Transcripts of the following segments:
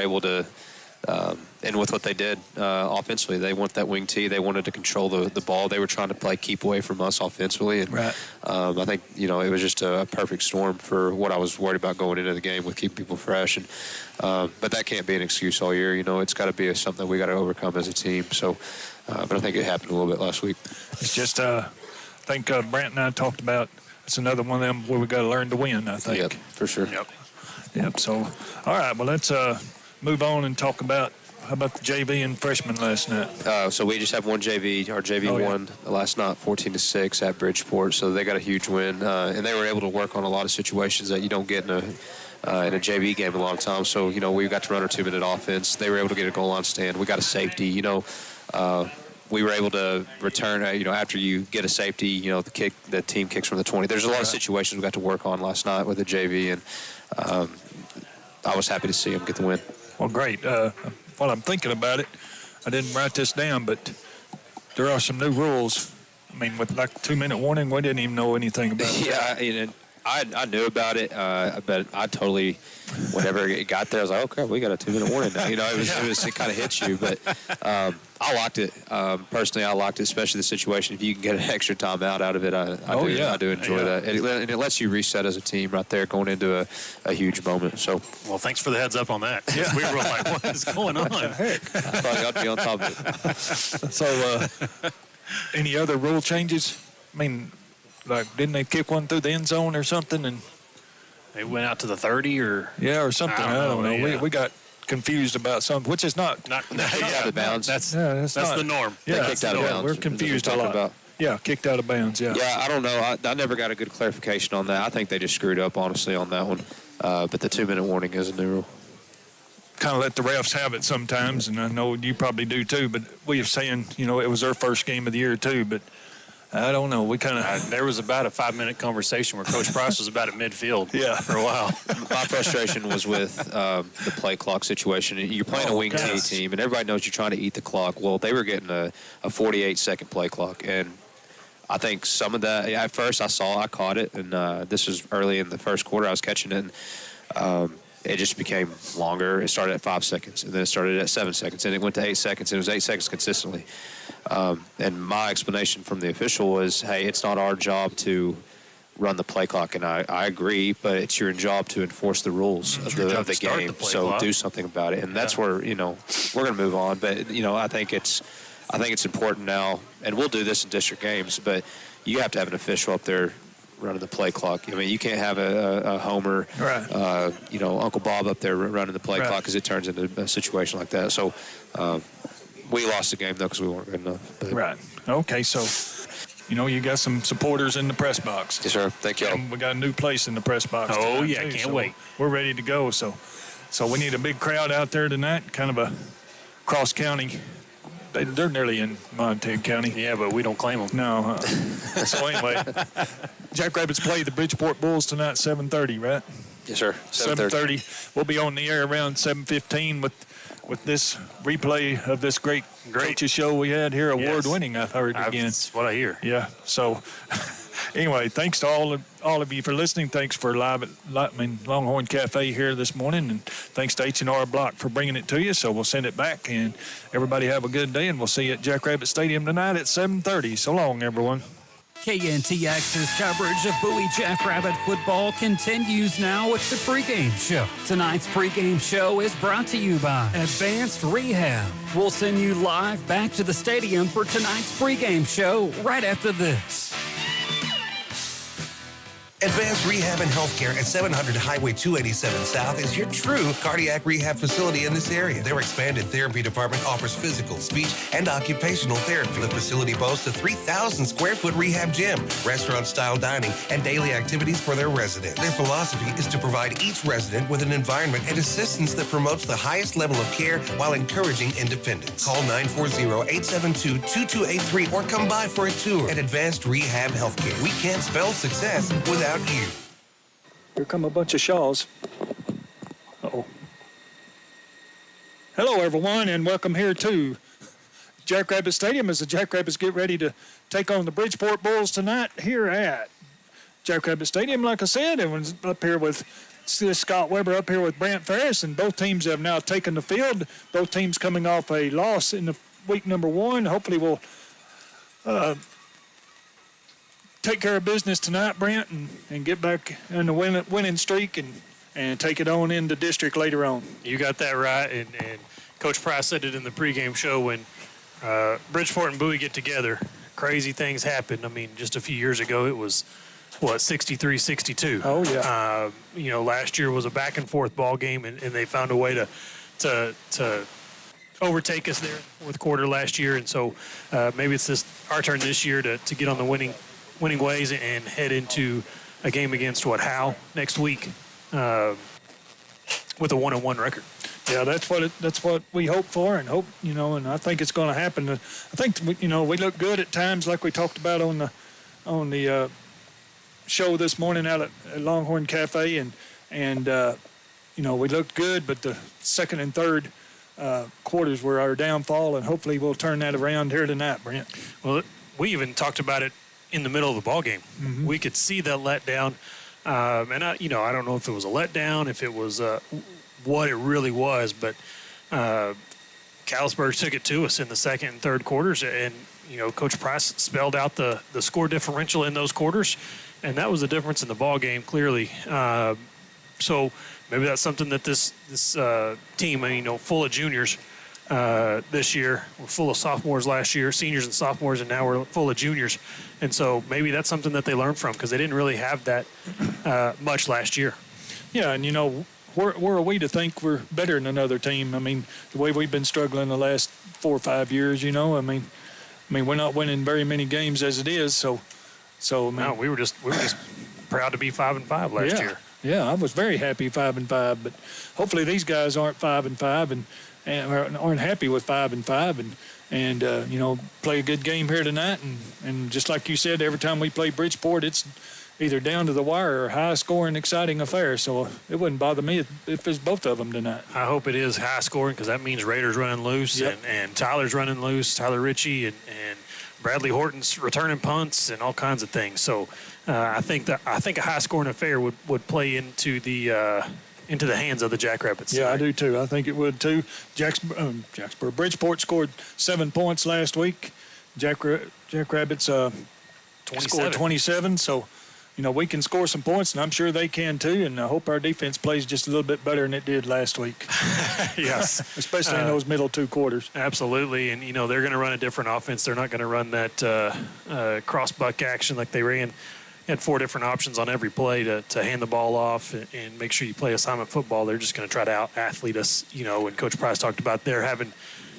able to, and with what they did offensively, they want that wing tee. They wanted to control the ball. They were trying to keep away from us offensively. And right. I think, it was just a perfect storm for what I was worried about going into the game with keeping people fresh. And but that can't be an excuse all year. It's got to be something we got to overcome as a team. So, but I think it happened a little bit last week. It's just, I think Brant and I talked about, it's another one of them where we got to learn to win, I think. Yep, for sure. Yep. So, all right, well, let's move on and talk about, how about the JV and freshmen last night? So we just have one JV. Our JV won last night 14-6 at Bridgeport, so they got a huge win. And they were able to work on a lot of situations that you don't get in a JV game a lot of times. So, we got to run our 2-minute offense. They were able to get a goal line stand. We got a safety. We were able to return, after you get a safety, the team kicks from the 20. There's a lot of situations we got to work on last night with the JV, and I was happy to see them get the win. Well, great. While I'm thinking about it, I didn't write this down, but there are some new rules. I mean, with 2-minute warning, we didn't even know anything about it. Yeah, I knew about it, but I totally, whenever it got there, I was like, oh crap, we got a 2-minute warning now. It kind of hits you, but I liked it. Personally, I liked it, especially the situation. If you can get an extra timeout out of it, I do enjoy that. And it lets you reset as a team right there going into a huge moment. So, well, thanks for the heads up on that. Yeah. We were like, what is going on? I thought I ought to be on top of it. So, any other rule changes? I mean, didn't they kick one through the end zone or something? And they went out to the 30 or? Yeah, or something. I don't know. Yeah. We got confused about something, which is not out of bounds. That's the norm. Yeah, they kicked out of bounds. We're confused a lot. Yeah, kicked out of bounds, yeah. Yeah, I don't know. I never got a good clarification on that. I think they just screwed up, honestly, on that one. But the 2-minute warning is a new rule. Kind of let the refs have it sometimes, and I know you probably do too, but we were saying, it was their first game of the year too, but I don't know. We kind of there was about a 5-minute conversation where Coach Price was about at midfield for a while. My frustration was with the play clock situation. You're playing a wing tee team, and everybody knows you're trying to eat the clock. Well, they were getting a 48-second play clock, and I think some of that, at first I caught it, and this was early in the first quarter. I was catching it, and it just became longer. It started at 5 seconds, and then it started at 7 seconds, and it went to 8 seconds, and it was 8 seconds consistently. And my explanation from the official was, hey, it's not our job to run the play clock, and I agree, but it's your job to enforce the rules of the game, so do something about it. And that's where, we're going to move on. But, I think it's important now, and we'll do this in district games, but you have to have an official up there running the play clock. I mean, you can't have a homer, Uncle Bob up there running the play clock because it turns into a situation like that. So we lost the game, though, because we weren't good enough. But. Right. Okay, so, you got some supporters in the press box. Yes, sir. Thank you. We got a new place in the press box. Oh, yeah, can't wait. We're ready to go. So we need a big crowd out there tonight, kind of a cross-county. They're nearly in Montague County. Yeah, but we don't claim them. No. So anyway, Jackrabbits play the Bridgeport Bulls tonight, 7:30, right? Yes, sir. 7:30. We'll be on the air around 7:15 with this replay of this great coaches show we had here, award-winning. I've heard again. That's what I hear. Yeah. So anyway, thanks to all of you for listening. Thanks for Longhorn Cafe here this morning, and thanks to H&R Block for bringing it to you. So we'll send it back, and everybody have a good day, and we'll see you at Jackrabbit Stadium tonight at 7:30. So long, everyone. KNTX's coverage of Bowie Jackrabbit football continues now with the pregame show. Tonight's pregame show is brought to you by Advanced Rehab. We'll send you live back to the stadium for tonight's pregame show right after this. Advanced Rehab and Healthcare at 700 Highway 287 South is your true cardiac rehab facility in this area. Their expanded therapy department offers physical, speech, and occupational therapy. The facility boasts a 3,000 square foot rehab gym, restaurant-style dining, and daily activities for their residents. Their philosophy is to provide each resident with an environment and assistance that promotes the highest level of care while encouraging independence. Call 940-872-2283 or come by for a tour at Advanced Rehab Healthcare. We can't spell success without you. Here come a bunch of Shaws. Uh-oh. Hello, everyone, and welcome here to Jackrabbit Stadium as the Jackrabbits get ready to take on the Bridgeport Bulls tonight here at Jackrabbit Stadium. Like I said, everyone's up here with Scott Weber up here with Brant Ferris, and both teams have now taken the field. Both teams coming off a loss in the week number 1. Hopefully we'll take care of business tonight, Brent, and get back in the winning streak and take it on into district later on. You got that right, and Coach Price said it in the pregame show when Bridgeport and Bowie get together, crazy things happen. I mean, just a few years ago it was, 63-62. Oh, yeah. Last year was a back-and-forth ball game, and they found a way to overtake us there in the fourth quarter last year. And so maybe it's our turn this year to get on the winning ways and head into a game against Howe next week with a 1-1 record. Yeah, that's what we hope for, and and I think it's going to happen. I think we look good at times, like we talked about on the show this morning out at Longhorn Cafe, and we looked good, but the second and third quarters were our downfall, and hopefully we'll turn that around here tonight, Brent. Well, we even talked about it in the middle of the ball game. Mm-hmm. We could see that letdown, and I don't know if it was a letdown, if it was what it really was, but Callisburg took it to us in the second and third quarters, and Coach Price spelled out the score differential in those quarters, and that was the difference in the ball game clearly. So maybe that's something that this team, full of juniors this year. We're full of sophomores last year, seniors and sophomores, and now we're full of juniors. And so maybe that's something that they learned from, because they didn't really have that much last year. Yeah, and where are we to think we're better than another team? I mean, the way we've been struggling the last 4 or 5 years, I mean, we're not winning very many games as it is. So no, we were just proud to be 5-5 last year. Yeah, I was very happy 5-5, but hopefully these guys aren't 5-5 and aren't happy with 5-5 and play a good game here tonight. And just like you said, every time we play Bridgeport, it's either down to the wire or high-scoring, exciting affair. So it wouldn't bother me if it's both of them tonight. I hope it is high-scoring, because that means Raiders running loose. Yep. and Tyler's running loose, Tyler Ritchie, and Bradley Horton's returning punts and all kinds of things. So I think a high-scoring affair would play into the hands of the Jackrabbits. Yeah, I do too. I think it would too. Bridgeport scored 7 points last week. Jackrabbits scored 27. So we can score some points, and I'm sure they can too. And I hope our defense plays just a little bit better than it did last week. Yes. Especially in those middle 2 quarters. Absolutely. And, they're going to run a different offense. They're not going to run that cross-buck action like they ran. Had 4 different options on every play to hand the ball off and make sure you play assignment football. They're just going to try to out-athlete us, and Coach Price talked about they're having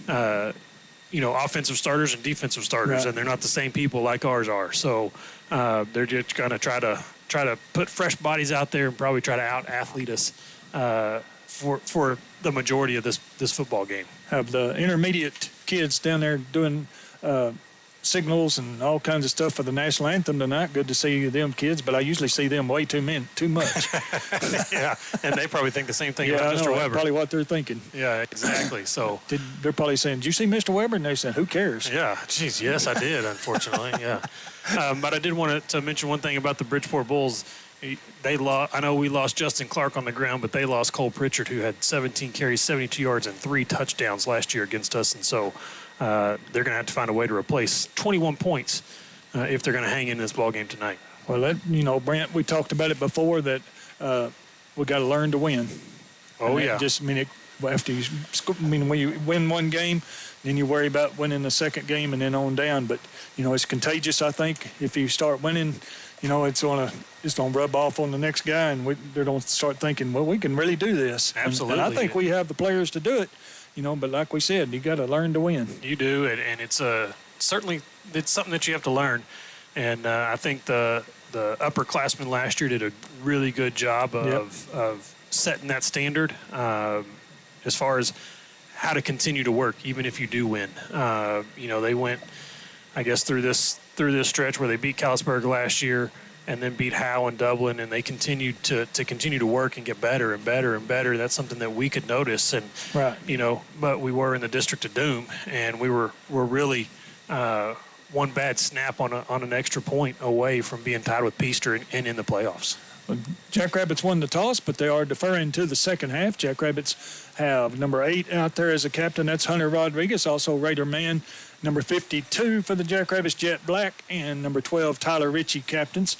offensive starters and defensive starters, right, and they're not the same people like ours are. So they're just going to try to put fresh bodies out there and probably try to out-athlete us for the majority of this football game. Have the intermediate kids down there doing signals and all kinds of stuff for the national anthem tonight. Good to see them kids, but I usually see them way too much. Yeah, and they probably think the same thing about Mr. Weber. Probably what they're thinking. Yeah, exactly. So they're probably saying, "Did you see Mr. Weber?" And they're saying, "Who cares?" Yeah, geez, yes, I did. Unfortunately, yeah. But I did want to mention one thing about the Bridgeport Bulls. They lost. I know we lost Justin Clark on the ground, but they lost Cole Pritchard, who had 17 carries, 72 yards, and 3 touchdowns last year against us, and so. They're going to have to find a way to replace 21 points if they're going to hang in this ball game tonight. Well, Brent, we talked about it before that we got to learn to win. Oh, yeah. When you win one game, then you worry about winning the second game and then on down. But it's contagious. I think if you start winning, it's going to rub off on the next guy, and they're going to start thinking, well, we can really do this. Absolutely. And I think we have the players to do it. But like we said, you got to learn to win. You do, and it's certainly it's something that you have to learn. And I think the upperclassmen last year did a really good job of setting that standard as far as how to continue to work, even if you do win. They went, I guess, through this stretch where they beat Callisburg last year, and then beat Howe in Dublin, and they continued to continue to work and get better and better and better. That's something that we could notice, and right. But we were in the District of Doom, and we're really one bad snap on an extra point away from being tied with Peaster and in the playoffs. Jackrabbits won the toss, but they are deferring to the second half. Jackrabbits have number 8 out there as a captain. That's Hunter Rodriguez, also Raider man. Number 52 for the Jackrabbits, Jet Black, and number 12, Tyler Ritchie, captains.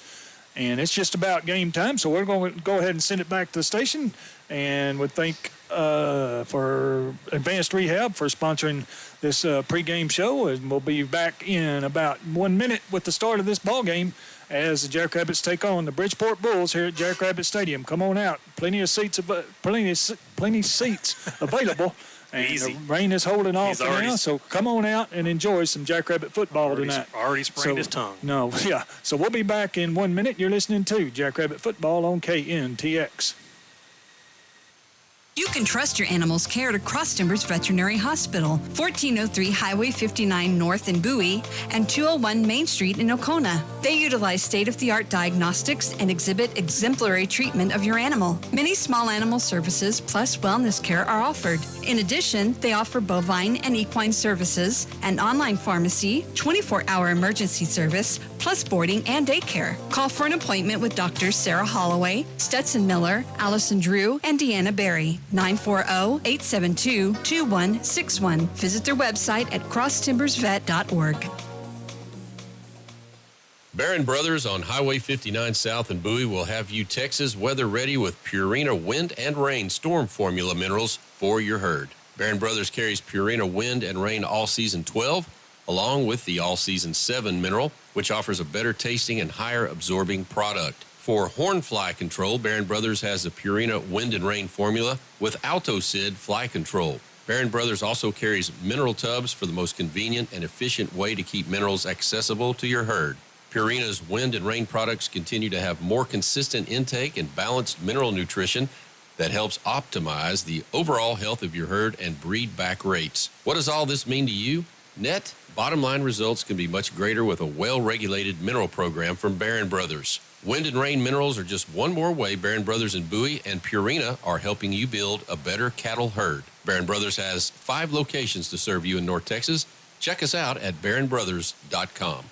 And it's just about game time, so we're going to go ahead and send it back to the station. And we thank for Advanced Rehab for sponsoring this pregame show. And we'll be back in about 1 minute with the start of this ball game as the Jackrabbits take on the Bridgeport Bulls here at Jackrabbit Stadium. Come on out. Plenty of seats available. And Easy. the rain is holding off now, so come on out and enjoy some Jackrabbit football tonight. Already sprained his tongue. No, yeah. So we'll be back in 1 minute. You're listening to Jackrabbit Football on KNTX. You can trust your animal's care to Cross Timbers Veterinary Hospital, 1403 Highway 59 North in Bowie and 201 Main Street in Oconee. They utilize state-of-the-art diagnostics and exhibit exemplary treatment of your animal. Many small animal services plus wellness care are offered. In addition, they offer bovine and equine services, an online pharmacy, 24-hour emergency service, plus boarding and daycare. Call for an appointment with Doctors Sarah Holloway, Stetson Miller, Allison Drew, and Deanna Berry. 940-872-2161. Visit their website at crosstimbersvet.org. Barron Brothers on Highway 59 South in Bowie will have you Texas weather ready with Purina Wind and Rain Storm Formula minerals for your herd. Barron Brothers carries Purina Wind and Rain All Season 12, along with the All Season 7 mineral, which offers a better tasting and higher absorbing product. For horn fly control, Barron Brothers has the Purina Wind and Rain formula with Altosid fly control. Barron Brothers also carries mineral tubs for the most convenient and efficient way to keep minerals accessible to your herd. Purina's Wind and Rain products continue to have more consistent intake and balanced mineral nutrition that helps optimize the overall health of your herd and breed back rates. What does all this mean to you? Net bottom line results can be much greater with a well-regulated mineral program from Barron Brothers. Wind and Rain minerals are just one more way Barron Brothers in Bowie and Purina are helping you build a better cattle herd. Barron Brothers has 5 locations to serve you in North Texas. Check us out at barronbrothers.com.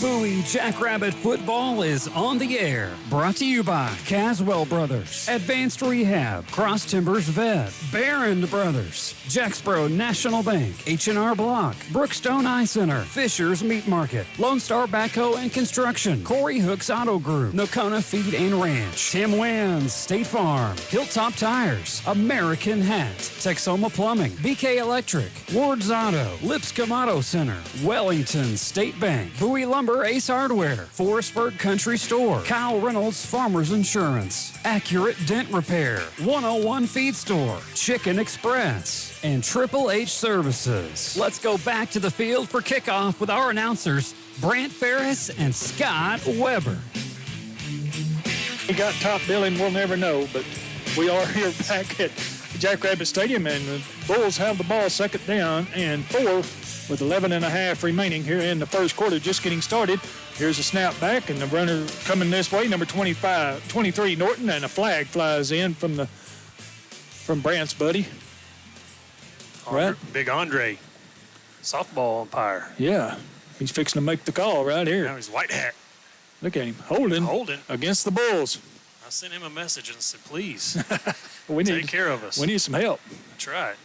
Bowie Jackrabbit Football is on the air. Brought to you by Caswell Brothers, Advanced Rehab, Cross Timbers Vet, Barron Brothers, Jacksboro National Bank, H&R Block, Brookstone Eye Center, Fisher's Meat Market, Lone Star Backhoe and Construction, Corey Hooks Auto Group, Nocona Feed and Ranch, Tim Wans, State Farm, Hilltop Tires, American Hat, Texoma Plumbing, BK Electric, Ward's Auto, Lipscomb Auto Center, Wellington State Bank, Bowie Lumber, Ace Hardware, Forestburg Country Store, Kyle Reynolds Farmers Insurance, Accurate Dent Repair, 101 Feed Store, Chicken Express, and Triple H Services. Let's go back to the field for kickoff with our announcers, Brant Ferris and Scott Weber. We got top billing, we'll never know, but we are here back at Jackrabbit Stadium, and the Bulls have the ball second down and 4 with 11.5 remaining here in the first quarter, just getting started. Here's a snap back, and the runner coming this way, number 23, Norton, and a flag flies in from Brant's buddy. Right? Big Andre, softball umpire. Yeah, he's fixing to make the call right here. Now he's white hat. Look at him, holding against the Bulls. I sent him a message and said, please, take care of us. We need some help. That's right.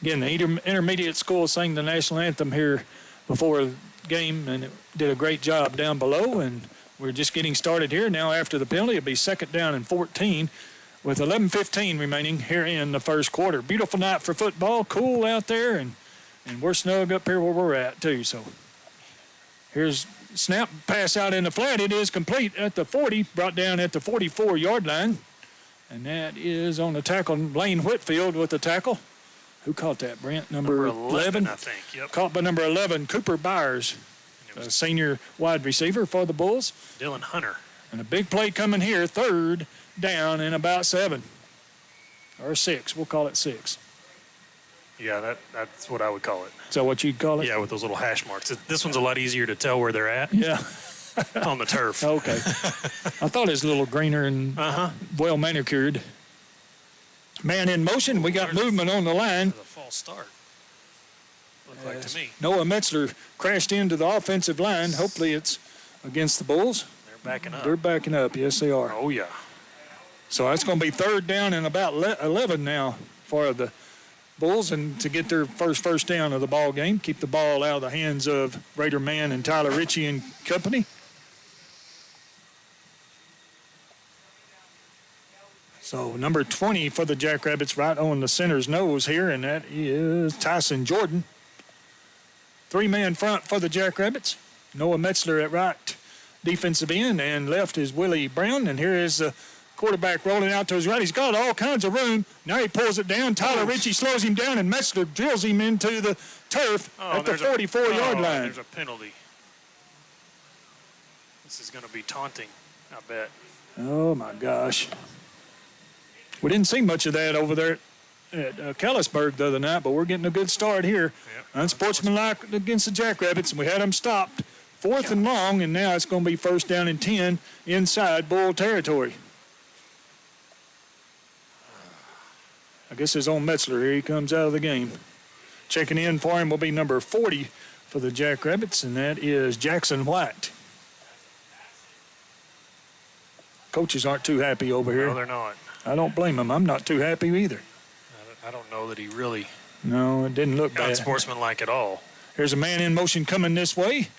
Again, the intermediate school sang the national anthem here before the game, and it did a great job down below, and we're just getting started here. Now after the penalty, it'll be second down and 14 with 11:15 remaining here in the first quarter. Beautiful night for football, cool out there, and we're snug up here where we're at too. So here's snap, pass out in the flat. It is complete at the 40, brought down at the 44-yard line, and that is on the tackle. Blaine Whitfield with the tackle. Who caught that, Brent? Number 11, I think. Yep. Caught by number 11, Cooper Byers, a senior wide receiver for the Bulls. Dylan Hunter. And a big play coming here, third down and about 7. Or 6. We'll call it 6. Yeah, that's what I would call it. Is that what you'd call it? Yeah, with those little hash marks. This one's a lot easier to tell where they're at. Yeah. On the turf. Okay. I thought it was a little greener and well manicured. Man in motion. We got movement on the line. The false start. Looked like to me. Noah Metzler crashed into the offensive line. Hopefully it's against the Bulls. They're backing up. They're backing up. Yes, they are. Oh, yeah. So that's going to be third down and about 11 now for the Bulls, and to get their first down of the ball game, keep the ball out of the hands of Raider Mann and Tyler Ritchie and company. So number 20 for the Jackrabbits right on the center's nose here, and that is Tyson Jordan. Three-man front for the Jackrabbits. Noah Metzler at right defensive end, and left is Willie Brown, and here is the quarterback rolling out to his right. He's got all kinds of room. Now he pulls it down. Tyler Ritchie slows him down, and Metzler drills him into the turf at the 44-yard line. There's a penalty. This is going to be taunting, I bet. Oh, my gosh. We didn't see much of that over there at Callisburg the other night, but we're getting a good start here. Yep. Unsportsmanlike against the Jackrabbits, and we had them stopped. 4th and long, and now it's going to be 1st down and 10 inside Bull territory. I guess it's on Metzler here. He comes out of the game. Checking in for him will be number 40 for the Jackrabbits, and that is Jackson White. Coaches aren't too happy over here. No, they're not. I don't blame them. I'm not too happy either. I don't know that he really No, it didn't look bad. unsportsmanlike at all. Here's a man in motion coming this way.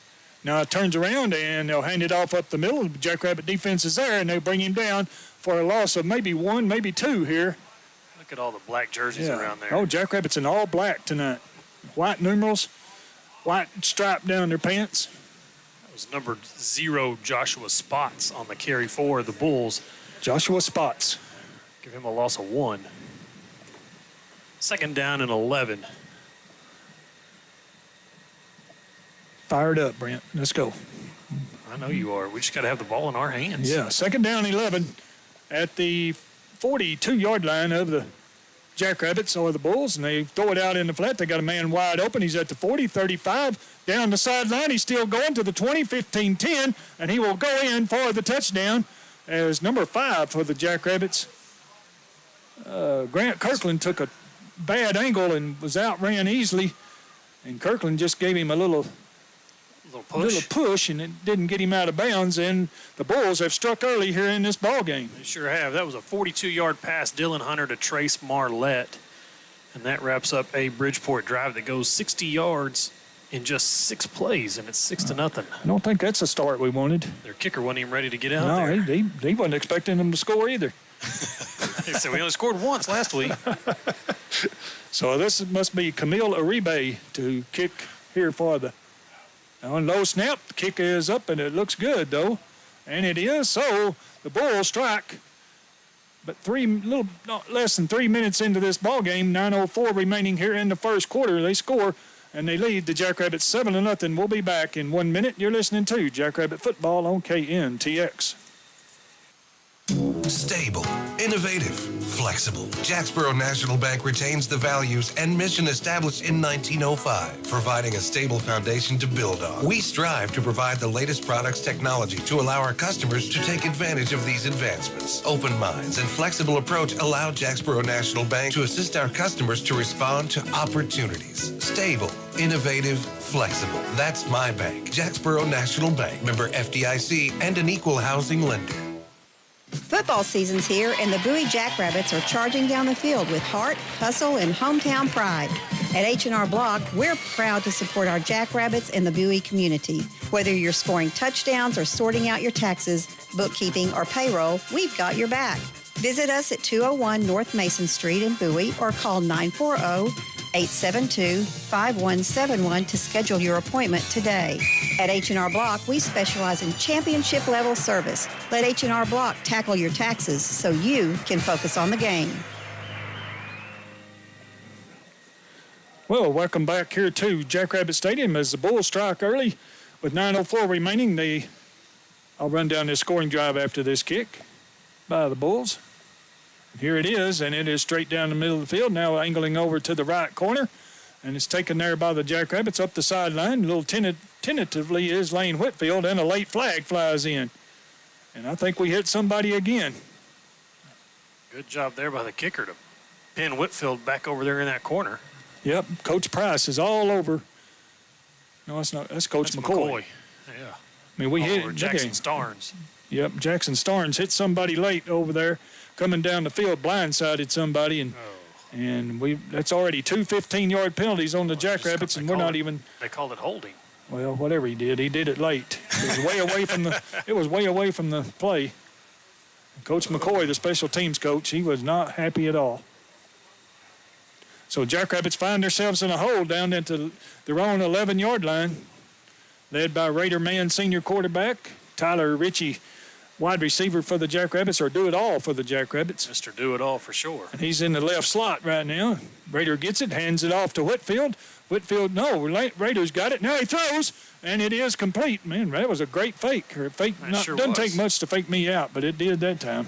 Now it turns around, and they'll hand it off up the middle. The Jackrabbit defense is there, and they bring him down for a loss of maybe 1, maybe 2 here. Look at all the black jerseys around there. Oh, Jackrabbits in all black tonight. White numerals, white stripe down their pants. That was number 0, Joshua Spots, on the carry for the Bulls. Joshua Spots. Give him a loss of 1. 2nd down and 11. Fired up, Brent. Let's go. I know you are. We just got to have the ball in our hands. Yeah, 2nd down, 11 at the 42-yard line of the Jackrabbits or the Bulls, and they throw it out in the flat. They got a man wide open. He's at the 40, 35, down the sideline. He's still going to the 20, 15, 10, and he will go in for the touchdown as number 5 for the Jackrabbits. Grant Kirkland took a bad angle and was outran easily, and Kirkland just gave him a little push, and it didn't get him out of bounds, and the Bulls have struck early here in this ball game. They sure have. That was a 42-yard pass, Dylan Hunter to Trace Marlette, and that wraps up a Bridgeport drive that goes 60 yards in just 6 plays, and it's 6-0. I don't think that's a start we wanted. Their kicker wasn't even ready to get out there. No, he wasn't expecting them to score either. They said we only scored once last week. So this must be Camille Uribe to kick here for the on low snap. The kick is up, and it looks good, though. And it is. So the Bulls strike. But less than 3 minutes into this ball game, 9:04 remaining here in the first quarter. They score, and they lead the Jackrabbits 7-0. We'll be back in 1 minute. You're listening to Jackrabbit Football on KNTX. Stable, innovative, flexible. Jacksboro National Bank retains the values and mission established in 1905, providing a stable foundation to build on. We strive to provide the latest products technology to allow our customers to take advantage of these advancements. Open minds and flexible approach allow Jacksboro National Bank to assist our customers to respond to opportunities. Stable, innovative, flexible. That's my bank. Jacksboro National Bank, member FDIC, and an equal housing lender. Football season's here, and the Bowie Jackrabbits are charging down the field with heart, hustle, and hometown pride. At H&R Block, we're proud to support our Jackrabbits and the Bowie community. Whether you're scoring touchdowns or sorting out your taxes, bookkeeping, or payroll, we've got your back. Visit us at 201 North Mason Street in Bowie or call 940-872-5171 to schedule your appointment today. At H&R Block, we specialize in championship-level service. Let H&R Block tackle your taxes so you can focus on the game. Well, welcome back here to Jackrabbit Stadium as the Bulls strike early with 9:04 remaining. I'll run down this scoring drive after this kick by the Bulls. Here it is, and it is straight down the middle of the field, now angling over to the right corner, and it's taken there by the Jackrabbits up the sideline. A little tentatively is Lane Whitfield, and a late flag flies in. And I think we hit somebody again. Good job there by the kicker to pin Whitfield back over there in that corner. Yep, Coach Price is all over. No, that's not. That's Coach McCoy. Yeah. I mean, we hit Or it. Jackson Starnes. Yep, Jackson Starnes hit somebody late over there, coming down the field, blindsided somebody, and that's already 2 15-yard penalties on the Jackrabbits, and we're not even. They called it holding. Well, whatever he did it late. It was way away from the. It was way away from the play. Coach McCoy, the special teams coach, he was not happy at all. So Jackrabbits find themselves in a hole down into their own 11-yard line, led by Raider man senior quarterback Tyler Ritchie, wide receiver for the Jackrabbits, or do it all for the Jackrabbits. Mr. Do It All for sure. And he's in the left slot right now. Raider gets it, hands it off to Whitfield. Whitfield, no, Raiders got it. Now he throws, and it is complete. Man, that was a great fake. Doesn't take much to fake me out, but it did that time.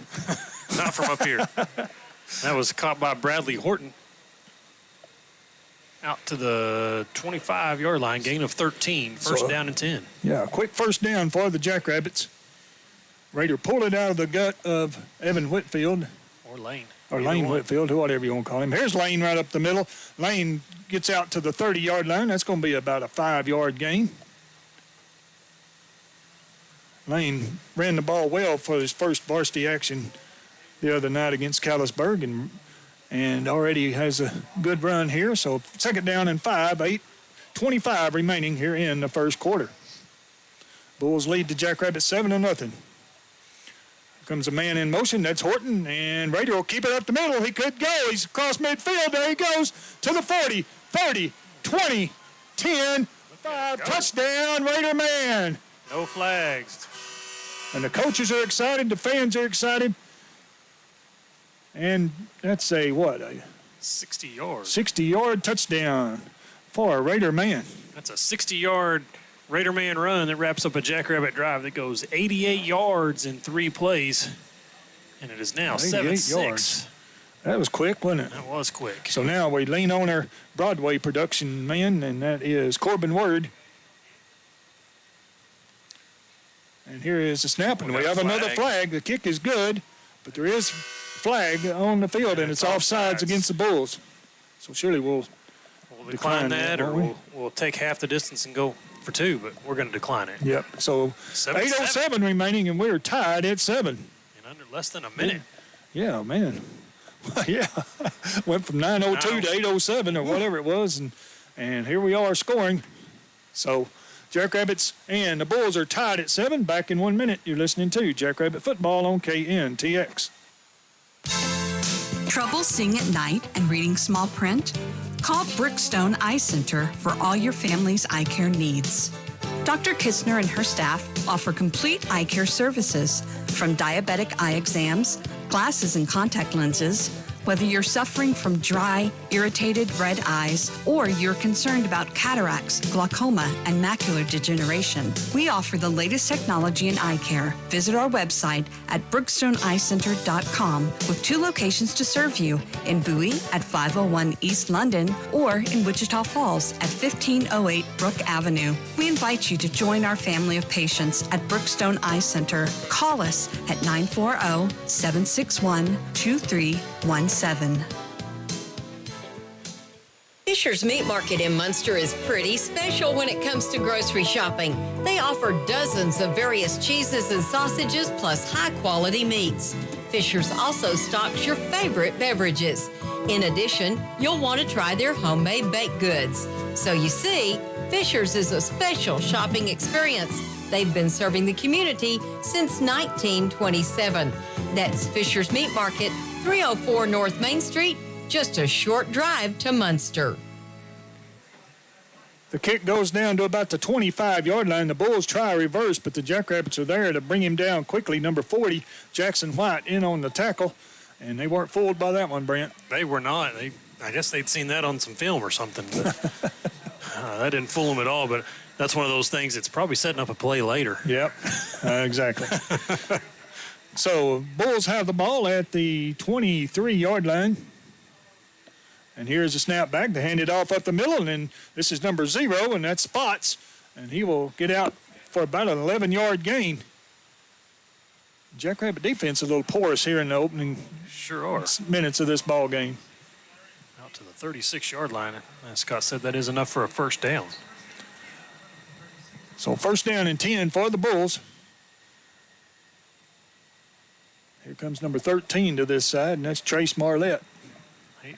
Not from up here. That was caught by Bradley Horton. Out to the 25-yard line, gain of 13, first down and 10. Yeah, quick first down for the Jackrabbits. Raider pulled it out of the gut of Evan Whitfield. Or Lane. Or Lane Whitfield, whatever you want to call him. Here's Lane right up the middle. Lane gets out to the 30-yard line. That's going to be about a 5-yard gain. Lane ran the ball well for his first varsity action the other night against Callisburg and already has a good run here. So second down and 5, 8:25 remaining here in the first quarter. Bulls lead the Jackrabbits 7-0. Comes a man in motion. That's Horton, and Raider will keep it up the middle. He could go. He's across midfield. There he goes to the 40, 30, 20, 10, 5. Touchdown, Raider man. No flags. And the coaches are excited. The fans are excited. And that's a 60-yard. 60-yard touchdown for a Raider man. That's a 60-yard Raider man run that wraps up a Jackrabbit drive that goes 88 yards in 3 plays. And it is now 7-6. That was quick, wasn't it? That was quick. So now we lean on our Broadway production man, and that is Corbin Word. And here is the snap, and we have another flag. The kick is good, but there is flag on the field, and it's offsides against the Bulls. So surely we'll decline that, or we'll take half the distance and go for 2, but we're going to decline it. Yep. So 8:07 remaining, and we're tied at 7. In under less than a minute. Yeah, man. Yeah. Went from 9:02 to 8:07 or whatever it was, and here we are scoring. So Jackrabbits and the Bulls are tied at 7. Back in 1 minute, you're listening to Jackrabbit Football on KNTX. Trouble seeing at night and reading small print? Call Brookstone Eye Center for all your family's eye care needs. Dr. Kistner and her staff offer complete eye care services, from diabetic eye exams, glasses and contact lenses. Whether you're suffering from dry, irritated red eyes, or you're concerned about cataracts, glaucoma, and macular degeneration, we offer the latest technology in eye care. Visit our website at brookstoneeyecenter.com with 2 locations to serve you, in Bowie at 501 East London or in Wichita Falls at 1508 Brook Avenue. We invite you to join our family of patients at Brookstone Eye Center. Call us at 940-761-2317. Fisher's Meat Market in Munster is pretty special when it comes to grocery shopping. They offer dozens of various cheeses and sausages, plus high-quality meats. Fisher's also stocks your favorite beverages. In addition, you'll want to try their homemade baked goods. So you see, Fisher's is a special shopping experience. They've been serving the community since 1927. That's Fisher's Meat Market, 304 North Main Street, just a short drive to Munster. The kick goes down to about the 25-yard line. The Bulls try a reverse, but the Jackrabbits are there to bring him down quickly. Number 40, Jackson White, in on the tackle, and they weren't fooled by that one, Brent. They were not. I guess they'd seen that on some film or something, but that didn't fool them at all. But that's one of those things that's probably setting up a play later. Yep, exactly. So Bulls have the ball at the 23-yard line. And here's a snap back to hand it off up the middle. And then this is number 0, and that's Spots. And he will get out for about an 11-yard gain. Jackrabbit defense a little porous here in the opening minutes of this ball game. Out to the 36-yard line. As Scott said, that is enough for a first down. So first down and 10 for the Bulls. comes number 13 to this side, and that's Trace Marlette.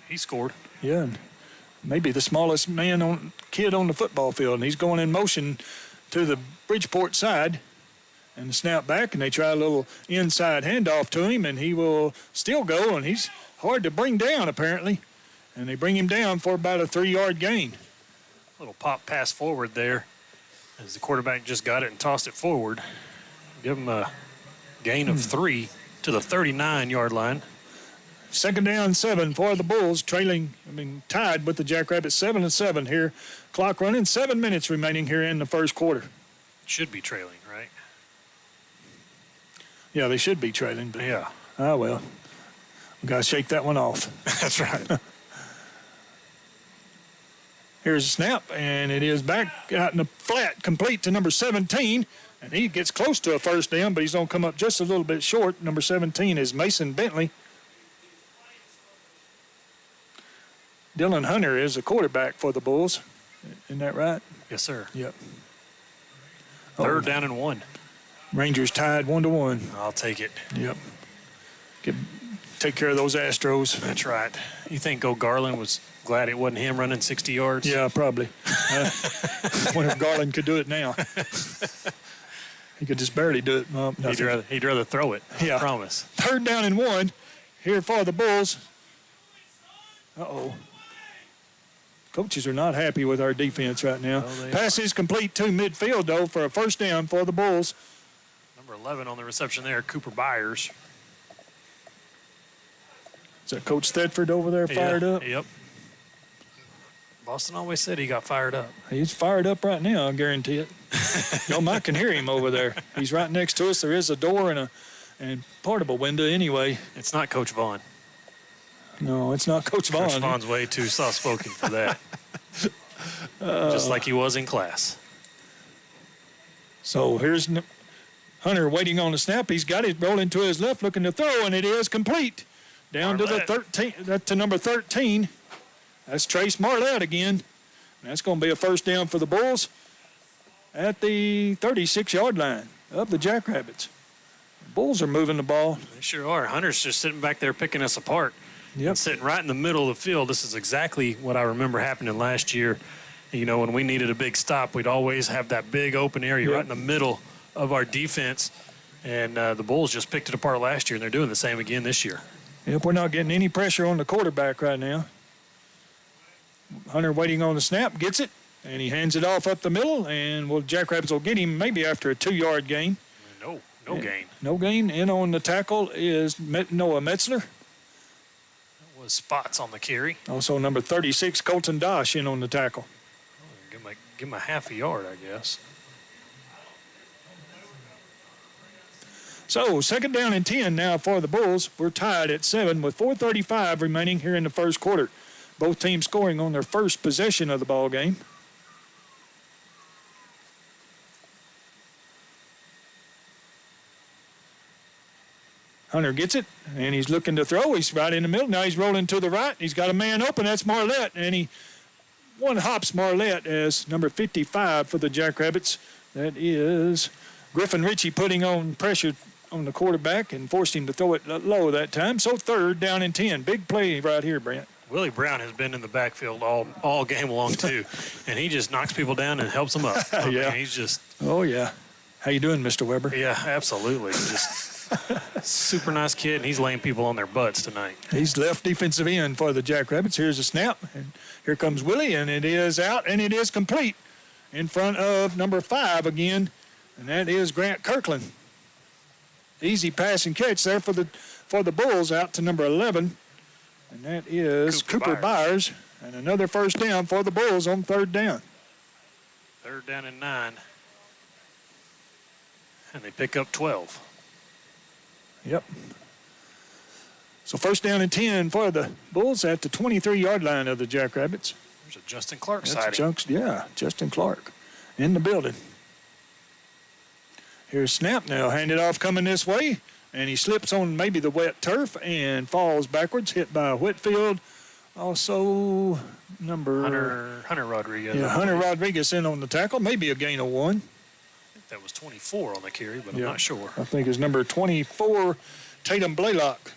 He scored. Yeah, and maybe the smallest kid on the football field, and he's going in motion to the Bridgeport side. And the snap back, and they try a little inside handoff to him, and he will still go, and he's hard to bring down, apparently. And they bring him down for about a 3-yard gain. Little pop pass forward there as the quarterback just got it and tossed it forward. Give him a gain of 3 to the 39-yard line. 2nd down, 7 for the Bulls, tied with the Jackrabbits, 7-7 here. Clock running, 7 minutes remaining here in the first quarter. Should be trailing, right? Yeah, they should be trailing, but yeah. Well, we got to shake that one off. That's right. Here's a snap, and it is back out in the flat, complete to number 17, and he gets close to a first down, but he's going to come up just a little bit short. Number 17 is Mason Bentley. Dylan Hunter is the quarterback for the Bulls. Isn't that right? Yes, sir. Yep. 3rd down and 1. Rangers tied 1-1. I'll take it. Yep. Take care of those Astros. That's right. You think Garland was glad it wasn't him running 60 yards? Yeah, probably. I wonder if Garland could do it now. He could just barely do it. He'd rather throw it. Yeah. I promise. 3rd down and 1 here for the Bulls. Uh-oh. Coaches are not happy with our defense right now. Pass is complete to midfield, though, for a first down for the Bulls. Number 11 on the reception there, Cooper Byers. Is that Coach Thedford over there fired up? Yep. Boston always said he got fired up. He's fired up right now, I guarantee it. Y'all might can hear him over there. He's right next to us. There is a door and part of a window anyway. It's not Coach Vaughn. No, it's not Coach Vaughn. Coach Vaughn's way too soft-spoken for that. Just like he was in class. So here's Hunter waiting on the snap. He's got it rolling to his left, looking to throw, and it is complete. Down to the 13, to number 13. That's Trace Marlette again. And that's going to be a first down for the Bulls at the 36-yard line of the Jackrabbits. The Bulls are moving the ball. They sure are. Hunter's just sitting back there picking us apart. Yep. Sitting right in the middle of the field. This is exactly what I remember happening last year. You know, when we needed a big stop, we'd always have that big open area right in the middle of our defense. And the Bulls just picked it apart last year, and they're doing the same again this year. Yep, we're not getting any pressure on the quarterback right now. Hunter waiting on the snap, gets it, and he hands it off up the middle, and Jackrabbits will get him maybe after a 2-yard gain. No gain. No gain. In on the tackle is Noah Metzler. That was Spots on the carry. Also number 36, Colton Dosh, in on the tackle. Give him a half a yard, I guess. So 2nd down and 10 now for the Bulls. We're tied at 7 with 4:35 remaining here in the first quarter. Both teams scoring on their first possession of the ball game. Hunter gets it, and he's looking to throw. He's right in the middle. Now he's rolling to the right. He's got a man open. That's Marlette, and he one-hops Marlette as number 55 for the Jackrabbits. That is Griffin Ritchie putting on pressure on the quarterback and forced him to throw it low that time. So 3rd down and 10. Big play right here, Brent. Willie Brown has been in the backfield all game long, too. And he just knocks people down and helps them up. Yeah. He's just... Oh, yeah. How you doing, Mr. Weber? Yeah, absolutely. Just super nice kid, and he's laying people on their butts tonight. He's left defensive end for the Jackrabbits. Here's a snap, and here comes Willie, and it is out, and it is complete in front of number 5 again, and that is Grant Kirkland. Easy pass and catch there for the Bulls out to number 11. And that is Cooper Byers. And another first down for the Bulls on 3rd down. 3rd down and 9. And they pick up 12. Yep. So 1st down and 10 for the Bulls at the 23-yard line of the Jackrabbits. There's a Justin Clark sighting. Justin Clark in the building. Here's snap now. Handed off coming this way. And he slips on maybe the wet turf and falls backwards, hit by Whitfield. Also, number... Hunter Rodriguez. Yeah, Hunter Rodriguez in on the tackle. Maybe a gain of 1. I think that was 24 on the carry, but I'm not sure. I think it's number 24, Tatum Blaylock.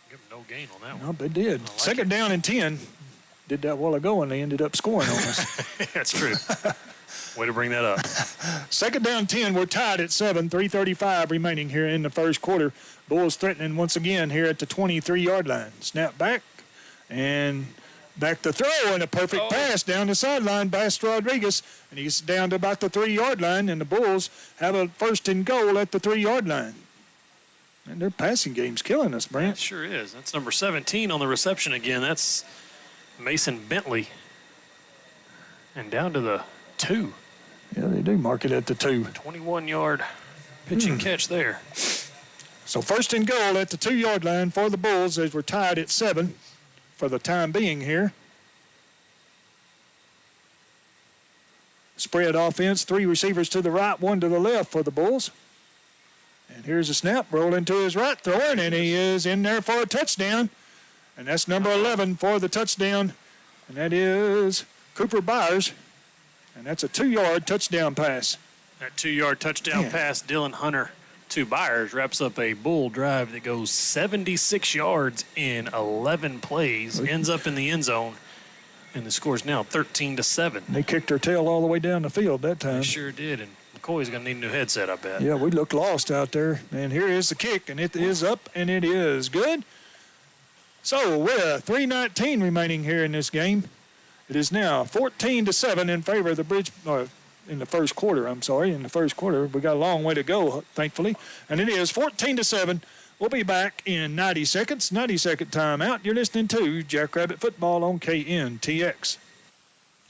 Give them no gain on that one. No, they did. Second down and 10. Did that a while ago, and they ended up scoring on us. That's true. Way to bring that up. Second down 10. We're tied at 7. 3:35 remaining here in the first quarter. Bulls threatening once again here at the 23-yard line. Snap back and back to throw, and a perfect pass down the sideline by Rodriguez. And he's down to about the 3-yard line, and the Bulls have a first and goal at the 3-yard line. And their passing game's killing us, Brant. It sure is. That's number 17 on the reception again. That's Mason Bentley. And down to the 2. Yeah, they do mark it at the 2. 21-yard pitch and catch there. So first and goal at the 2-yard line for the Bulls as we're tied at 7 for the time being here. Spread offense, 3 receivers to the right, 1 to the left for the Bulls. And here's a snap, rolling to his right, throwing, and he is in there for a touchdown. And that's number 11 for the touchdown, and that is Cooper Byers. And that's a 2-yard touchdown pass. That 2-yard touchdown pass, Dylan Hunter to Byers, wraps up a Bull drive that goes 76 yards in 11 plays, ends up in the end zone, and the score's now 13-7. They kicked their tail all the way down the field that time. They sure did, and McCoy's going to need a new headset, I bet. Yeah, we looked lost out there. And here is the kick, and it is up, and it is good. So with 3:19 remaining here in this game, it is now 14-7 in favor of the in the first quarter. In the first quarter. We got a long way to go, thankfully. And it is 14-7. We'll be back in 90 seconds. 90-second timeout. You're listening to Jackrabbit Football on KNTX.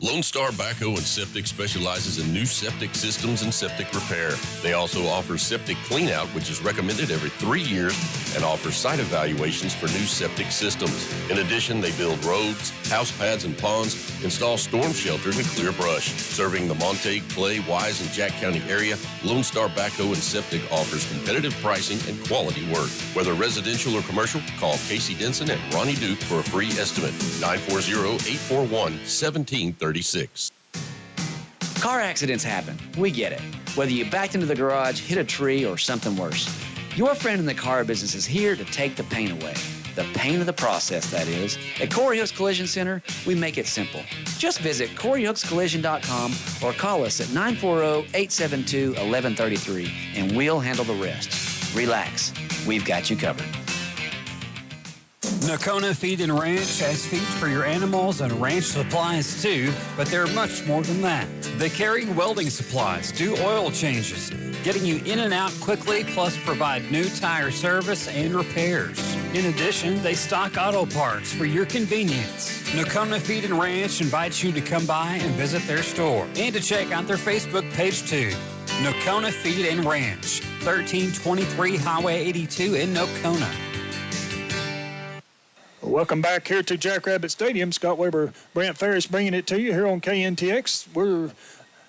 Lone Star Backhoe and Septic specializes in new septic systems and septic repair. They also offer septic cleanout, which is recommended every 3 years, and offers site evaluations for new septic systems. In addition, they build roads, house pads and ponds, install storm shelters, and clear brush. Serving the Montague, Clay, Wise, and Jack County area, Lone Star Backhoe and Septic offers competitive pricing and quality work. Whether residential or commercial, call Casey Denson and Ronnie Duke for a free estimate. 940-841-1736. Car accidents happen. We get it. Whether you backed into the garage, hit a tree, or something worse. Your friend in the car business is here to take the pain away. The pain of the process, that is. At Corey Hooks Collision Center, we make it simple. Just visit CoreyHooksCollision.com or call us at 940-872-1133, and we'll handle the rest. Relax. We've got you covered. Nakona Feed and Ranch has feeds for your animals and ranch supplies too, but they're much more than that. They carry welding supplies, do oil changes, getting you in and out quickly, plus provide new tire service and repairs. In addition, they stock auto parts for your convenience. Nakona Feed and Ranch invites you to come by and visit their store and to check out their Facebook page too. Nakona Feed and Ranch, 1323 Highway 82 in Nakona. Welcome back here to Jackrabbit Stadium. Scott Weber, Brant Ferris bringing it to you here on KNTX. We're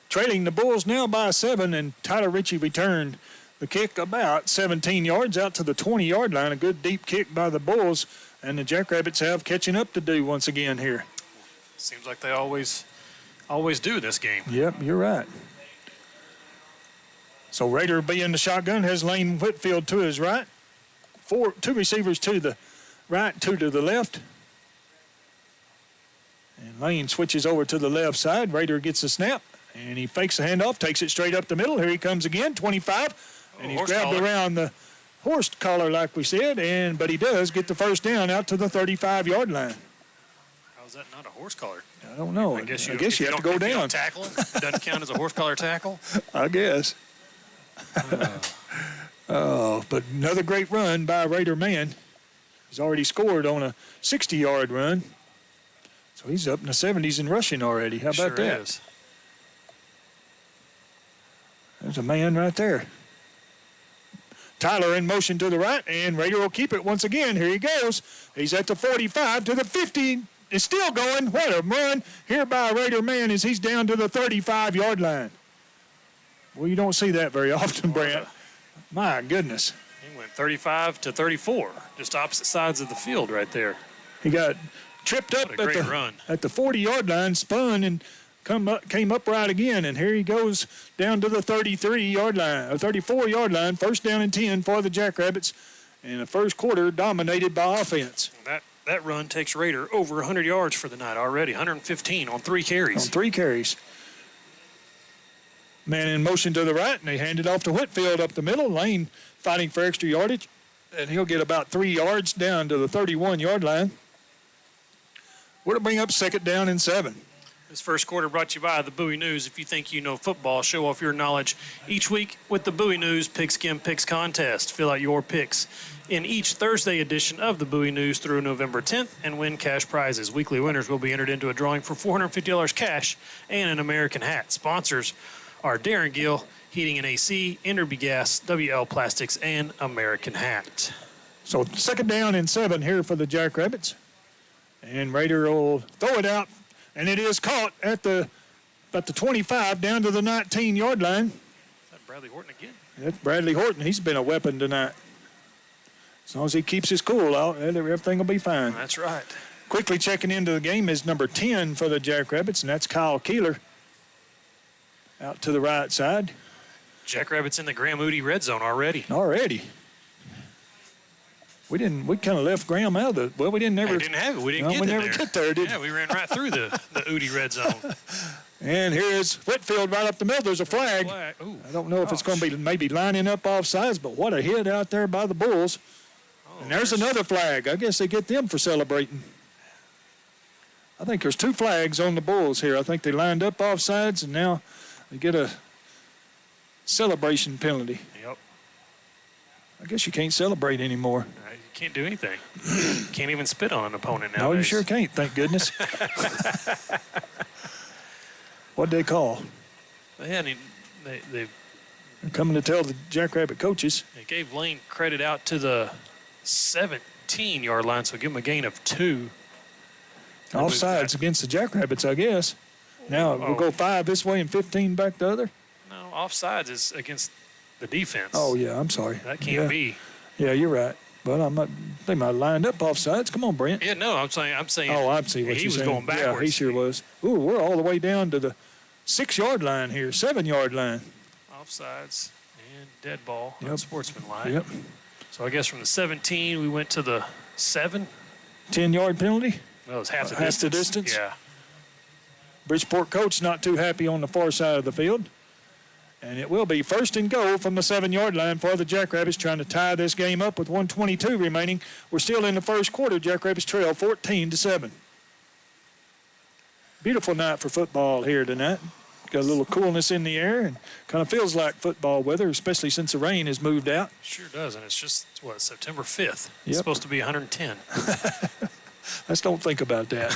trailing the Bulls now by 7, and Tyler Ritchie returned the kick about 17 yards out to the 20-yard line. A good deep kick by the Bulls, and the Jackrabbits have catching up to do once again here. Seems like they always do this game. Yep, you're right. So Rader being the shotgun has Lane Whitfield to his right. 2 receivers to the right, 2 to the left. And Lane switches over to the left side. Rader gets the snap, and he fakes the handoff, takes it straight up the middle. Here he comes again, 25. And he's grabbed around the horse collar, like we said, but he does get the first down out to the 35-yard line. How is that not a horse collar? I don't know. I guess you have to go down. Tackle him? Doesn't count as a horse collar tackle? I guess. But another great run by Raider man. He's already scored on a 60-yard run. So he's up in the 70s in rushing already. How about that? Is. There's a man right there. Tyler in motion to the right, and Raider will keep it once again. Here he goes. He's at the 45 to the 50. It's still going. What a run here by Raider man as he's down to the 35-yard line. Well, you don't see that very often, Brant. My goodness. He went 35 to 34, just opposite sides of the field right there. He got tripped up at the 40-yard line, spun, and came upright again, and here he goes down to the 33-yard line, or 34-yard line, first down and 10 for the Jackrabbits, and the first quarter dominated by offense. That run takes Raider over 100 yards for the night already, 115 on 3 carries. On 3 carries. Man in motion to the right, and they hand it off to Whitfield up the middle. Lane fighting for extra yardage, and he'll get about 3 yards down to the 31-yard line. We're to bring up second down and 7. This first quarter brought to you by the Bowie News. If you think you know football, show off your knowledge each week with the Bowie News Pigskin Picks Contest. Fill out your picks in each Thursday edition of the Bowie News through November 10th and win cash prizes. Weekly winners will be entered into a drawing for $450 cash and an American hat. Sponsors are Darren Gill, Heating and AC, Enderby Gas, WL Plastics, and American Hat. So second down and 7 here for the Jackrabbits. And Raider will throw it out, and it is caught at the 25 down to the 19-yard line. Is that Bradley Horton again? That's Bradley Horton. He's been a weapon tonight. As long as he keeps his cool out, everything will be fine. That's right. Quickly checking into the game is number 10 for the Jackrabbits, and that's Kyle Keeler out to the right side. Jackrabbits in the Graham Moody red zone already. We kind of left Graham out of the. Well, we didn't never. We didn't have it. We didn't get never get there, did we? Yeah, we ran right through the Udi red zone. And here is Whitfield right up the middle. There's a flag. Ooh, I don't know if it's going to be maybe lining up off sides, but what a hit out there by the Bulls. And there's another flag. I guess they get them for celebrating. I think there's 2 flags on the Bulls here. I think they lined up off sides, and now they get a celebration penalty. Yep. I guess you can't celebrate anymore. You can't do anything. Can't even spit on an opponent nowadays. No, you sure can't, thank goodness. What'd they call? They're They're coming to tell the Jackrabbit coaches. They gave Lane credit out to the 17-yard line, so give him a gain of 2. Offsides against the Jackrabbits, I guess. Now we'll go 5 this way and 15 back the other. No, offsides is against the defense. Oh, yeah, I'm sorry. That can't be. Yeah, you're right. But I'm not. They might have lined up offsides. Come on, Brent. Yeah, no, I'm saying. Oh, I see what you're saying. He was going backwards. Yeah, he sure was. Ooh, we're all the way down to the 6-yard line here, 7-yard line. Offsides and dead ball. Yep. Sportsmanlike. Yep. So I guess from the 17 we went to the 7. 10-yard penalty. Well, it was half the Half distance. the distance. Yeah. Bridgeport coach not too happy on the far side of the field. And it will be first and goal from the 7-yard line for the Jackrabbits, trying to tie this game up with 1:22 remaining. We're still in the first quarter. Jackrabbits trail 14-7. Beautiful night for football here tonight. Got a little coolness in the air and kind of feels like football weather, especially since the rain has moved out. Sure does, and it's just, September 5th. It's Yep. supposed to be 110. Let's don't think about that.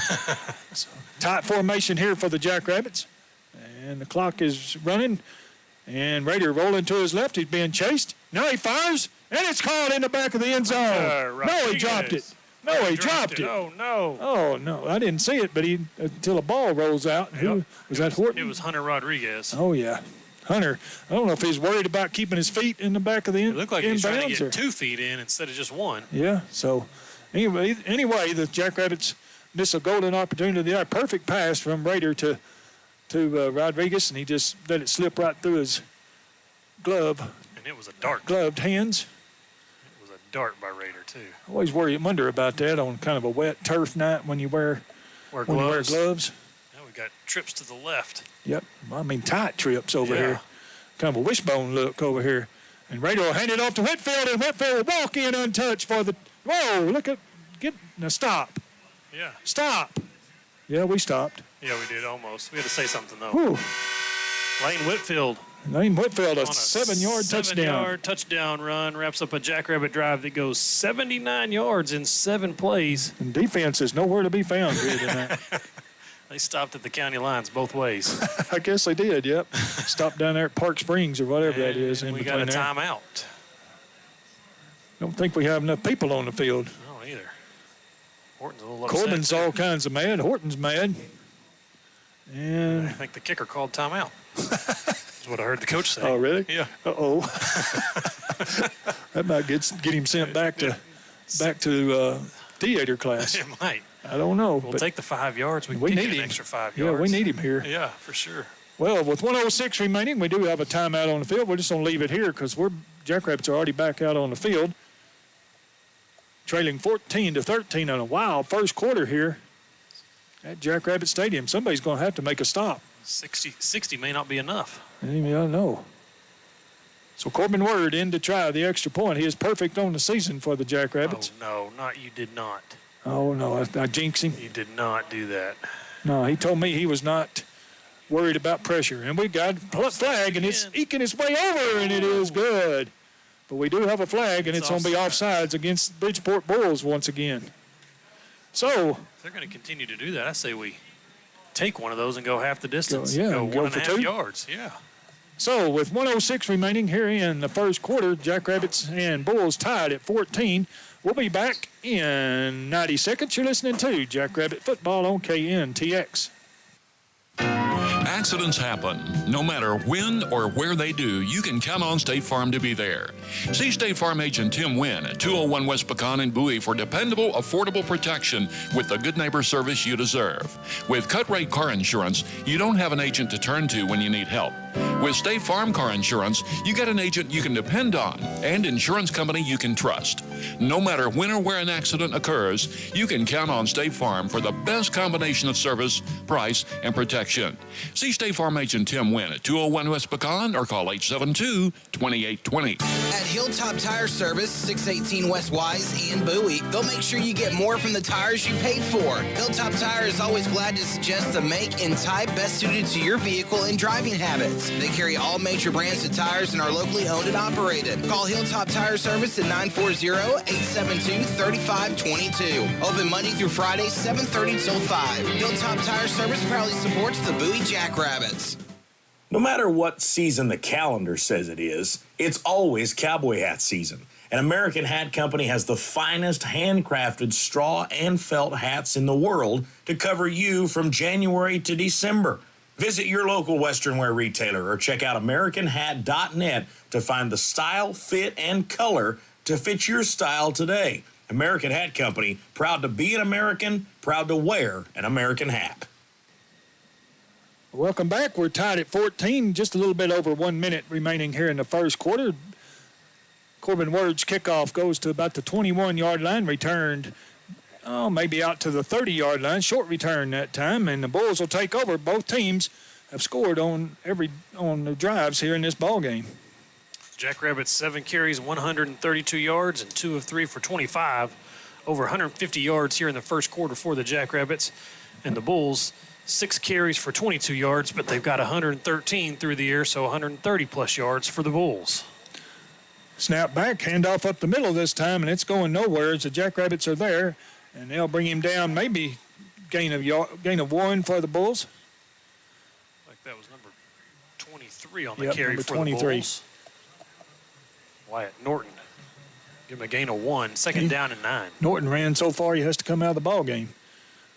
So, tight formation here for the Jackrabbits. And the clock is running. And Raider rolling to his left. He's being chased. Now he fires, and it's caught in the back of the end zone. No, he dropped it. No, he dropped it. Oh, no. Oh, no. I didn't see it, but until a ball rolls out. Yep. Who was that, Horton? It was Hunter Rodriguez. Oh, yeah. Hunter, I don't know if he's worried about keeping his feet in the back of the end. It looked like he was trying to inbounds get 2 feet in instead of just 1. Yeah, so anyway, the Jackrabbits miss a golden opportunity there. Perfect pass from Raider to Rodriguez, and he just let it slip right through his gloved hands. It was a dart by Raider, too. I always wonder about that on kind of a wet turf night when you wear gloves. Now we got trips to the left. Yep, tight trips over here. Kind of a wishbone look over here. And Raider will hand it off to Whitfield, and Whitfield will walk in untouched for the. Whoa! Look at stop. Yeah. Stop. Yeah, we stopped. Yeah, we did almost. We had to say something, though. Whew. Lane Whitfield, a 7-yard touchdown. 7-yard touchdown run wraps up a Jackrabbit drive that goes 79 yards in 7 plays. And defense is nowhere to be found here tonight. They stopped at the county lines both ways. I guess they did, yep. Stopped down there at Park Springs or whatever that is. We got a timeout. Don't think we have enough people on the field. I don't either. Horton's a little upset. Corbin's all kinds of mad. Horton's mad. And I think the kicker called timeout. That's what I heard the coach say. Oh, really? Yeah. Uh-oh. That might get him sent back to theater class. It might. I don't know. We'll take the 5 yards. We need need an him. extra 5 yards. Yeah, we need him here. Yeah, for sure. Well, with 1:06 remaining, we do have a timeout on the field. We're just going to leave it here because Jackrabbits are already back out on the field. Trailing 14-13 on a wild first quarter here at Jackrabbit Stadium. Somebody's going to have to make a stop. 60 may not be enough. I don't know. So Corbin Word in to try the extra point. He is perfect on the season for the Jackrabbits. Oh, no, you did not. Oh, no, I jinxed him. You did not do that. No, he told me he was not worried about pressure. And we got a flag, and it's eking its way over, and it is good. But we do have a flag, and it's going to be offsides against Bridgeport Bulls once again. So if they're going to continue to do that, I say we take one of those and go half the distance. Go go for 1.5 2 yards. Yeah. So with 1:06 remaining here in the first quarter, Jackrabbits and Bulls tied at 14. We'll be back in 90 seconds. You're listening to Jackrabbit Football on KNTX. Accidents happen. No matter when or where they do, you can count on State Farm to be there. See State Farm agent Tim Wynn at 201 West Pecan in Bowie for dependable, affordable protection with the good neighbor service you deserve. With cut-rate car insurance, you don't have an agent to turn to when you need help. With State Farm car insurance, you get an agent you can depend on and insurance company you can trust. No matter when or where an accident occurs, you can count on State Farm for the best combination of service, price, and protection. See State Farm agent Tim Wynn at 201 West Pecan or call 872-2820. At Hilltop Tire Service, 618 West Wise in Bowie, they'll make sure you get more from the tires you paid for. Hilltop Tire is always glad to suggest the make and type best suited to your vehicle and driving habits. They carry all major brands of tires and are locally owned and operated. Call Hilltop Tire Service at 940-872-3522. Open Monday through Friday, 7:30 till 5. Hilltop Tire Service proudly supports the Bowie Jackrabbits. No matter what season the calendar says it is, it's always cowboy hat season. And American Hat Company has the finest handcrafted straw and felt hats in the world to cover you from January to December. Visit your local Western wear retailer or check out AmericanHat.net to find the style, fit, and color to fit your style today. American Hat Company, proud to be an American, proud to wear an American hat. Welcome back. We're tied at 14, just a little bit over 1 minute remaining here in the first quarter. Corbin Word's kickoff goes to about the 21-yard line, returned maybe out to the 30-yard line. Short return that time, and the Bulls will take over. Both teams have scored on the drives here in this ball game. Jackrabbits 7 carries, 132 yards, and 2 of 3 for 25. Over 150 yards here in the first quarter for the Jackrabbits. And the Bulls, 6 carries for 22 yards, but they've got 113 through the air, so 130-plus yards for the Bulls. Snap back, handoff up the middle this time, and it's going nowhere as the Jackrabbits are there. And they'll bring him down, maybe gain of 1 for the Bulls. Like that was number 23 on the carry for 23. the Bulls. Wyatt Norton. Give him a gain of 1. Second down and 9. Norton ran so far he has to come out of the ball game.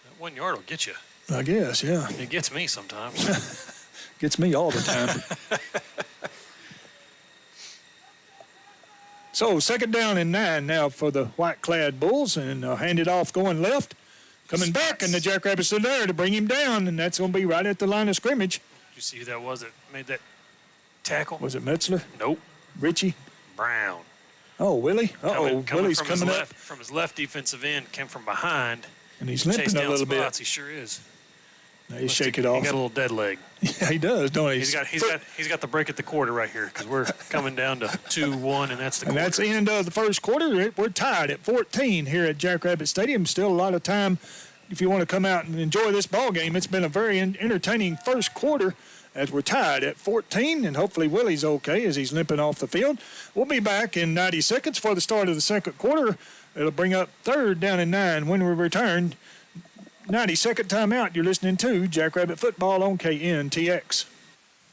That 1 yard will get you. I guess, yeah. It gets me sometimes. Gets me all the time. So, second down and 9 now for the white-clad Bulls, and hand it off going left. Coming back, and the Jackrabbits are there to bring him down, and that's going to be right at the line of scrimmage. Did you see who that was that made that tackle? Was it Metzler? Nope. Richie? Brown. Oh, Willie? Willie's coming up. From his left defensive end, came from behind. And he's limping a little bit. He sure is. Now you shake it off. He got a little dead leg. Yeah, he does, don't he? He's got the break at the quarter right here because we're coming down to 2-1, and that's the quarter. And that's the end of the first quarter. We're tied at 14 here at Jackrabbit Stadium. Still a lot of time if you want to come out and enjoy this ball game. It's been a very entertaining first quarter as we're tied at 14, and hopefully Willie's okay as he's limping off the field. We'll be back in 90 seconds for the start of the second quarter. It'll bring up third down and 9 when we return. 90-second timeout. You're listening to Jackrabbit Football on KNTX.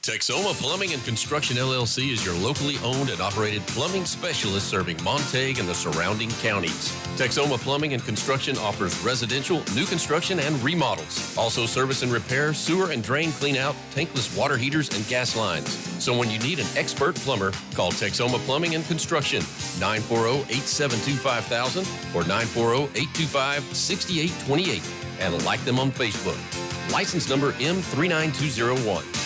Texoma Plumbing and Construction LLC is your locally owned and operated plumbing specialist serving Montague and the surrounding counties. Texoma Plumbing and Construction offers residential, new construction, and remodels. Also service and repair sewer and drain cleanout, tankless water heaters, and gas lines. So when you need an expert plumber, call Texoma Plumbing and Construction, 940-872-5000 or 940-825-6828, and like them on Facebook. License number M39201.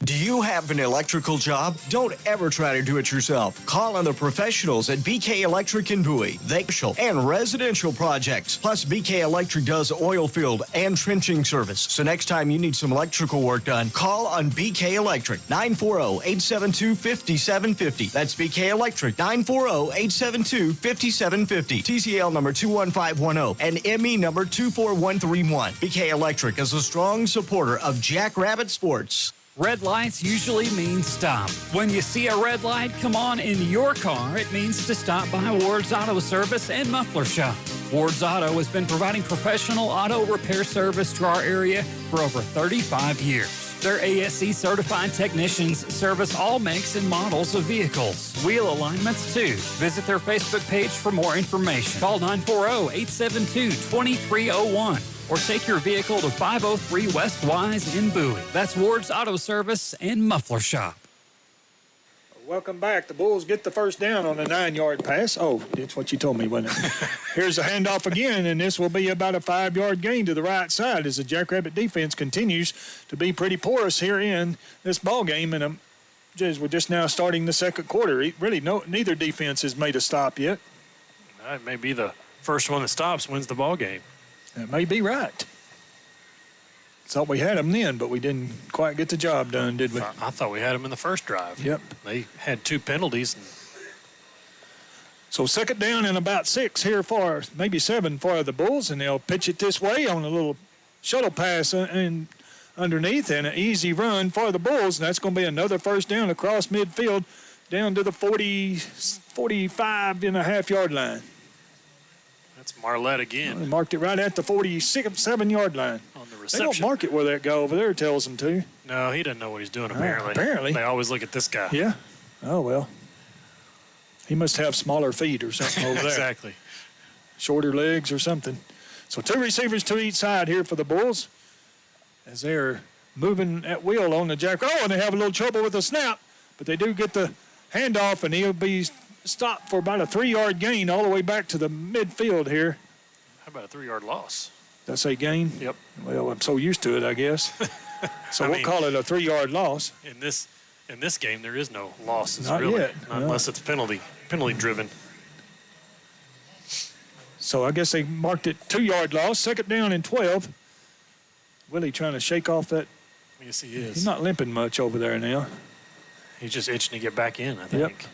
Do you have an electrical job? Don't ever try to do it yourself. Call on the professionals at BK Electric in Bowie. They commercial and residential projects. Plus, BK Electric does oil field and trenching service. So next time you need some electrical work done, call on BK Electric, 940-872-5750. That's BK Electric, 940-872-5750. TCL number 21510 and ME number 24131. BK Electric is a strong supporter of Jackrabbit Sports. Red lights usually mean stop. When you see a red light come on in your car, it means to stop by Ward's Auto Service and Muffler Shop. Ward's Auto has been providing professional auto repair service to our area for over 35 years. Their ASE certified technicians service all makes and models of vehicles. Wheel alignments too. Visit their Facebook page for more information. Call 940-872-2301. or take your vehicle to 503 West Wise in Bowie. That's Ward's Auto Service and Muffler Shop. Welcome back. The Bulls get the first down on a 9-yard pass. Oh, that's what you told me, wasn't it? Here's the handoff again, and this will be about a 5-yard gain to the right side as the Jackrabbit defense continues to be pretty porous here in this ball game. And we're just now starting the second quarter. Really, neither defense has made a stop yet. That may be the first one that stops wins the ball game. That may be right. Thought we had them then, but we didn't quite get the job done, did we? I thought we had them in the first drive. Yep. They had 2 penalties. So second down and about 6 here for, maybe 7 for the Bulls, and they'll pitch it this way on a little shuttle pass and underneath, and an easy run for the Bulls, and that's going to be another first down across midfield down to the 45.5-yard line. That's Marlette again. They marked it right at the 47-yard line. On the They don't reception. mark it where that guy over there tells them to. No, he doesn't know what he's doing, apparently. Apparently. They always look at this guy. Yeah. Oh, well. He must have smaller feet or something over there. Exactly. Shorter legs or something. So 2 receivers to each side here for the Bulls as they're moving at will on the Jack. Oh, and they have a little trouble with the snap, but they do get the handoff, and he'll be stopped for about a 3-yard gain all the way back to the midfield here. How about a 3-yard loss? Did I say gain? Yep. Well, I'm so used to it, I guess. So we'll call it a 3-yard loss. In this game, there is no losses, Not really. yet, Not no. unless it's penalty driven. So I guess they marked it 2-yard loss. Second down and 12. Willie trying to shake off that. Yes, he is. He's not limping much over there now. He's just itching to get back in, I think. Yep.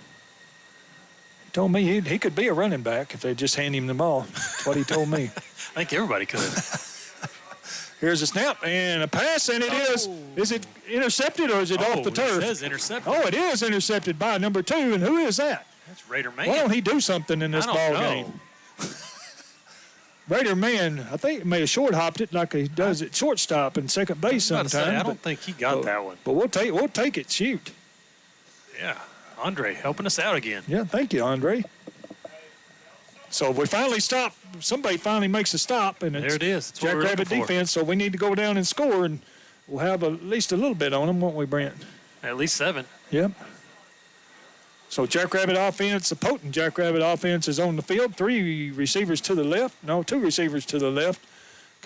He told me he could be a running back if they just hand him the ball. That's what he told me. I think everybody could. Here's a snap and a pass, and it is. Is it intercepted or is it off the turf? It says intercepted. Oh, it is intercepted by number 2, and who is that? That's Raider Man. Why don't he do something in this I ball don't know. game? Raider Man, I think, may have short hopped it like he does at shortstop and second base I was about to sometimes. say, I don't think he got that one. But we'll take it. Shoot. Yeah. Andre helping us out again. Yeah, thank you, Andre. So we finally stop. Somebody finally makes a stop, and it's There it is. That's what we're Jackrabbit looking for. defense. So we need to go down and score, and we'll have at least a little bit on them, won't we, Brent? At least 7. Yep. So Jackrabbit offense, a potent Jackrabbit offense is on the field. 3 receivers to the left. No, 2 receivers to the left,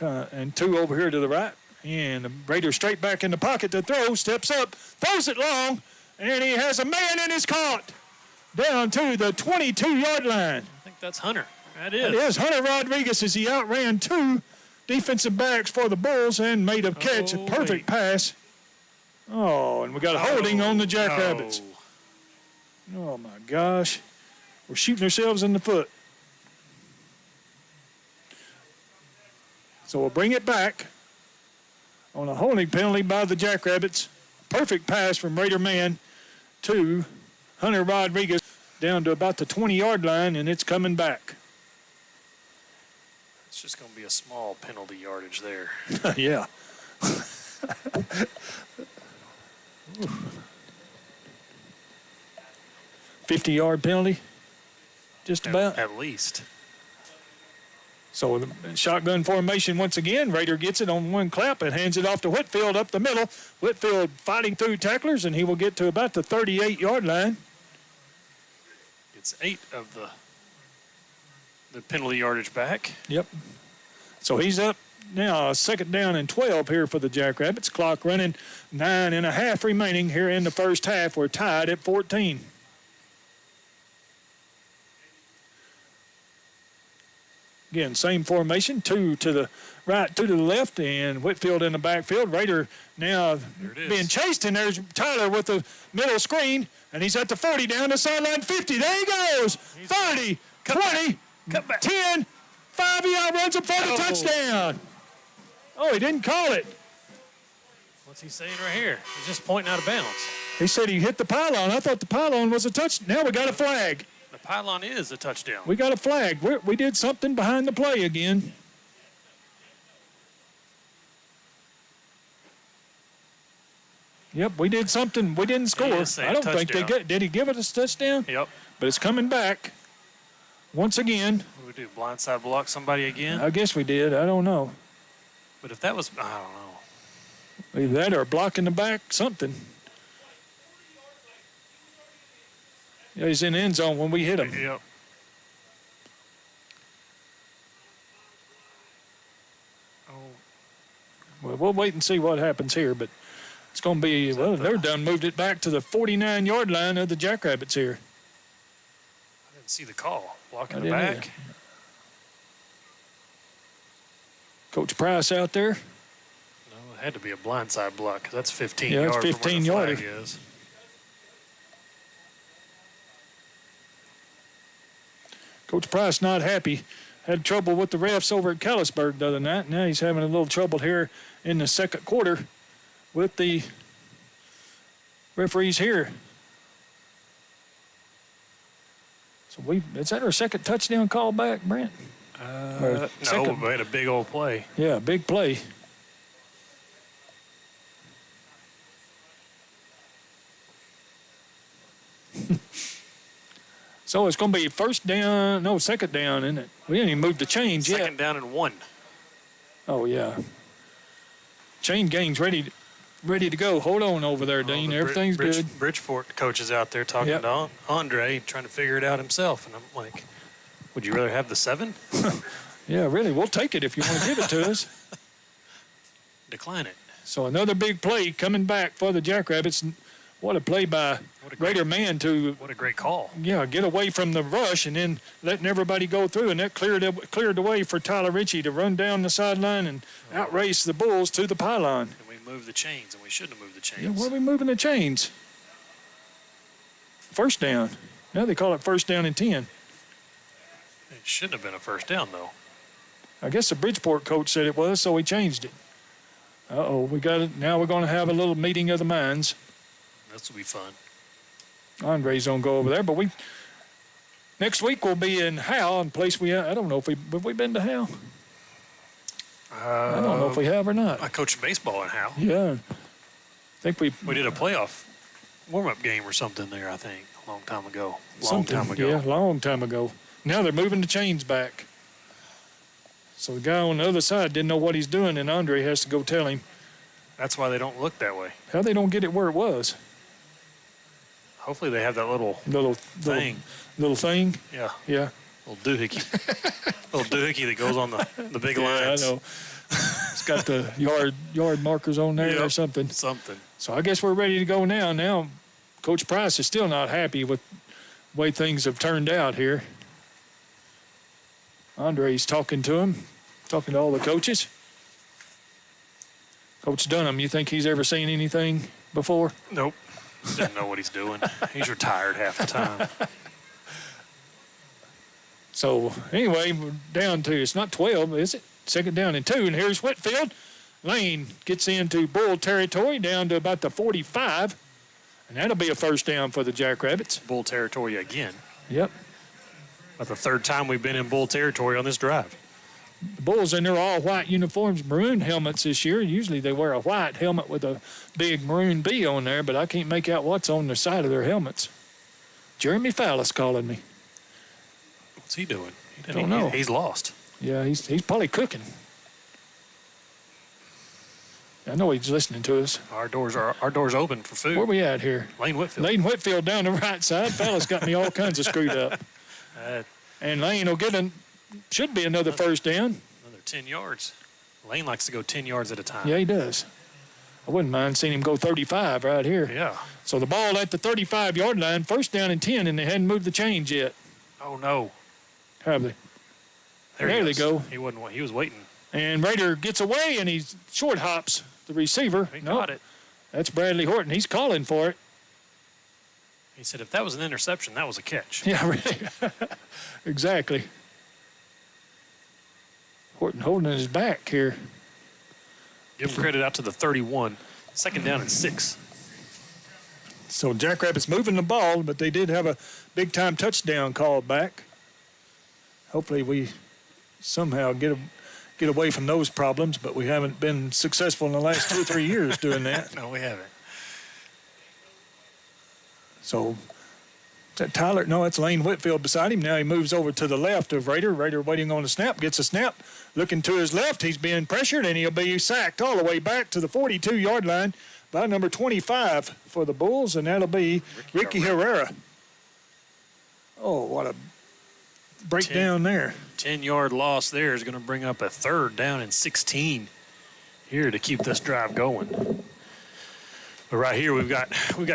and 2 over here to the right. And the Raider straight back in the pocket to throw, steps up, throws it long, and he has a man in his caught down to the 22-yard line. I think that's Hunter. That is. It is Hunter Rodriguez as he outran 2 defensive backs for the Bulls and made a catch, a perfect pass. Oh, and we got a holding on the Jackrabbits. Oh, my gosh. We're shooting ourselves in the foot. So we'll bring it back on a holding penalty by the Jackrabbits. Perfect pass from Raider Man to Hunter Rodriguez down to about the 20-yard line, and it's coming back. It's just going to be a small penalty yardage there. Yeah. 50-yard penalty, just about. At least. So the shotgun formation once again. Raider gets it on one clap and hands it off to Whitfield up the middle. Whitfield fighting through tacklers, and he will get to about the 38-yard line. It's 8 of the penalty yardage back. Yep. So he's up now, 2nd down and 12 here for the Jackrabbits. Clock running, 9.5 remaining here in the first half. We're tied at 14. Again, same formation, 2 to the right, 2 to the left, and Whitfield in the backfield. Raider now being chased, and there's Tyler with the middle screen, and he's at the 40 down the sideline, 50. There he goes. 30, 20, 10, 5. He outruns him for the touchdown. Oh, he didn't call it. What's he saying right here? He's just pointing out of bounds. He said he hit the pylon. I thought the pylon was a touchdown. Now we got a flag. The pylon is a touchdown. We got a flag. We did something behind the play again. Yep, we did something. We didn't score. I don't think they did. He give it a touchdown? Yep. But it's coming back once again. What do we do? Blindside block somebody again? I guess we did. I don't know. But if that was, I don't know. Either that or blocking the back, something. Yeah, he's in the end zone when we hit him. Yep. Well, we'll wait and see what happens here, but it's going to be, well, they're done moved it back to the 49-yard line of the Jackrabbits here. I didn't see the call. Blocking I the didn't back. either. Coach Price out there. No, it had to be a blindside block because that's 15 Yeah, yards. it's 15 from where the yarder. flag is. Coach Price not happy. Had trouble with the refs over at Callisburg the other night. Now he's having a little trouble here in the second quarter with the referees here. So is that our second touchdown call back, Brent? No, we had a big old play. Yeah, big play. So it's going to be second down, isn't it? We didn't even move the chains yet. Second down and 1. Oh, yeah. Chain gang's ready to go. Hold on over there, Dean. Everything's good. Bridgeport coach is out there talking to Andre, trying to figure it out himself. And I'm like, would you rather have the 7? Yeah, really. We'll take it if you want to give it to us. Decline it. So another big play coming back for the Jackrabbits. What a play by Raider man to. What a great call. Yeah, get away from the rush and then letting everybody go through. And that cleared the way for Tyler Ritchie to run down the sideline and outrace the Bulls to the pylon. And we moved the chains, and we shouldn't have moved the chains. Yeah, why are we moving the chains? First down. Now they call it first down and 10. It shouldn't have been a first down, though. I guess the Bridgeport coach said it was, so we changed it. Uh-oh, we got it. Now we're going to have a little meeting of the minds. This will be fun. Andre's going to go over there, but next week we'll be in Howell, in place I don't know if have we been to Howell? I don't know if we have or not. I coached baseball in Howell. Yeah. I think we did a playoff warm-up game or something there, I think, a long time ago. Yeah, long time ago. Now they're moving the chains back. So the guy on the other side didn't know what he's doing, and Andre has to go tell him. That's why they don't look that way. How they don't get it where it was? Hopefully they have that little thing. Little thing? Yeah. Yeah. Little doohickey. Little doohickey that goes on the big lines. I know. It's got the yard markers on there or something. Something. So I guess we're ready to go now. Now, Coach Price is still not happy with the way things have turned out here. Andre's talking to him, talking to all the coaches. Coach Dunham, you think he's ever seen anything before? Nope. Doesn't know what he's doing. He's retired half the time. So, anyway, we're down to, it's not 12, is it? Second down and 2, and here's Whitfield. Lane gets into Bull territory down to about the 45, and that'll be a first down for the Jackrabbits. Bull territory again. Yep. About the third time we've been in Bull territory on this drive. The Bulls in their all-white uniforms, maroon helmets this year. Usually they wear a white helmet with a big maroon B on there, but I can't make out what's on the side of their helmets. Jeremy Fallis calling me. What's he doing? Don't know. He's lost. Yeah, he's probably cooking. I know he's listening to us. Our doors open for food. Where we at here? Lane Whitfield. Lane Whitfield down the right side. Fallis got me all kinds of screwed up. And Lane will get should be another first down. Another 10 yards. Lane likes to go 10 yards at a time. Yeah, he does. I wouldn't mind seeing him go 35 right here. Yeah. So the ball at the 35-yard line, first down and 10, and they hadn't moved the chains yet. Oh, no. Have they? There they go. He was waiting. And Rader gets away, and he short hops the receiver. He got it. That's Bradley Horton. He's calling for it. He said if that was an interception, that was a catch. Yeah, really. Exactly. Horton holding his back here. Give him credit out to the 31. Second down and 6. So Jackrabbits moving the ball, but they did have a big-time touchdown called back. Hopefully we somehow get away from those problems, but we haven't been successful in the last 2 or 3 years doing that. No, we haven't. So is that Tyler? No, it's Lane Whitfield beside him. Now he moves over to the left of Rader. Rader waiting on the snap, gets a snap. Looking to his left, he's being pressured, and he'll be sacked all the way back to the 42-yard line by number 25 for the Bulls, and that'll be Ricky Herrera. Oh, what a breakdown there. 10-yard loss there is going to bring up a third down and 16 here to keep this drive going. But right here we've got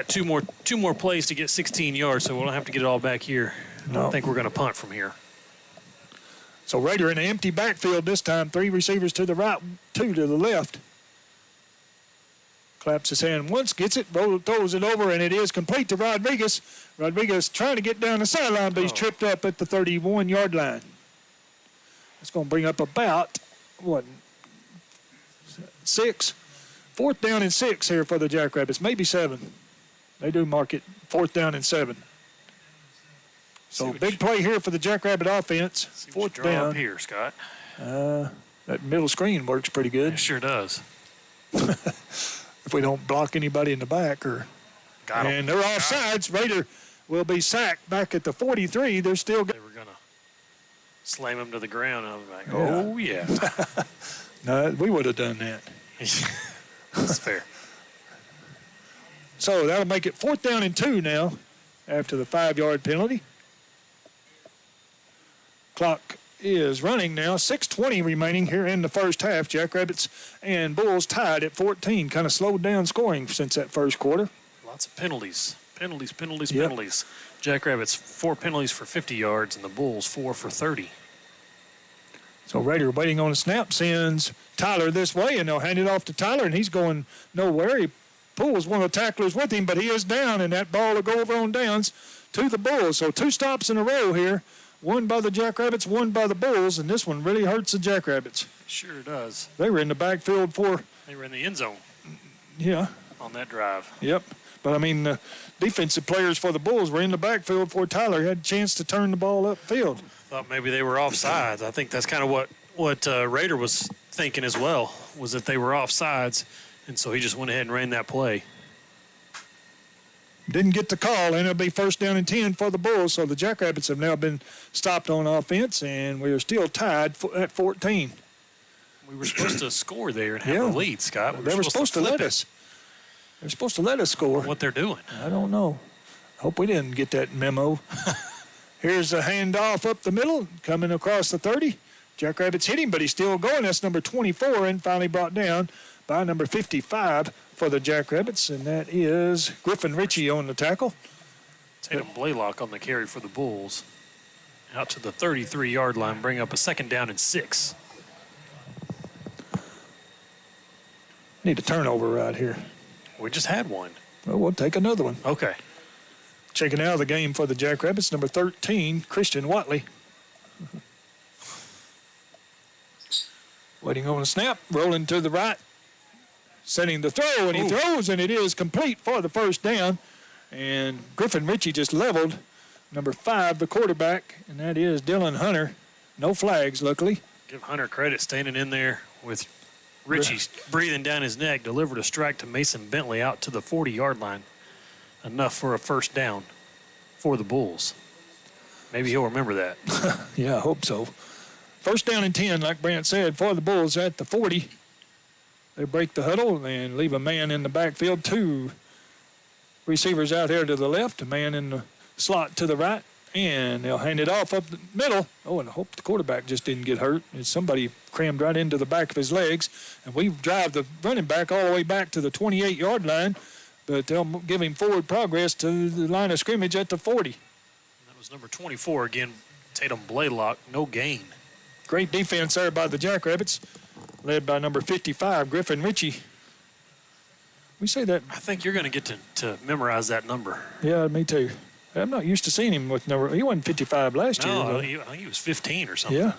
two more plays to get 16 yards, so we'll have to get it all back here. No. I think we're going to punt from here. So Rader in an empty backfield this time. 3 receivers to the right, 2 to the left. Claps his hand once, gets it, throws it over, and it is complete to Rodriguez. Rodriguez trying to get down the sideline, but he's tripped up at the 31-yard line. It's going to bring up about, 6? 4th down and 6 here for the Jackrabbits, maybe 7. They do mark it 4th down and 7. So big play here for the Jackrabbit offense. 4th down. Up here, Scott. That middle screen works pretty good. It sure does. If we don't block anybody in the back. And they're offsides. Rader will be sacked back at the 43. They're still They were going to slam him to the ground. I was like, oh, yeah. No, we would have done that. That's fair. So that'll make it 4th down and 2 now after the 5-yard penalty. Clock is running now. 6:20 remaining here in the first half. Jackrabbits and Bulls tied at 14. Kind of slowed down scoring since that first quarter. Lots of penalties. Penalties. Jackrabbits 4 penalties for 50 yards, and the Bulls 4 for 30. So Rader waiting on a snap, sends Tyler this way, and they'll hand it off to Tyler, and he's going nowhere. He pulls one of the tacklers with him, but he is down, and that ball will go over on downs to the Bulls. So 2 stops in a row here. 1 by the Jackrabbits, 1 by the Bulls, and this one really hurts the Jackrabbits. Sure does. They were in the backfield They were in the end zone. Yeah. On that drive. Yep. But, I mean, the defensive players for the Bulls were in the backfield before Tyler had a chance to turn the ball upfield. Thought maybe they were offsides. I think that's kind of what Rader was thinking as well, was that they were offsides, and so he just went ahead and ran that play. Didn't get the call, and it'll be 1st down and 10 for the Bulls. So the Jackrabbits have now been stopped on offense, and we are still tied at 14. We were supposed to score there and have a lead, Scott. They were supposed to let us. They're supposed to let us score. What they're doing. I don't know. Hope we didn't get that memo. Here's a handoff up the middle, coming across the 30. Jackrabbits hit him, but he's still going. That's number 24, and finally brought down by number 55 for the Jackrabbits, and that is Griffin Ritchie on the tackle. Tatum Blaylock on the carry for the Bulls. Out to the 33-yard line, bring up a 2nd down and 6. Need a turnover right here. We just had one. Well, we'll take another one. Okay. Checking out of the game for the Jackrabbits, number 13, Christian Watley. Waiting on a snap, rolling to the right, setting the throw, and he throws, and it is complete for the 1st down. And Griffin Ritchie just leveled number 5, the quarterback, and that is Dylan Hunter. No flags, luckily. Give Hunter credit standing in there with Richie breathing down his neck, delivered a strike to Mason Bentley out to the 40-yard line. Enough for a first down for the Bulls. Maybe he'll remember that. Yeah, I hope so. First down and 10, like Brant said, for the Bulls at the 40. They break the huddle and leave a man in the backfield. 2 receivers out here to the left, a man in the slot to the right, and they'll hand it off up the middle. Oh, and I hope the quarterback just didn't get hurt. Somebody crammed right into the back of his legs, and we drive the running back all the way back to the 28-yard line, but they'll give him forward progress to the line of scrimmage at the 40. That was number 24 again, Tatum Blaylock, no gain. Great defense there by the Jackrabbits, led by number 55, Griffin Ritchie. We say that. I think you're going to get to memorize that number. Yeah, me too. I'm not used to seeing him with number. He wasn't 55 last year. No, I think he was 15 or something. Yeah.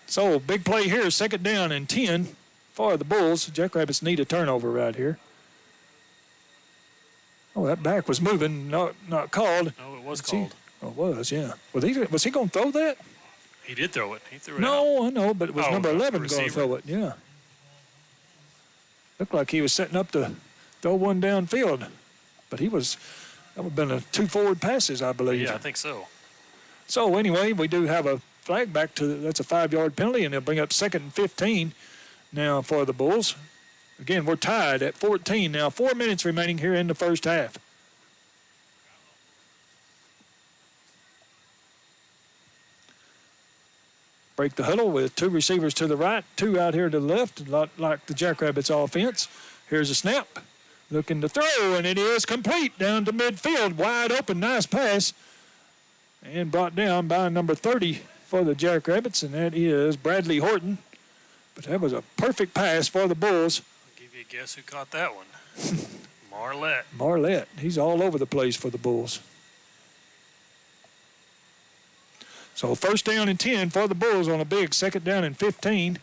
So, big play here, second down and 10 for the Bulls. Jackrabbits need a turnover right here. Oh, that back was moving, not called. No, it was called. Oh, it was, yeah. Was he going to throw that? He did throw it. He threw it No, out. I know, but it was number 11 going to throw it, yeah. Looked like he was setting up to throw one downfield. But that would have been 2 forward passes, I believe. Yeah, I think so. So, anyway, we do have a flag back that's a 5-yard penalty, and they'll bring up 2nd and 15 now for the Bulls. Again, we're tied at 14 now. 4 minutes remaining here in the first half. Break the huddle with 2 receivers to the right, 2 out here to the left, a lot like the Jackrabbits offense. Here's a snap. Looking to throw, and it is complete down to midfield. Wide open, nice pass. And brought down by number 30 for the Jackrabbits, and that is Bradley Horton. But that was a perfect pass for the Bulls. I'll give you a guess who caught that one. Marlette. Marlette. He's all over the place for the Bulls. So first down and 10 for the Bulls on a big 2nd down and 15.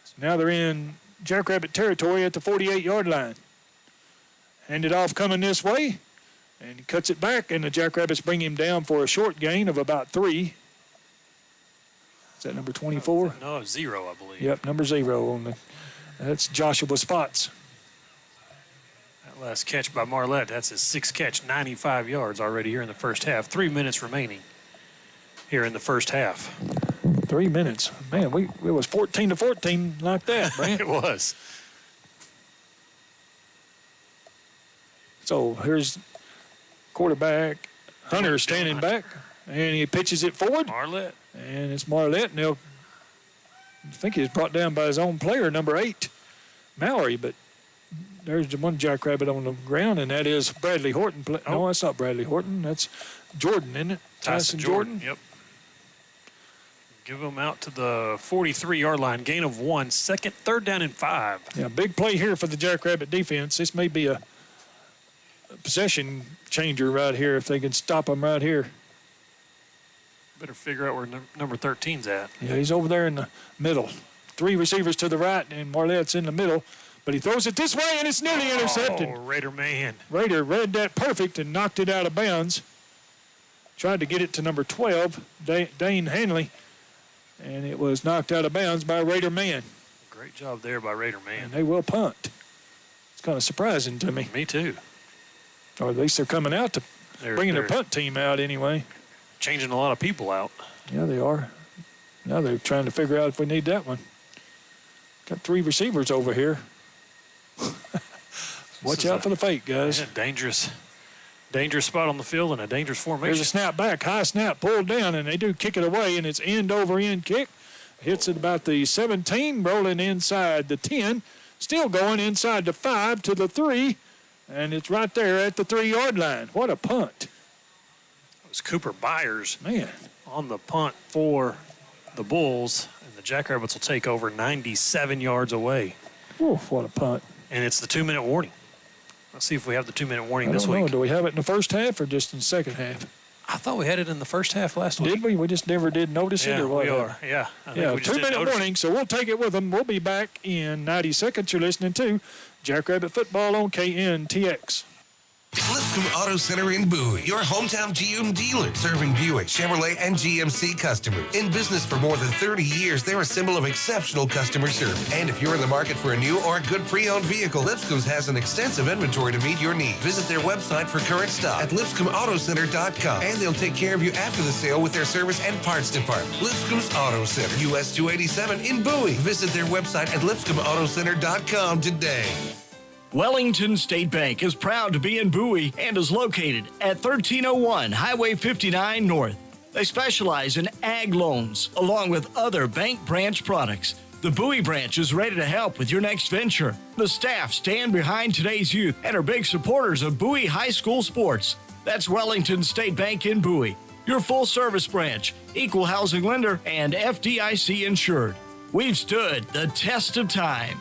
So now they're in Jackrabbit territory at the 48-yard line. Handed off coming this way, and he cuts it back, and the Jackrabbits bring him down for a short gain of about 3. Is that number 24? No, 0, I believe. Yep, number 0. That's Joshua Spots. That last catch by Marlette, that's his 6th catch, 95 yards already here in the first half. 3 minutes remaining here in the first half. 3 minutes. Man, it was 14-14 like that, Brant. It was. So here's quarterback Hunter standing back, and he pitches it forward. Marlette. And it's Marlette, and I think he was brought down by his own player, number 8, Mallory. But there's the one Jackrabbit on the ground, and that is Bradley Horton. No, that's not Bradley Horton. That's Jordan, isn't it? Tyson Jordan. Yep. Give him out to the 43-yard line. Gain of 1. 3rd down and 5. Yeah, big play here for the Jackrabbit defense. This may be a possession changer right here if they can stop them right here. Better figure out where number 13's at. Yeah, he's over there in the middle. 3 receivers to the right, and Marlette's in the middle. But he throws it this way, and it's nearly intercepted. Oh, Raider man. Raider read that perfect and knocked it out of bounds. Tried to get it to number 12, Dane Hanley, and it was knocked out of bounds by Raider man. Great job there by Raider man. And they will punt. It's kind of surprising to me. Me too. Or at least they're coming out to bringing their punt team out anyway. Changing a lot of people out. Yeah, they are. Now they're trying to figure out if we need that one. Got 3 receivers over here. Watch out for the fake, guys. Dangerous spot on the field and a dangerous formation. There's a snap back, high snap, pulled down, and they do kick it away, and it's end-over-end kick. Hits at about the 17, rolling inside the 10. Still going inside the 5 to the 3, and it's right there at the 3-yard line. What a punt. It was Cooper Byers, man, on the punt for the Bulls, and the Jackrabbits will take over 97 yards away. Oof, what a punt. And it's the 2-minute warning. Let's see if we have the 2-minute warning this week. Do we have it in the first half or just in the second half? I thought we had it in the first half last week. Did we? We just never did notice it, or what? We are. Yeah. Yeah, 2-minute warning, so we'll take it with them. We'll be back in 90 seconds. You're listening to Jackrabbit Football on KNTX. Lipscomb Auto Center in Bowie, your hometown GM dealer, serving Buick, Chevrolet, and GMC customers. In business for more than 30 years, they're a symbol of exceptional customer service. And if you're in the market for a new or a good pre-owned vehicle, Lipscomb's has an extensive inventory to meet your needs. Visit their website for current stock at lipscombautocenter.com, and they'll take care of you after the sale with their service and parts department. Lipscomb's Auto Center, US 287 in Bowie. Visit their website at lipscombautocenter.com today. Wellington State Bank is proud to be in Bowie and is located at 1301 Highway 59 North. They specialize in ag loans along with other bank branch products. The Bowie branch is ready to help with your next venture. The staff stand behind today's youth and are big supporters of Bowie High School sports. That's Wellington State Bank in Bowie, your full-service branch, equal housing lender, and FDIC insured. We've stood the test of time.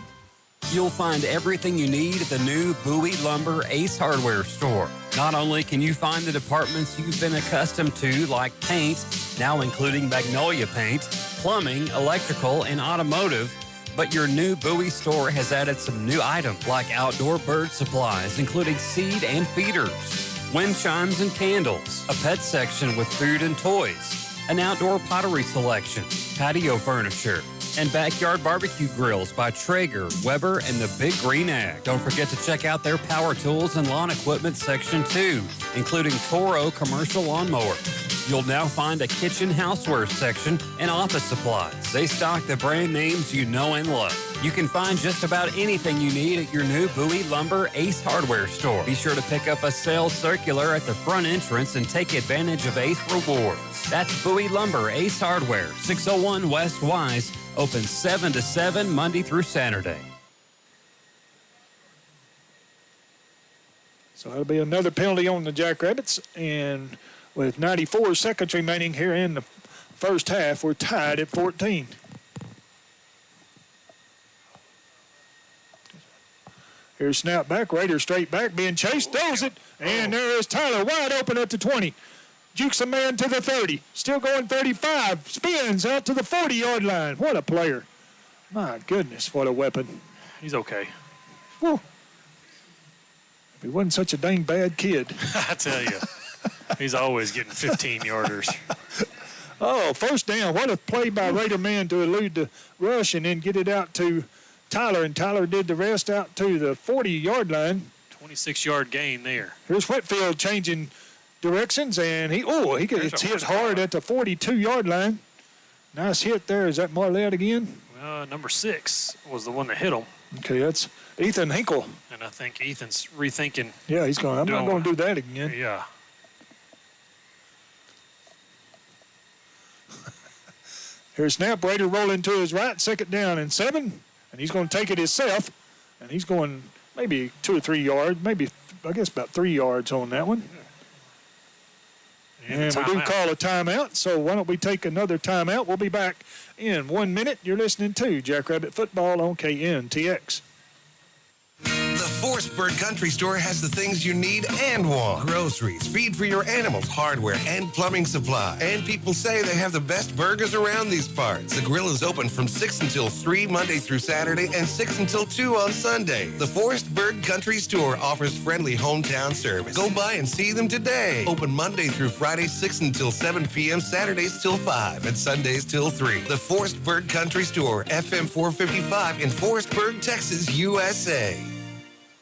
You'll find everything you need at the new Bowie Lumber Ace Hardware store. Not only can you find the departments you've been accustomed to, like paint, now including Magnolia paint, plumbing, electrical, and automotive, but your new Bowie store has added some new items like outdoor bird supplies, including seed and feeders, wind chimes and candles, a pet section with food and toys, an outdoor pottery selection, patio furniture, and backyard barbecue grills by Traeger, Weber, and the Big Green Egg. Don't forget to check out their power tools and lawn equipment section too, including Toro commercial lawnmowers. You'll now find a kitchen houseware section and office supplies. They stock the brand names you know and love. You can find just about anything you need at your new Bowie Lumber Ace Hardware store. Be sure to pick up a sales circular at the front entrance and take advantage of Ace rewards. That's Bowie Lumber Ace Hardware, 601 West Wise, open 7 to 7 Monday through Saturday. So that'll be another penalty on the Jackrabbits, and with 94 seconds remaining here in the first half, we're tied at 14. Here's snap back, Raiders straight back, being chased, throws it, and there is Tyler wide open at the 20. Jukes a man to the 30, still going 35, spins out to the 40-yard line. What a player. My goodness, what a weapon. He's okay. Whew. If he wasn't such a dang bad kid. I tell you, he's always getting 15-yarders. Oh, first down. What a play by Raider man to elude the rush and then get it out to Tyler, and Tyler did the rest out to the 40-yard line. 26-yard gain there. Here's Whitfield changing directions, and he gets hit hard at the 42-yard line. Nice hit there. Is that Marlette again? Number 6 was the one that hit him. Okay, that's Ethan Hinkle. And I think Ethan's rethinking. Yeah, he's going, I'm not going to do that again. Yeah. Here's snap. Raider rolling to his right, second down and 7, and he's going to take it himself, and he's going maybe 2 or 3 yards, maybe, I guess, about 3 yards on that one. And we do call a timeout, so why don't we take another timeout? We'll be back in 1 minute. You're listening to Jackrabbit Football on KNTX. The Forestburg Country Store has the things you need and want. Groceries, feed for your animals, hardware, and plumbing supply. And people say they have the best burgers around these parts. The grill is open from 6 until 3 Monday through Saturday and 6 until 2 on Sunday. The Forestburg Country Store offers friendly hometown service. Go by and see them today. Open Monday through Friday, 6 until 7 p.m., Saturdays till 5, and Sundays till 3. The Forestburg Country Store, FM 455 in Forestburg, Texas, USA.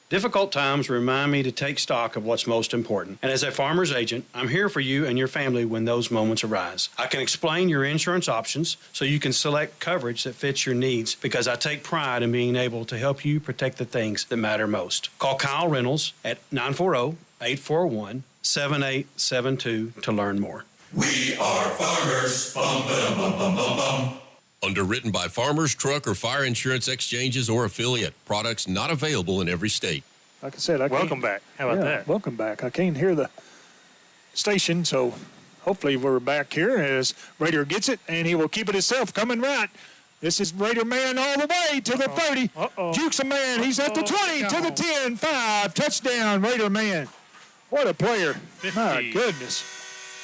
Difficult times remind me to take stock of what's most important. And as a farmer's agent, I'm here for you and your family when those moments arise. I can explain your insurance options so you can select coverage that fits your needs, because I take pride in being able to help you protect the things that matter most. Call Kyle Reynolds at 940-841-7872 to learn more. We are farmers. Bum, ba-dum, bum, bum, bum, bum. Underwritten by Farmers, Truck, or Fire Insurance Exchanges or affiliate. Products not available in every state. Like I said, welcome back. How about that? Welcome back. I can't hear the station, so hopefully we're back here as Raider gets it, and he will keep it himself coming right. This is Raider man all the way to the 30. Jukes a man. He's at the 20 to the 10. 5. Touchdown, Raider man. What a player. 50. My goodness.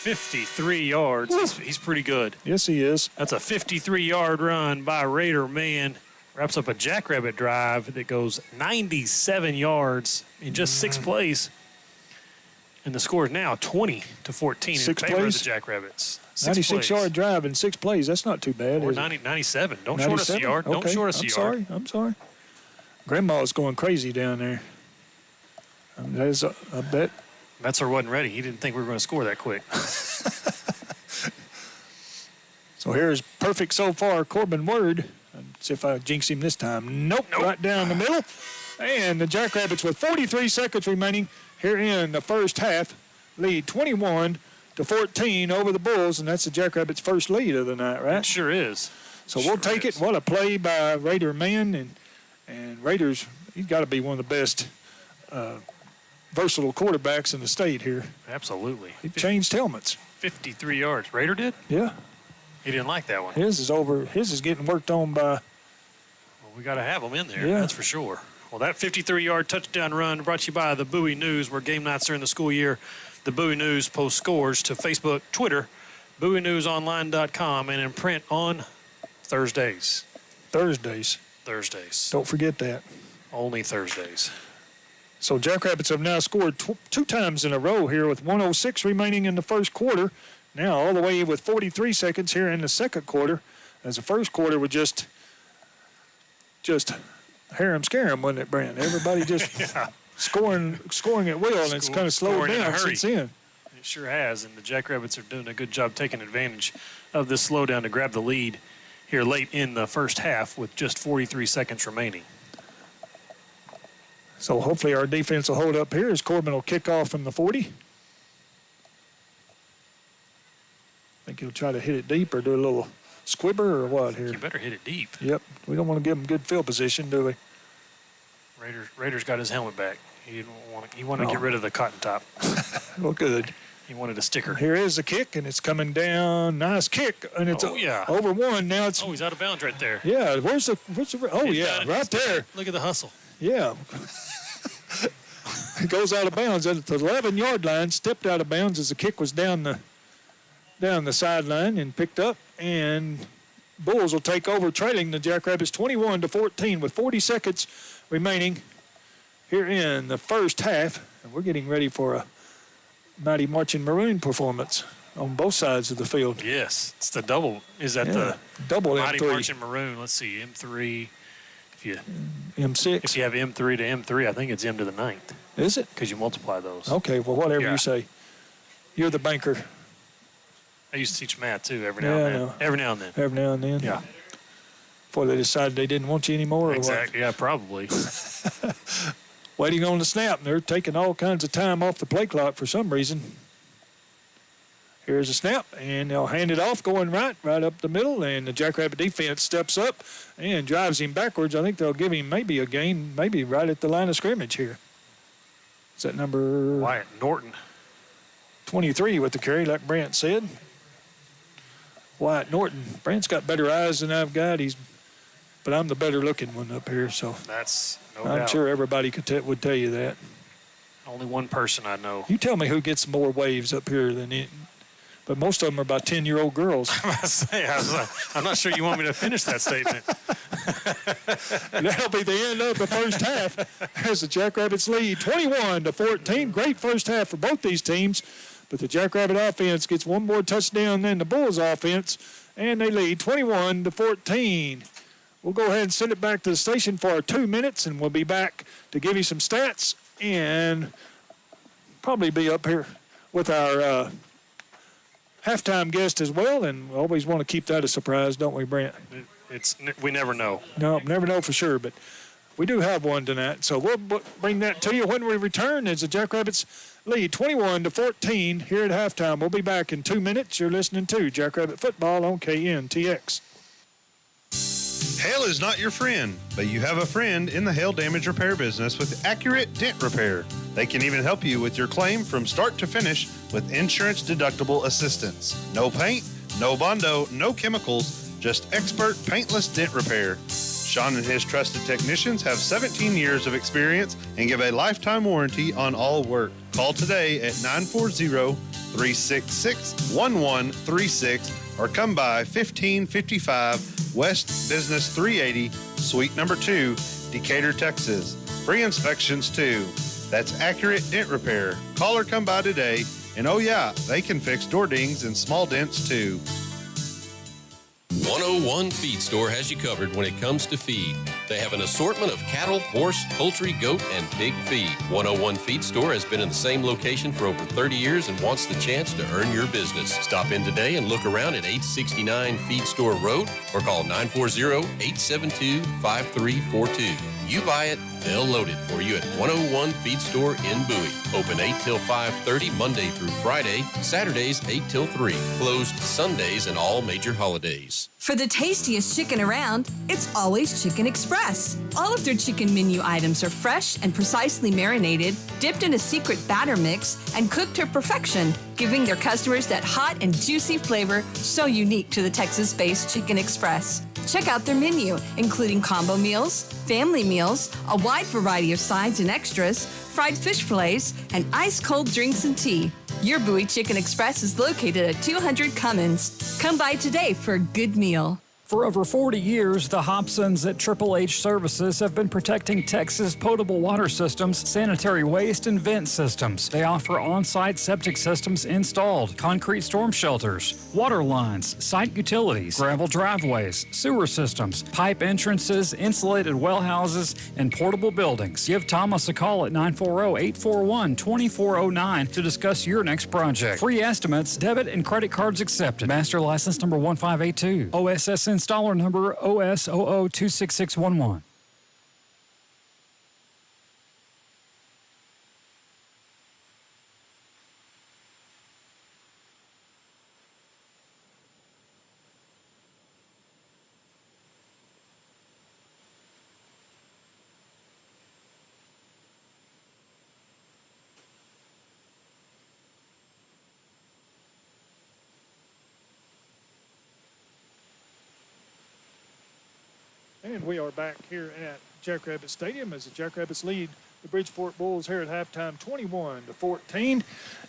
53 yards. He's pretty good. Yes, he is. That's a 53-yard run by Raider man. Wraps up a Jackrabbit drive that goes 97 yards in just 6 plays. And the score is now 20-14 in Six favor plays? of the Jackrabbits. 96-yard drive in 6 plays. That's not too bad. Or is it? 97. Don't short us a 97? yard. Don't Okay. short us a yard. I'm sorry. Grandma's going crazy down there. I bet. Metzler wasn't ready. He didn't think we were going to score that quick. So here's perfect so far, Corbin Word. Let's see if I jinx him this time. Nope. Right down the middle. And the Jackrabbits with 43 seconds remaining here in the first half lead 21-14 over the Bulls, and that's the Jackrabbits' first lead of the night, right? It sure is. So we'll take it. What a play by Raider Man, and Raiders, he's got to be one of the best versatile quarterbacks in the state here. Absolutely. He changed helmets. 53 yards. Raider did? Yeah. He didn't like that one. His is over. His is getting worked on by. Well, we got to have him in there. Yeah. That's for sure. Well, that 53-yard touchdown run brought to you by the Bowie News, where game nights during the school year, the Bowie News posts scores to Facebook, Twitter, BowieNewsOnline.com, and in print on Thursdays. Thursdays. Don't forget that. Only Thursdays. So Jackrabbits have now scored 2 times in a row here with 1:06 remaining in the first quarter. Now all the way with 43 seconds here in the second quarter, as the first quarter was just harem scarum, wasn't it, Brent? Everybody just scoring at will, and it's kind of slowed down since then. It sure has, and the Jackrabbits are doing a good job taking advantage of this slowdown to grab the lead here late in the first half with just 43 seconds remaining. So hopefully our defense will hold up here as Corbin will kick off from the 40. I think he'll try to hit it deep or do a little squibber or what here. You better hit it deep. Yep. We don't want to give him good field position, do we? Raiders got his helmet back. He wanted to get rid of the cotton top. Well, good. He wanted a sticker. Here is the kick, and it's coming down. Nice kick, and it's over one. Now it's. Oh, he's out of bounds right there. Yeah. Where's the? Oh, yeah, right there. Look at the hustle. Yeah. It goes out of bounds at the 11-yard line. Stepped out of bounds as the kick was down the sideline and picked up, and Bulls will take over, trailing the Jackrabbits 21-14 with 40 seconds remaining here in the first half. And we're getting ready for a mighty Marching Maroon performance on both sides of the field. Yes, it's the double. Is that the double Mighty M3? Marching Maroon. Let's see, M3. M6. If you have M3 to M3, I think it's M to the 9th. Is it? Because you multiply those. Okay, well, whatever you say. You're the banker. I used to teach math, too, every now and then. Every now and then. Every now and then? Yeah. Before they decided they didn't want you anymore? Exactly, yeah, probably. Waiting on the snap, and they're taking all kinds of time off the play clock for some reason. Here's a snap, and they'll hand it off going right up the middle, and the Jackrabbit defense steps up and drives him backwards. I think they'll give him maybe a gain, maybe right at the line of scrimmage here. Is that number? Wyatt Norton. 23 with the carry, like Brent said. Wyatt Norton. Brent's got better eyes than I've got. But I'm the better looking one up here, so That's no I'm doubt. sure everybody would tell you that. Only one person I know. You tell me who gets more waves up here than it. But most of them are about 10-year-old girls. I'm not sure you want me to finish that statement. That'll be the end of the first half as the Jackrabbits lead 21-14. Great first half for both these teams. But the Jackrabbit offense gets one more touchdown than the Bulls offense, and they lead 21-14. We'll go ahead and send it back to the station for our 2 minutes, and we'll be back to give you some stats and probably be up here with our halftime guest as well, and we always want to keep that a surprise, don't we, Brent? We never know. No, never know for sure, but we do have one tonight. So we'll bring that to you when we return as the Jackrabbits lead 21-14 here at halftime. We'll be back in 2 minutes. You're listening to Jackrabbit Football on KNTX. Hail is not your friend, but you have a friend in the hail damage repair business with Accurate Dent Repair. They can even help you with your claim from start to finish with insurance deductible assistance. No paint, no Bondo, no chemicals, just expert paintless dent repair. Sean and his trusted technicians have 17 years of experience and give a lifetime warranty on all work. Call today at 940-366-1136 or come by 1555 West Business 380, Suite number 2, Decatur, Texas. Free inspections too. That's Accurate Dent Repair. Call or come by today, and oh yeah, they can fix door dings and small dents too. 101 Feed Store has you covered when it comes to feed. They have an assortment of cattle, horse, poultry, goat, and pig feed. 101 Feed Store has been in the same location for over 30 years and wants the chance to earn your business. Stop in today and look around at 869 Feed Store Road or call 940-872-5342. You buy it, they'll load it for you at 101 Feed Store in Bowie. Open 8 till 5:30 Monday through Friday, Saturdays 8 till 3. Closed Sundays and all major holidays. For the tastiest chicken around, it's always Chicken Express. All of their chicken menu items are fresh and precisely marinated, dipped in a secret batter mix, and cooked to perfection, giving their customers that hot and juicy flavor so unique to the Texas-based Chicken Express. Check out their menu, including combo meals, family meals, a wide variety of sides and extras, fried fish fillets, and ice-cold drinks and tea. Your Bowie Chicken Express is located at 200 Cummins. Come by today for a good meal. For over 40 years, the Hobsons at Triple H Services have been protecting Texas potable water systems, sanitary waste, and vent systems. They offer on-site septic systems installed, concrete storm shelters, water lines, site utilities, gravel driveways, sewer systems, pipe entrances, insulated well houses, and portable buildings. Give Thomas a call at 940-841-2409 to discuss your next project. Free estimates, debit and credit cards accepted. Master license number 1582. OSSN installer number OS00-26611. And we are back here at Jackrabbits Stadium as the Jackrabbits lead the Bridgeport Bulls here at halftime 21-14.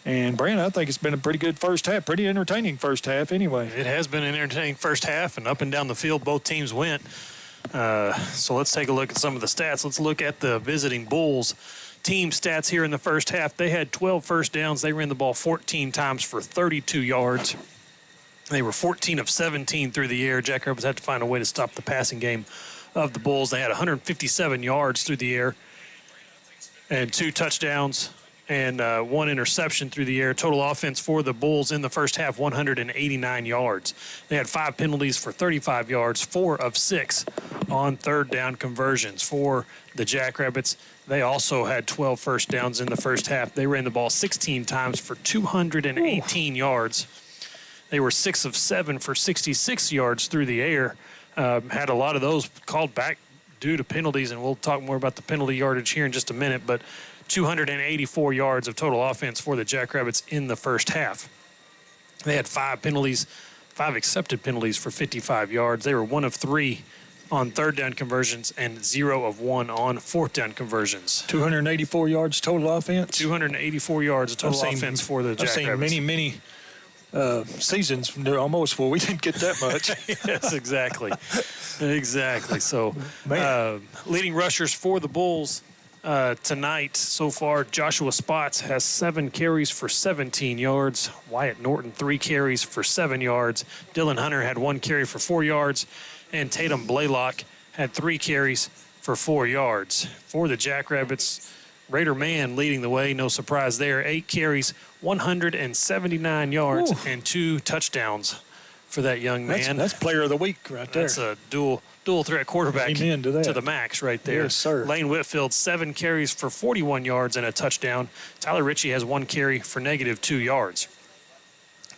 And, Brandon, I think it's been a pretty good first half, pretty entertaining first half anyway. It has been an entertaining first half, and up and down the field both teams went. So let's take a look at some of the stats. Let's look at the visiting Bulls team stats here in the first half. They had 12 first downs. They ran the ball 14 times for 32 yards. They were 14 of 17 through the air. Jackrabbits had to find a way to stop the passing game of the Bulls. They had 157 yards through the air and 2 touchdowns and 1 interception through the air. Total offense for the Bulls in the first half, 189 yards. They had 5 penalties for 35 yards, 4 of 6 on third down conversions. For the Jackrabbits, they also had 12 first downs in the first half. They ran the ball 16 times for 218 yards. They were 6 of 7 for 66 yards through the air. Had a lot of those called back due to penalties, and we'll talk more about the penalty yardage here in just a minute, but 284 yards of total offense for the Jackrabbits in the first half. They had 5 penalties, 5 accepted penalties for 55 yards. They were 1 of 3 on third down conversions and 0 of 1 on fourth down conversions. 284 yards total offense? 284 yards of total offense for the Jackrabbits. I've seen many seasons almost where we didn't get that much. Yes, exactly. Exactly. So, leading rushers for the Bulls tonight so far, Joshua Spots has 7 carries for 17 yards. Wyatt Norton, 3 carries for 7 yards. Dylan Hunter had 1 carry for 4 yards. And Tatum Blaylock had 3 carries for 4 yards. For the Jackrabbits, Raider Mann leading the way, no surprise there. 8 carries, 179 yards, and 2 touchdowns for that young man. That's player of the week right there. That's a dual threat quarterback. Amen to that. To the max right there. Yes, sir. Lane Whitfield, 7 carries for 41 yards and a touchdown. Tyler Ritchie has 1 carry for -2 yards.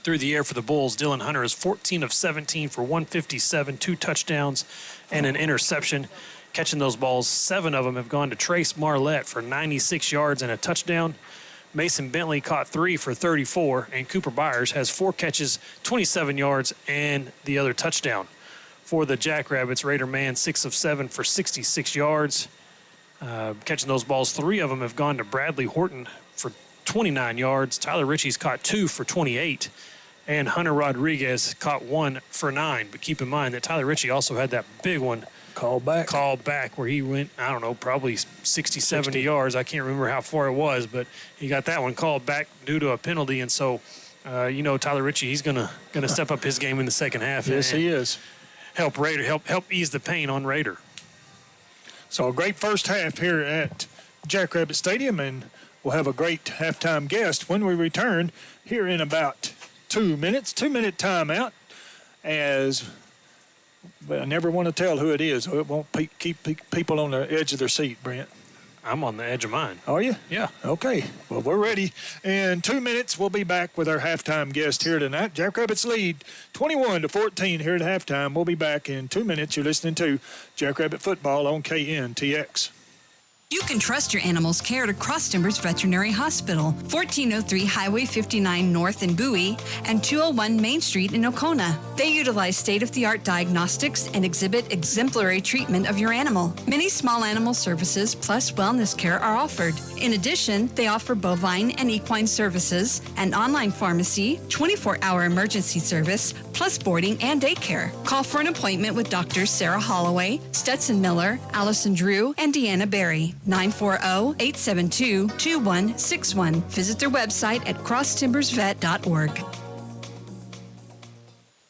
Through the air for the Bulls, Dylan Hunter is 14 of 17 for 157, 2 touchdowns, and an interception. Catching those balls, 7 of them have gone to Trace Marlette for 96 yards and a touchdown. Mason Bentley caught 3 for 34, and Cooper Byers has 4 catches, 27 yards, and the other touchdown. For the Jackrabbits, Raider Mann, 6 of 7 for 66 yards. Catching those balls, 3 of them have gone to Bradley Horton for 29 yards. Tyler Ritchie's caught 2 for 28, and Hunter Rodriguez caught 1 for 9. But keep in mind that Tyler Ritchie also had that big one called back where he went, I don't know, probably 60, 70 yards. I can't remember how far it was, but he got that one called back due to a penalty. And so, Tyler Ritchie, he's gonna step up his game in the second half. Yes, he is. Help Raider, help ease the pain on Raider. So a great first half here at Jackrabbit Stadium, and we'll have a great halftime guest when we return here in about 2 minutes. 2-minute timeout, as but I never want to tell who it is. It won't keep people on the edge of their seat, Brent. I'm on the edge of mine. Are you? Yeah. Okay. Well, we're ready. In 2 minutes, we'll be back with our halftime guest here tonight. Jackrabbits lead 21-14 here at halftime. We'll be back in 2 minutes. You're listening to Jackrabbit Football on KNTX. You can trust your animal's care to Cross Timbers Veterinary Hospital, 1403 Highway 59 North in Bowie and 201 Main Street in Oconee. They utilize state-of-the-art diagnostics and exhibit exemplary treatment of your animal. Many small animal services plus wellness care are offered. In addition, they offer bovine and equine services, an online pharmacy, 24-hour emergency service, plus boarding and daycare. Call for an appointment with Doctors Sarah Holloway, Stetson Miller, Allison Drew, and Deanna Berry. 940-872-2161. Visit their website at crosstimbersvet.org.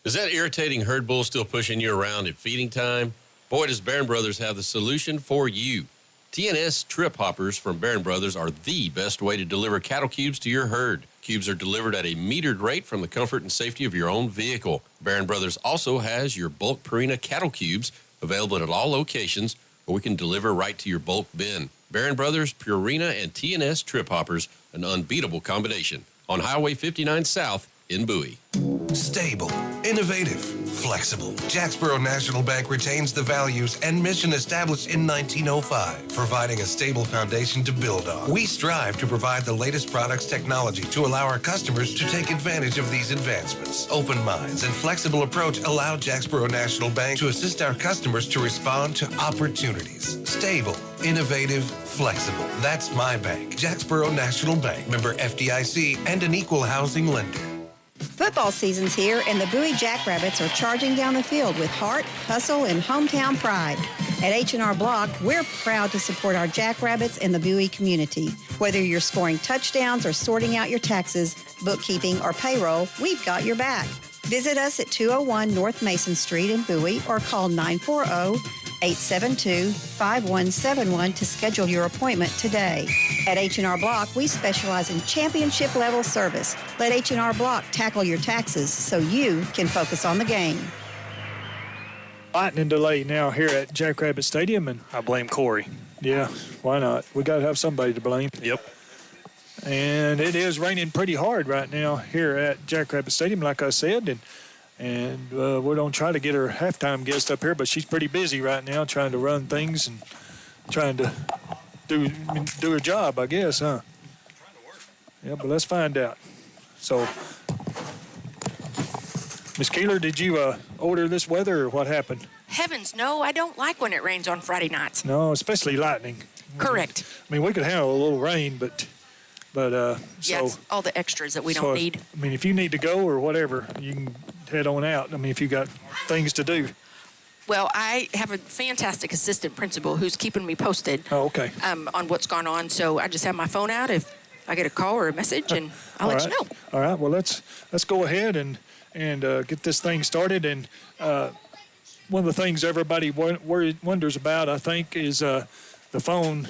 Is that irritating herd bull still pushing you around at feeding time? Boy, does Barron Brothers have the solution for you. TNS Trip Hoppers from Barron Brothers are the best way to deliver cattle cubes to your herd. Cubes are delivered at a metered rate from the comfort and safety of your own vehicle. Barron Brothers also has your bulk Purina cattle cubes available at all locations, or we can deliver right to your bulk bin. Barron Brothers, Purina, and TNS Trip Hoppers, an unbeatable combination. On Highway 59 South in Bowie. Stable, innovative, flexible. Jacksboro National Bank retains the values and mission established in 1905, providing a stable foundation to build on. We strive to provide the latest products technology to allow our customers to take advantage of these advancements. Open minds and flexible approach allow Jacksboro National Bank to assist our customers to respond to opportunities. Stable, innovative, flexible. That's my bank. Jacksboro National Bank, member FDIC, and an equal housing lender. Football season's here, and the Bowie Jackrabbits are charging down the field with heart, hustle, and hometown pride. At H&R Block, we're proud to support our Jackrabbits and the Bowie community. Whether you're scoring touchdowns or sorting out your taxes, bookkeeping, or payroll, we've got your back. Visit us at 201 North Mason Street in Bowie or call 940-872-5171 to schedule your appointment today. At H&R Block, we specialize in championship-level service. Let H&R Block tackle your taxes so you can focus on the game. Lightning delay now here at Jackrabbit Stadium, and I blame Corey. Yeah, why not? We got to have somebody to blame. Yep. And it is raining pretty hard right now here at Jackrabbit Stadium, like I said, and we're going to try to get our halftime guest up here, but she's pretty busy right now trying to run things and trying to do her job, I guess, huh? Trying to work. Yeah, but let's find out. So, Miss Keeler, did you order this weather, or what happened? Heavens, no, I don't like when it rains on Friday nights. No, especially lightning. Correct. I mean, we could handle a little rain, but yeah, it's all the extras that we don't need. I mean, if you need to go or whatever, you can head on out. I mean, if you got things to do. Well, I have a fantastic assistant principal who's keeping me posted. Oh, okay. On what's gone on, so I just have my phone out if I get a call or a message, and I'll let you know. All right. Well, let's go ahead and get this thing started. And one of the things everybody wonders about, I think, is the phone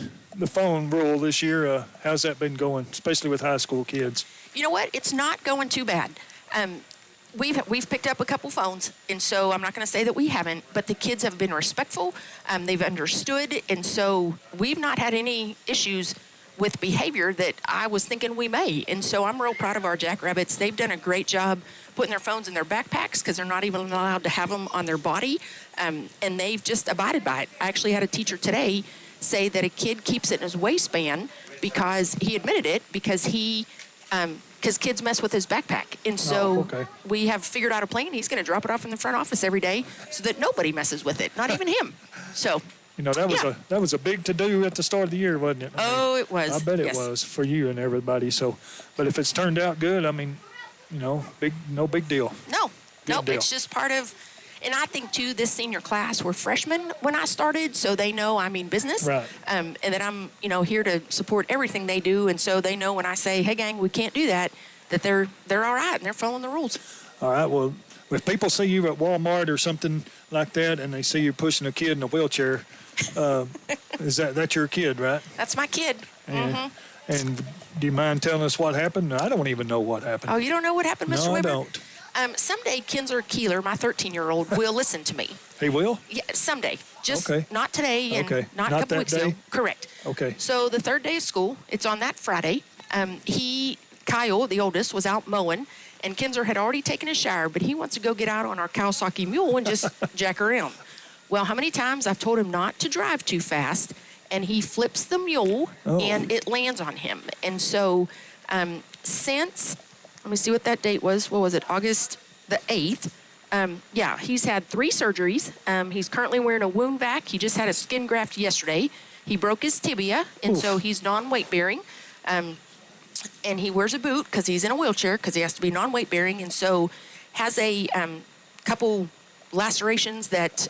rule this year. How's that been going, especially with high school kids? You know what? It's not going too bad. We've picked up a couple phones, and so I'm not going to say that we haven't, but the kids have been respectful. They've understood, and so we've not had any issues with behavior that I was thinking we may. And so I'm real proud of our Jackrabbits. They've done a great job putting their phones in their backpacks because they're not even allowed to have them on their body, and they've just abided by it. I actually had a teacher today say that a kid keeps it in his waistband because he admitted it because kids mess with his backpack. And so we have figured out a plan. He's going to drop it off in the front office every day so that nobody messes with it, not even him. So, that was a big to-do at the start of the year, wasn't it? It was. I bet it was for you and everybody. So, but if it's turned out good, I mean, no big deal. No, nope. deal. It's just part of. And I think, too, this senior class were freshmen when I started, so they know I mean business. Right. And that I'm, here to support everything they do. And so they know when I say, hey, gang, we can't do that, that they're all right and they're following the rules. All right. Well, if people see you at Walmart or something like that and they see you pushing a kid in a wheelchair, is that's your kid, right? That's my kid. And, and do you mind telling us what happened? I don't even know what happened. Oh, you don't know what happened, Mr. No, Weber? I don't. Someday, Kinsler Keeler, my 13-year-old, will listen to me. He will? Yeah, someday. Just okay. not today and okay. not a couple that weeks day? ago. Correct. Okay. So the third day of school, it's on that Friday. Kyle, the oldest, was out mowing, and Kinsler had already taken a shower, but he wants to go get out on our Kawasaki mule and just jack around. Well, how many times I've told him not to drive too fast, and he flips the mule, and it lands on him. And so since, let me see what that date was. What was it, August the 8th? He's had 3 surgeries. He's currently wearing a wound vac. He just had a skin graft yesterday. He broke his tibia, and so he's non-weight bearing. And he wears a boot because he's in a wheelchair because he has to be non-weight bearing, and so has a couple lacerations that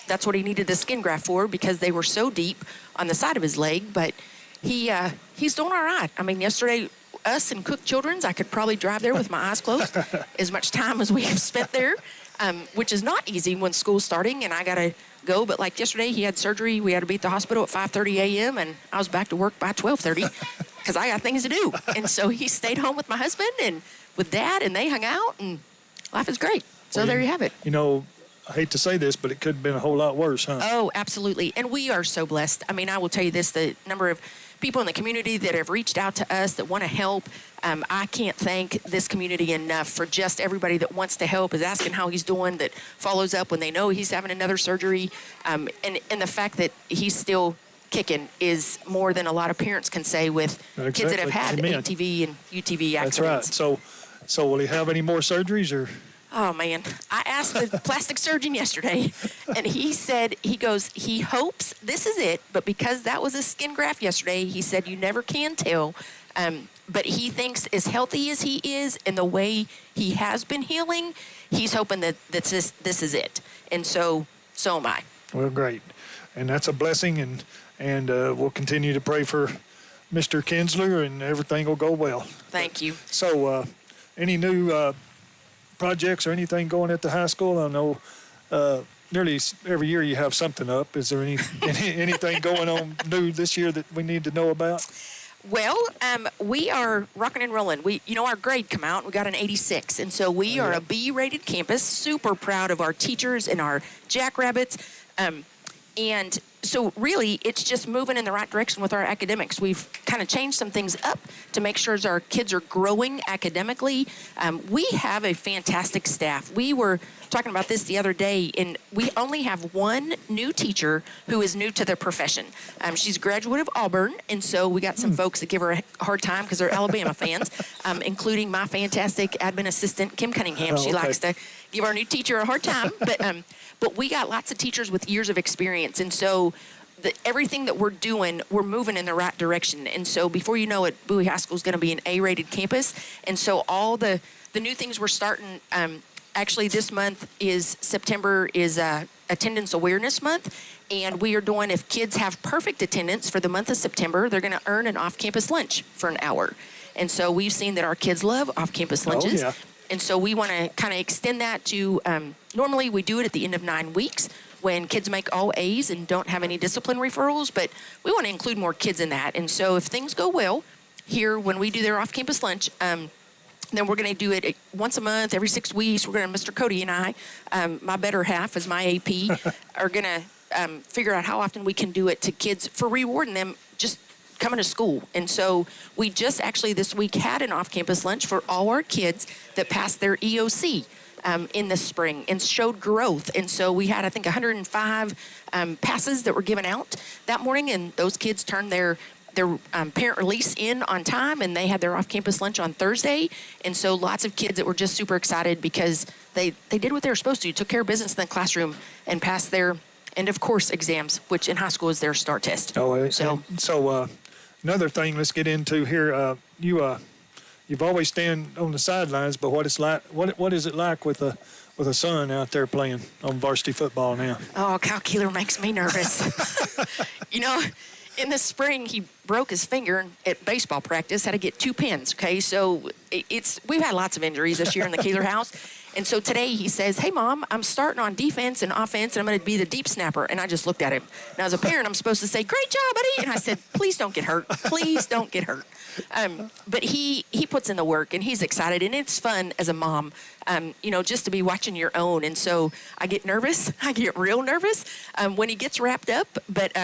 that's what he needed the skin graft for because they were so deep on the side of his leg. But he's doing all right. I mean, yesterday, us and Cook Children's, I could probably drive there with my eyes closed as much time as we have spent there, which is not easy when school's starting and I got to go. But like yesterday, he had surgery. We had to be at the hospital at 5:30 a.m. and I was back to work by 12:30 because I got things to do. And so he stayed home with my husband and with Dad, and they hung out, and life is great. So there you have it. I hate to say this, but it could have been a whole lot worse, huh? Oh, absolutely. And we are so blessed. I mean, I will tell you this, the number of people in the community that have reached out to us that want to help. I can't thank this community enough for just everybody that wants to help, is asking how he's doing, that follows up when they know he's having another surgery. And the fact that he's still kicking is more than a lot of parents can say with kids that have had ATV and UTV accidents. That's right. So will he have any more surgeries or? Oh, man. I asked the plastic surgeon yesterday, and he said, he hopes this is it, but because that was a skin graft yesterday, he said you never can tell. But he thinks as healthy as he is and the way he has been healing, he's hoping that this is it. And so am I. Well, great. And that's a blessing, and we'll continue to pray for Mr. Kinsler, and everything will go well. Thank you. So any new projects or anything going at the high school? I know nearly every year you have something up. Is there anything going on new this year that we need to know about? Well, we are rocking and rolling. Our grade come out. We got an 86, and so we are a B-rated campus. Super proud of our teachers and our Jackrabbits. And so really, it's just moving in the right direction with our academics. We've kind of changed some things up to make sure our kids are growing academically. We have a fantastic staff. We were talking about this the other day, and we only have one new teacher who is new to the profession. She's a graduate of Auburn, and so we got some folks that give her a hard time because they're Alabama fans, including my fantastic admin assistant, Kim Cunningham. She likes to give our new teacher a hard time, but we got lots of teachers with years of experience, and so everything that we're doing, we're moving in the right direction. And so before you know it, Bowie High School is going to be an A-rated campus. And so all the new things we're starting, actually this month September is Attendance Awareness Month. And we are doing, if kids have perfect attendance for the month of September, they're going to earn an off-campus lunch for an hour. And so we've seen that our kids love off-campus lunches. Oh, yeah. And so we want to kind of extend that to, normally we do it at the end of 9 weeks when kids make all A's and don't have any discipline referrals, but we want to include more kids in that. And so if things go well here when we do their off-campus lunch, then we're going to do it once a month, every 6 weeks. We're going to, Mr. Cody and I, my better half as my AP, are going to figure out how often we can do it to kids for rewarding them just coming to school. And so we just actually this week had an off-campus lunch for all our kids that passed their EOC in the spring and showed growth. And so we had, I think, 105 passes that were given out that morning, and those kids turned their parent release in on time, and they had their off-campus lunch on Thursday. And so lots of kids that were just super excited because they did what they were supposed to, took care of business in the classroom and passed their end of course exams, which in high school is their STAR test. So another thing, let's get into here. you've always stand on the sidelines, but what is it like with a son out there playing on varsity football now? Oh, Kyle Keeler makes me nervous. In the spring, he broke his finger at baseball practice, had to get 2 pins, okay? So we've had lots of injuries this year in the Keeler house. And so today he says, hey, Mom, I'm starting on defense and offense, and I'm going to be the deep snapper. And I just looked at him. Now, as a parent, I'm supposed to say, great job, buddy. And I said, please don't get hurt. Please don't get hurt. But he puts in the work, and he's excited. And it's fun as a mom, just to be watching your own. And so I get nervous. I get real nervous when he gets wrapped up. But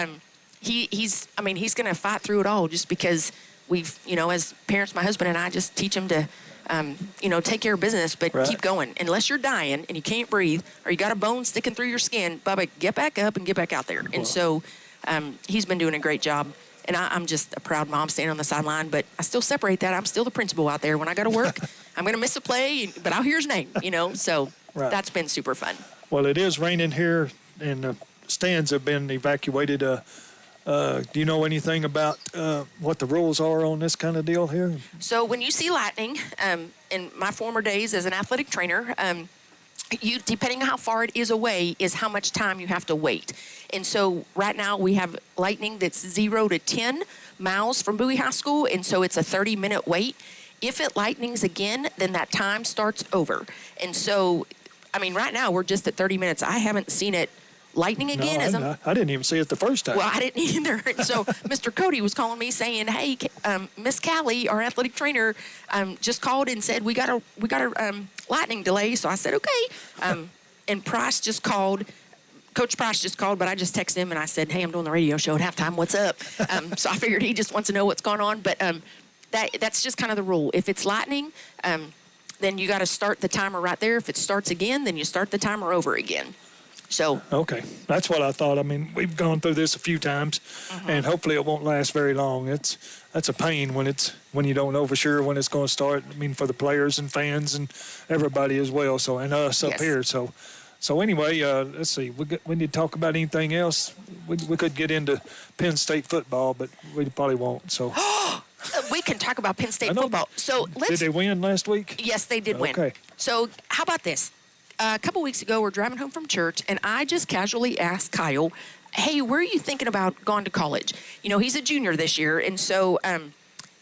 he's going to fight through it all just because we've, as parents, my husband and I just teach him to, take care of business, but keep going. Unless you're dying and you can't breathe or you got a bone sticking through your skin, Bubba, get back up and get back out there. And so he's been doing a great job. And I'm just a proud mom standing on the sideline, but I still separate that. I'm still the principal out there. When I go to work, I'm going to miss a play, but I'll hear his name, So that's been super fun. Well, it is raining here, and the stands have been evacuated. Do you know anything about what the rules are on this kind of deal here? So when you see lightning, in my former days as an athletic trainer, you, depending on how far it is away, is how much time you have to wait. And so right now we have lightning that's 0 to 10 miles from Bowie High School, and so it's a 30-minute wait. If it lightnings again, then that time starts over. And so, right now we're just at 30 minutes. I haven't seen it lightning again. No, I didn't even see it the first time. Well, I didn't either. And so Mr. Cody was calling me saying, hey, Miss Callie, our athletic trainer, just called and said, we got a lightning delay. So I said, okay. And Price just called. Coach Price just called, but I just texted him and I said, hey, I'm doing the radio show at halftime. What's up? So I figured he just wants to know what's going on. But that's just kind of the rule. If it's lightning, then you got to start the timer right there. If it starts again, then you start the timer over again. So okay, that's what I thought. We've gone through this a few times, and hopefully it won't last very long. That's a pain when you don't know for sure when it's going to start. For the players and fans and everybody as well. So and us up here. So anyway, let's see. We need to talk about anything else. We could get into Penn State football, but we probably won't. So we can talk about Penn State football. So did they win last week? Yes, they did win. Okay. So how about this? A couple weeks ago, we're driving home from church, and I just casually asked Kyle, hey, where are you thinking about going to college? He's a junior this year, and so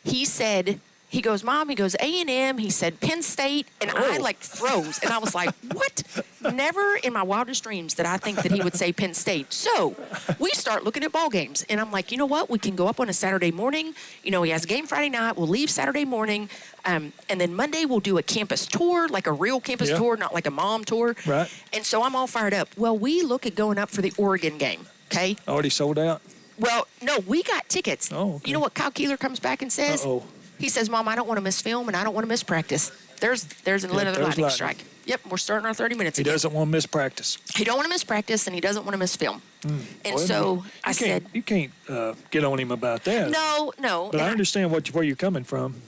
he said, he goes, Mom, he goes, A&M, he said Penn State, and I froze, and I was like, what? Never in my wildest dreams did I think that he would say Penn State. So we start looking at ball games, and I'm like, you know what? We can go up on a Saturday morning. He has a game Friday night. We'll leave Saturday morning. And then Monday we'll do a campus tour, like a real campus tour, not like a mom tour. Right. And so I'm all fired up. Well, we look at going up for the Oregon game, okay? Already sold out? Well, no, we got tickets. Oh, okay. You know what Kyle Keeler comes back and says? Uh-oh. He says, Mom, I don't want to miss film and I don't want to miss practice. There's another lightning strike. Yep, we're starting our 30 minutes again. He doesn't want to miss practice. He don't want to miss practice, and he doesn't want to miss film. And so I said... You can't get on him about that. No. But I understand where you're coming from.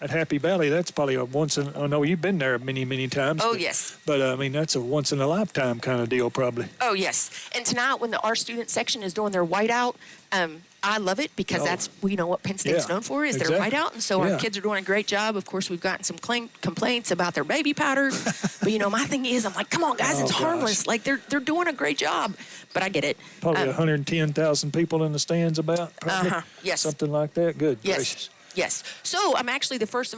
At Happy Valley, that's probably I know you've been there many, many times. Oh, yes. But, that's a once-in-a-lifetime kind of deal, probably. Oh, yes. And tonight, when our student section is doing their whiteout, I love it because that's what Penn State's known for is their whiteout. And so our kids are doing a great job. Of course, we've gotten some complaints about their baby powder. But, my thing is, I'm like, come on, guys, it's harmless. Like, they're doing a great job. But I get it. Probably 110,000 people in the stands about, probably. Yes. Something like that. Good gracious. Yes. So I'm actually the first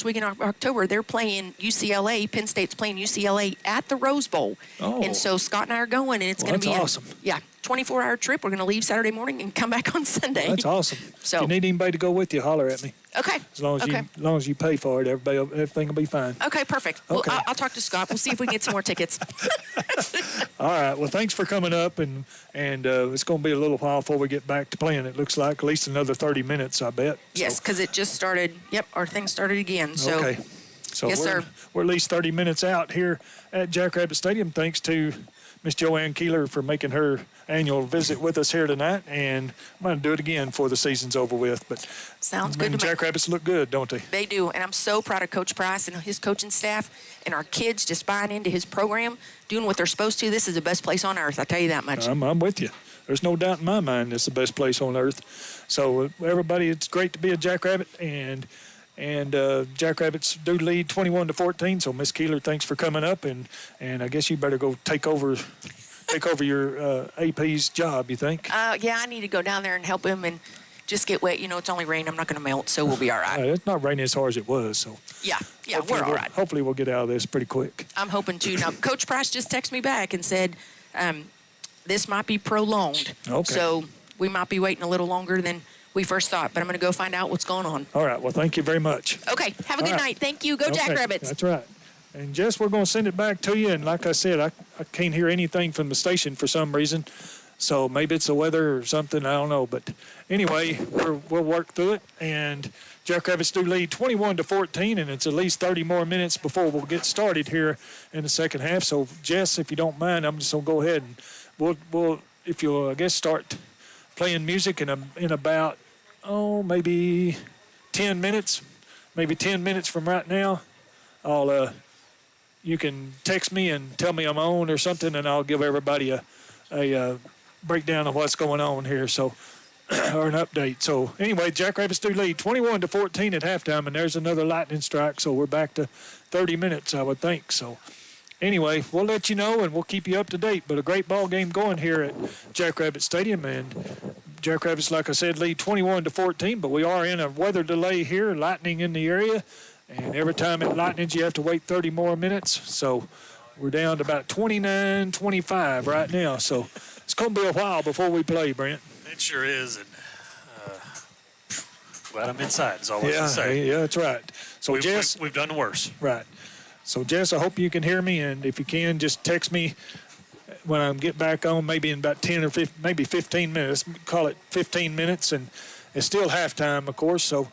week in October, they're playing UCLA. Penn State's playing UCLA at the Rose Bowl. Oh. And so Scott and I are going, and it's going to be awesome. 24-hour trip. We're going to leave Saturday morning and come back on Sunday. That's awesome. So if you need anybody to go with you, holler at me. Okay. As long as you pay for it, everything will be fine. Okay, perfect. Okay. Well, I'll talk to Scott. We'll see if we can get some more tickets. All right. Well, thanks for coming up, and it's going to be a little while before we get back to playing. It looks like at least another 30 minutes, I bet. Yes, because it just started. Yep, our thing started again. So. Okay. So yes, sir. We're at least 30 minutes out here at Jackrabbit Stadium, thanks to Miss Joanne Keeler for making her annual visit with us here tonight, and I'm going to do it again before the season's over with. But sounds good to me. Jackrabbits look good, don't they? They do, and I'm so proud of Coach Price and his coaching staff and our kids just buying into his program, doing what they're supposed to. This is the best place on earth, I tell you that much. I'm with you. There's no doubt in my mind it's the best place on earth. So everybody, it's great to be a Jackrabbit, and And Jackrabbits do lead 21-14. So Miss Keeler, thanks for coming up, and I guess you better go take over your AP's job. You think? Yeah, I need to go down there and help him and just get wet. It's only rain. I'm not going to melt, so we'll be all right. It's not raining as hard as it was, so yeah, we're all right. Hopefully, we'll get out of this pretty quick. I'm hoping to. Now, Coach Price just texted me back and said this might be prolonged. Okay. So we might be waiting a little longer than we first thought, but I'm going to go find out what's going on. All right. Well, thank you very much. Okay. Have a good night. Thank you. Go Jackrabbits. That's right. And Jess, we're going to send it back to you. And like I said, I can't hear anything from the station for some reason. So maybe it's the weather or something. I don't know. But anyway, we'll work through it. And Jackrabbits do lead 21-14, and it's at least 30 more minutes before we'll get started here in the second half. So, Jess, if you don't mind, I'm just going to go ahead and we'll if you'll, I guess, start playing music in about, maybe 10 minutes. Maybe 10 minutes from right now. You can text me and tell me I'm on or something, and I'll give everybody a breakdown of what's going on here, so or an update. So anyway, Jackrabbits do lead 21-14 at halftime, and there's another lightning strike, so we're back to 30 minutes, I would think. So anyway, we'll let you know, and we'll keep you up to date. But a great ball game going here at Jackrabbit Stadium, and Jackrabbits, like I said, lead 21-14, but we are in a weather delay here, lightning in the area. And every time it lightens, you have to wait 30 more minutes. So we're down to about 29-25 right now. So it's going to be a while before we play, Brent. It sure is. And glad I'm inside is all I can say. Yeah, that's right. So Jess, we've done worse. Right. So Jess, I hope you can hear me. And if you can, just text me when I get back on, maybe in about 10 or 15, maybe 15 minutes. Call it 15 minutes. And it's still halftime, of course. So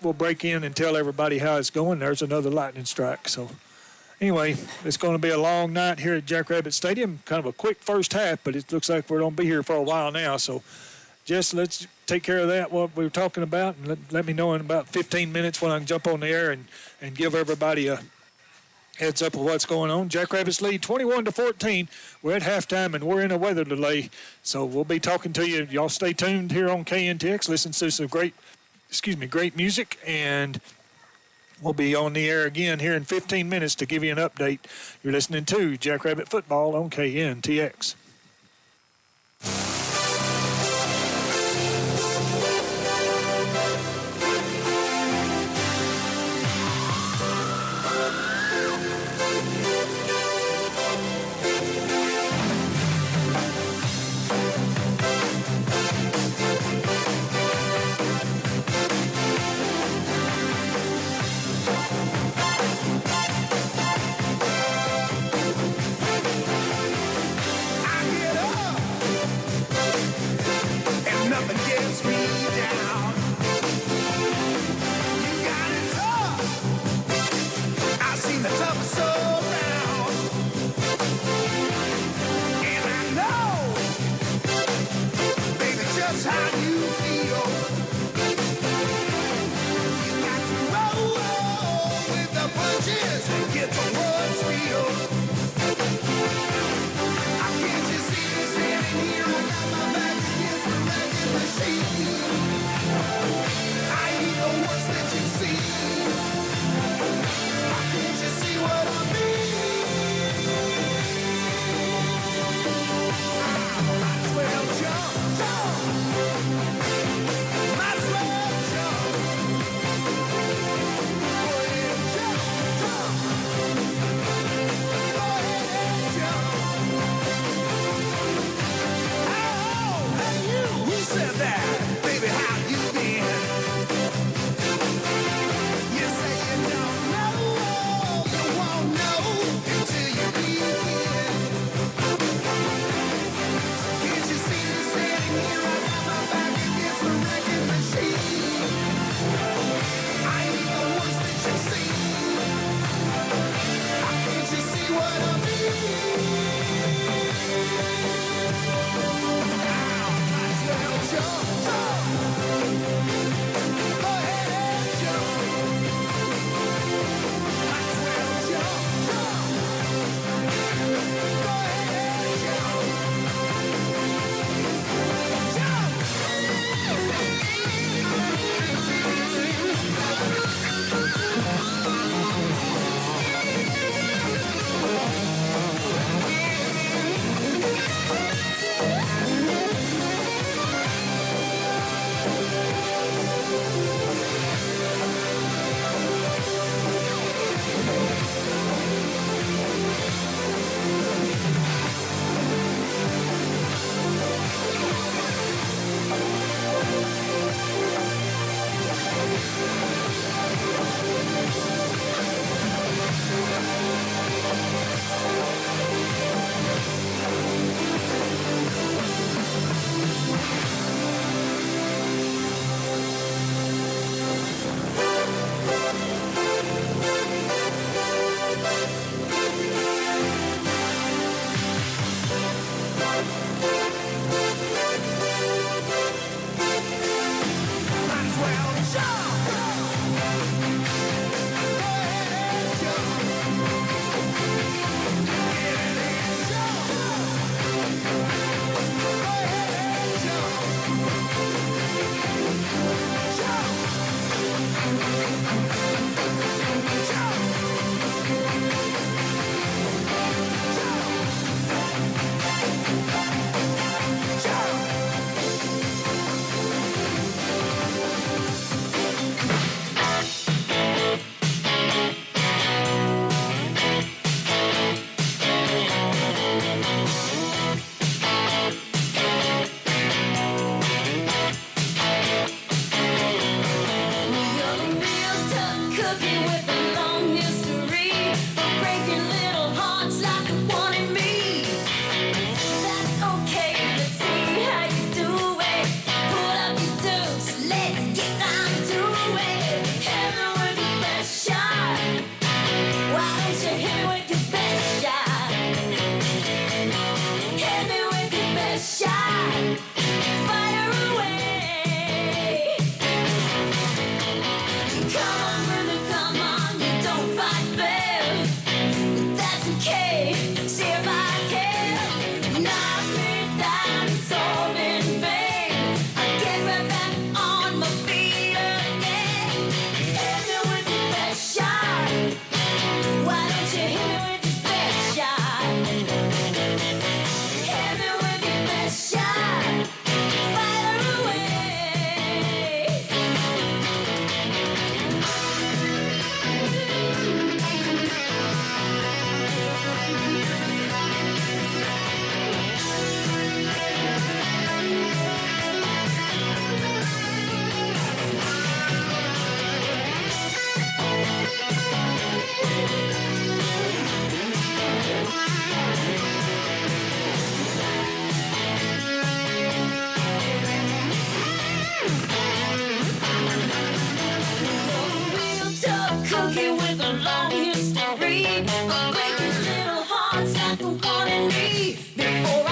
we'll break in and tell everybody how it's going. There's another lightning strike. So anyway, it's going to be a long night here at Jackrabbit Stadium. Kind of a quick first half, but it looks like we're going to be here for a while now. So just let's take care of that, what we were talking about, and let me know in about 15 minutes when I can jump on the air and give everybody a heads up of what's going on. Jackrabbits lead 21-14. We're at halftime, and we're in a weather delay. So we'll be talking to you. Y'all stay tuned here on KNTX. Listen to some great music, and we'll be on the air again here in 15 minutes to give you an update. You're listening to Jackrabbit Football on KNTX. I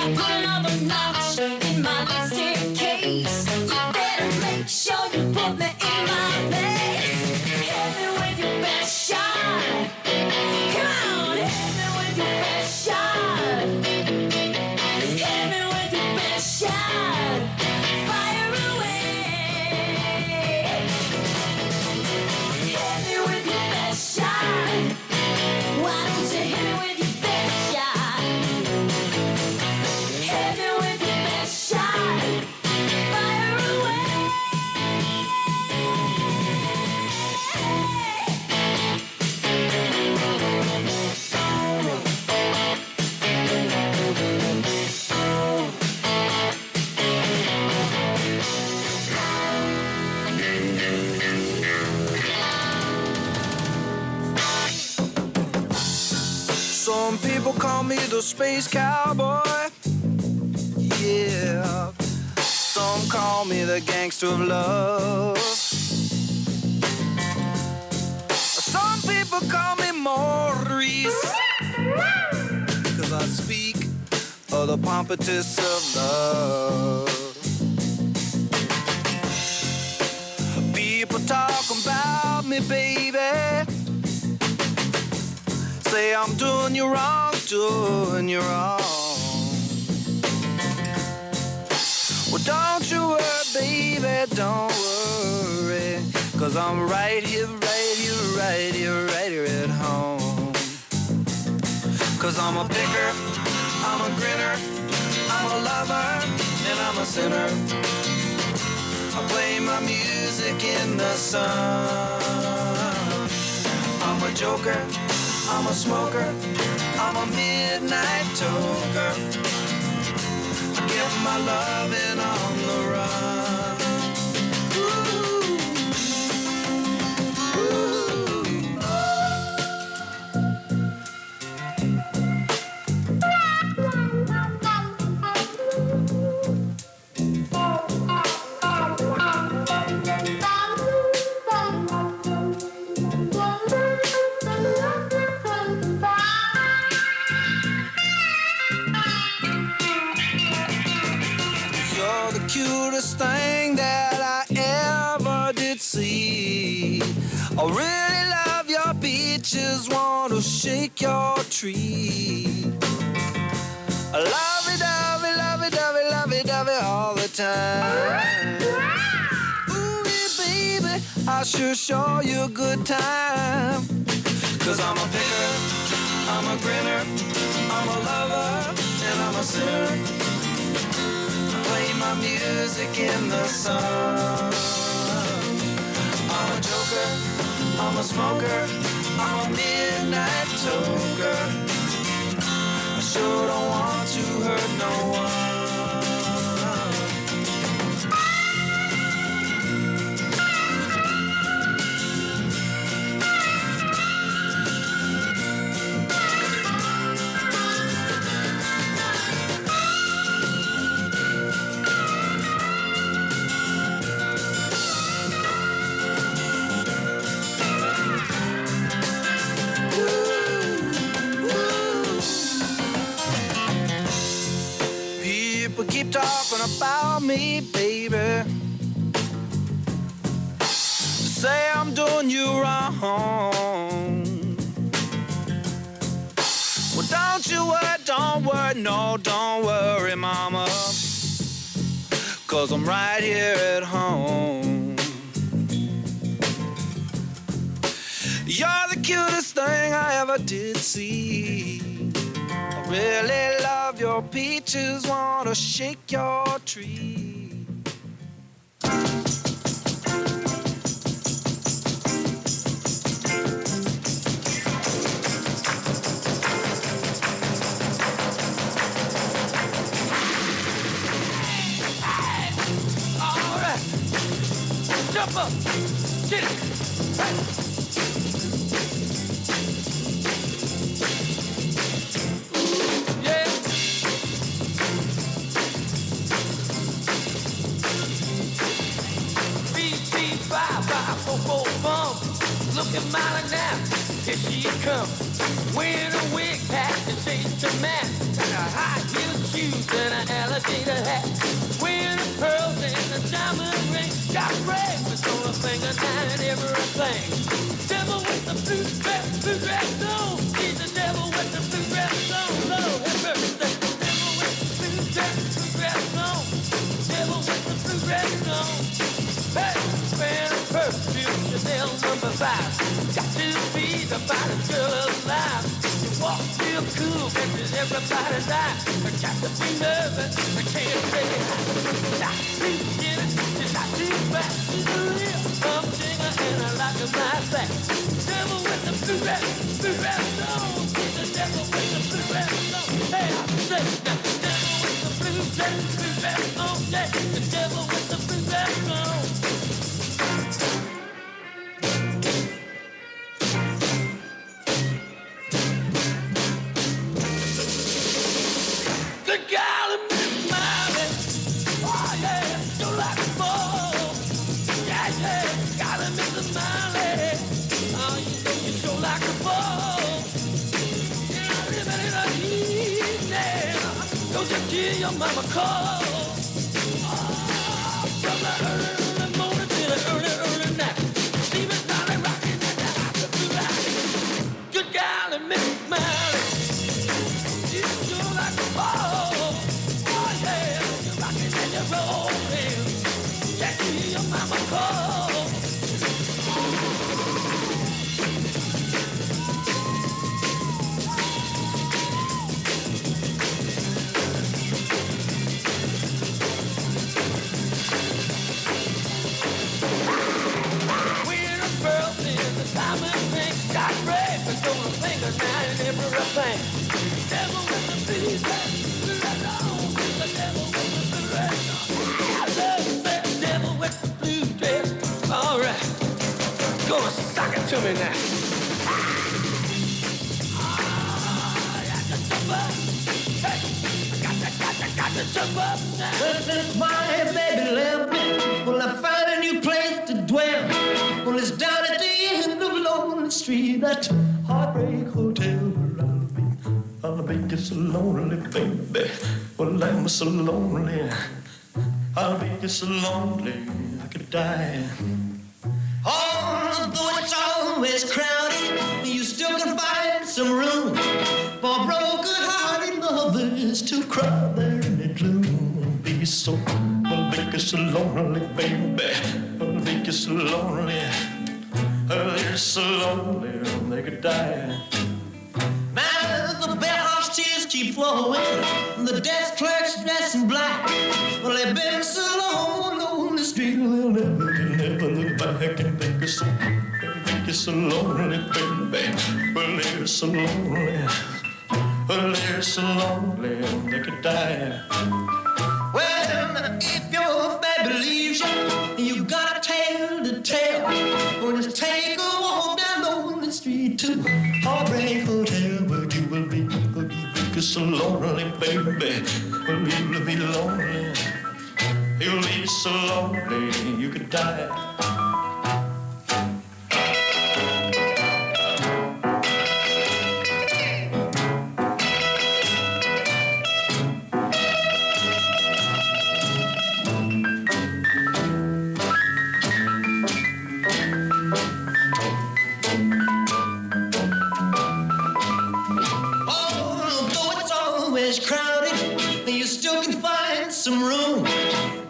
Put another notch in my lipstick case. You better make sure you put me in my place. Hit me with your best shot. Come on, hit me with your best shot. Hit me with your best shot. Fire away. Hit me with your best shot. Why don't you hit me with your best shot? Hit me with your best shot. Fire away. Some people call me the space cowboy. Yeah. Some call me the gangster of love. Some people call me Maurice. 'Cause I speak of the pompatus of love. People talk about me, baby. Say I'm doing you wrong, doing you wrong. Well, don't you worry, baby, don't worry. 'Cause I'm right here, right here, right here, right here at home. 'Cause I'm a picker, I'm a grinner, I'm a lover, and I'm a sinner. I play my music in the sun. I'm a joker, I'm a smoker, I'm a midnight toker. I get my loving on the run. Ooh. Ooh. You're the cutest thing that I ever did see. I really love your beaches, want to shake your tree. I lovey-dovey, lovey-dovey, lovey-dovey all the time. Ooh, yeah, baby, I sure show you a good time. 'Cause I'm a picker, I'm a grinner, I'm a lover, and I'm a sinner. Play my music in the sun. I'm a joker, I'm a smoker, I'm a midnight toker. I sure don't want to hurt no one. People keep talking about me, baby. Say I'm doing you wrong. Well, don't worry, no, don't worry, mama. 'Cause I'm right here at home. You're the cutest thing I ever did see. I really love your peaches, wanna shake your tree. All right, jump up, get it. Hey. Looking mighty now, here she comes. Wearing a wig hat and shades to match. Got her high heel shoes alligator hat, wearing the pearls and the diamond ring. Got breakfast on her finger, and everything. Devil with the blue dress on. She's the devil with the blue dress on. Lord have mercy. Devil with the blue dress on. Devil with the blue dress on. Hey, wearing perfume, Chanel number 5. Got to be the finest girl alive. You walk real cool, catches everybody's eye. I got to be nervous, I can't say it. Not too skinny, she's not too fat. She's a real bum singer and I like her like that. Devil with the blue dress on. She's the devil with the blue dress on. Hey, I say now, devil with the blue dress on. Yeah, the devil with the blue dress on. The gal in Miss Miley, oh yeah, you like a ball. Yeah, yeah, gal in Miss Miley, oh you know you sure like a ball. Yeah, living in a heat now, don't you hear your mama call? Oh, from the early morning till the early night, Stephen Dolly rocking at the house of blue. Good gal in Miss Miley, you sure like a ball. Rolling, can't you hear your mama call? We're a girl in the diamond ring, got breakfast on her finger now and everything. Devil with the blue dress on, the devil with the blue dress on. I love that devil with the blue dress. All right, gonna sock it to me now. Got to jump up now. Well, since my baby left me, well, I found a new place to dwell. Well, it's down at the end of Lonely Street, that Heartbreak Hotel where I'll be just so lonely, baby. Well, I'm so lonely. I'll be just so lonely, I could die. Although it's always crowded, you still can find some room for broken-hearted lovers to cry there in the gloom. Be so, I'll be just so lonely, baby. I'll be just so lonely. They're so lonely, they could die. Now the bellhop's tears keep flowing, the desk clerk's dressed in black. Well, they've been so long on the street, they'll never look back and think it's so lonely, baby. Well, they're so lonely. Well, they're so lonely, they could die. Well, if your baby leaves you, you got a tale to tell. Or just take a walk down Lonely Street to Heartbreak Hotel, where you will be so lonely, baby. Well, you'll be lonely. You'll be so lonely, you could die. Some room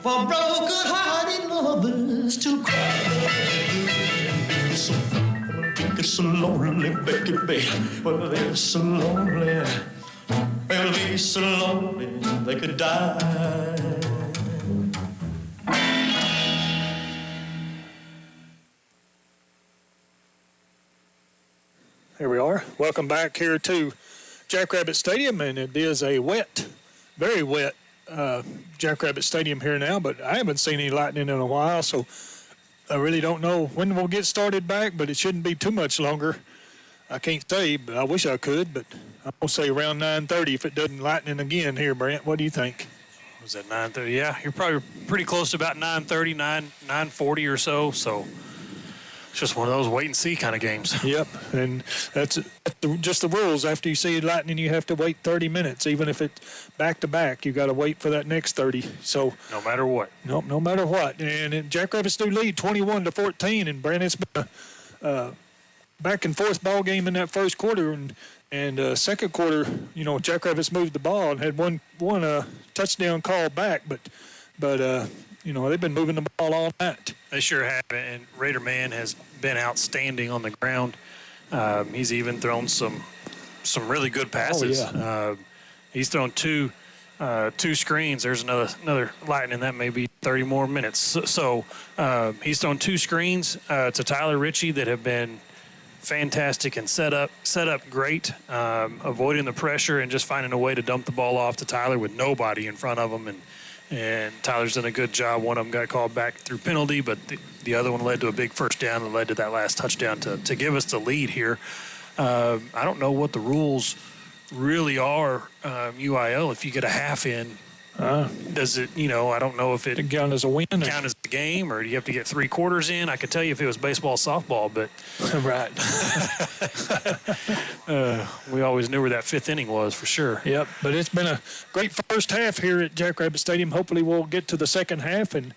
for broken-hearted lovers to cry. Be so lonely, baby. Well, they're so lonely. They'll be so lonely they could die. Here we are. Welcome back here to Jackrabbit Stadium, and it is a wet, very wet Jackrabbit Stadium here now, but I haven't seen any lightning in a while, so I really don't know when we'll get started back, but it shouldn't be too much longer. I can't say, but I wish I could, but I'm going to say around 9:30 if it doesn't lightning again here, Brent. What do you think? Was that 9:30? Yeah, you're probably pretty close to about 9:30, 9:40 or so. So It's just one of those wait and see kind of games. Yep, and that's just the rules. After you see lightning, you have to wait 30 minutes. Even if it's back to back, you got to wait for that next 30. So no matter what. Nope, no matter what. And Jackrabbits do lead 21-14. And Brandon, it's been a back and forth ball game in that first quarter, and second quarter, Jackrabbits moved the ball and had one touchdown call back, but they've been moving the ball all night. They sure have, and Raider Man has been outstanding on the ground. He's even thrown some really good passes. Oh, yeah. He's thrown two screens. There's another lightning that may be 30 more minutes. So he's thrown two screens to Tyler Ritchie that have been fantastic and set up great, avoiding the pressure and just finding a way to dump the ball off to Tyler with nobody in front of him. And Tyler's done a good job. One of them got called back through penalty, but the other one led to a big first down and led to that last touchdown to give us the lead here. I don't know what the rules really are, UIL. If you get a half in, does it, I don't know if it count as a win, count as a game, or do you have to get 3/4 in? I could tell you if it was baseball, softball, but right. We always knew where that fifth inning was for sure. Yep, but it's been a great first half here at Jackrabbit Stadium. Hopefully we'll get to the second half, and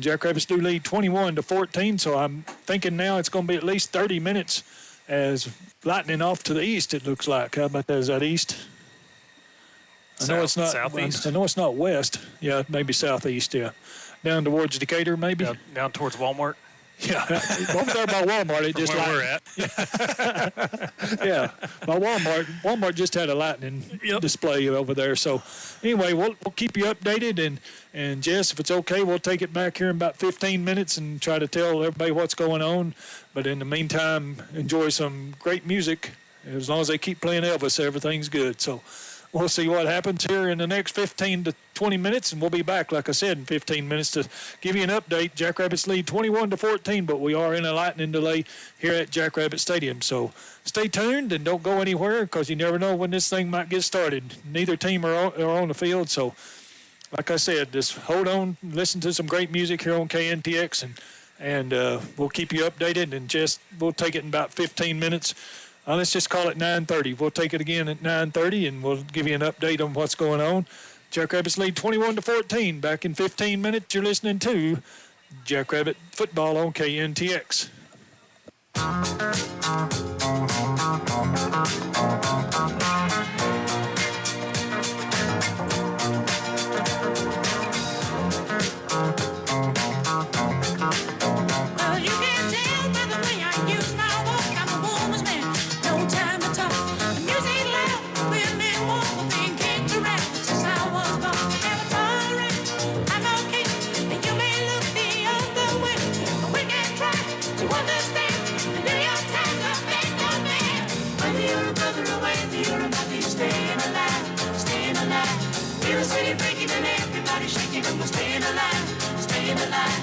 Jackrabbits do lead 21-14, so I'm thinking now it's going to be at least 30 minutes as lightning off to the east, it looks like. How about that? Is that east? I know it's not southeast. I know it's not west. Yeah, maybe southeast, yeah. Down towards Decatur, maybe? Down towards Walmart? Yeah, over there by Walmart. It just where we're at. Yeah, by Walmart. Walmart just had a lightning display over there. So, anyway, we'll keep you updated. And Jess, if it's okay, we'll take it back here in about 15 minutes and try to tell everybody what's going on. But in the meantime, enjoy some great music. As long as they keep playing Elvis, everything's good. So, we'll see what happens here in the next 15 to 20 minutes, and we'll be back, like I said, in 15 minutes to give you an update. Jackrabbits lead 21-14, but we are in a lightning delay here at Jackrabbit Stadium. So stay tuned and don't go anywhere because you never know when this thing might get started. Neither team are on the field, so like I said, just hold on, listen to some great music here on KNTX, and we'll keep you updated, and we'll take it in about 15 minutes. Let's just call it 9:30. We'll take it again at 9:30, and we'll give you an update on what's going on. Jackrabbits lead 21-14. Back in 15 minutes, you're listening to Jackrabbit Football on KNTX. Staying alive, staying alive.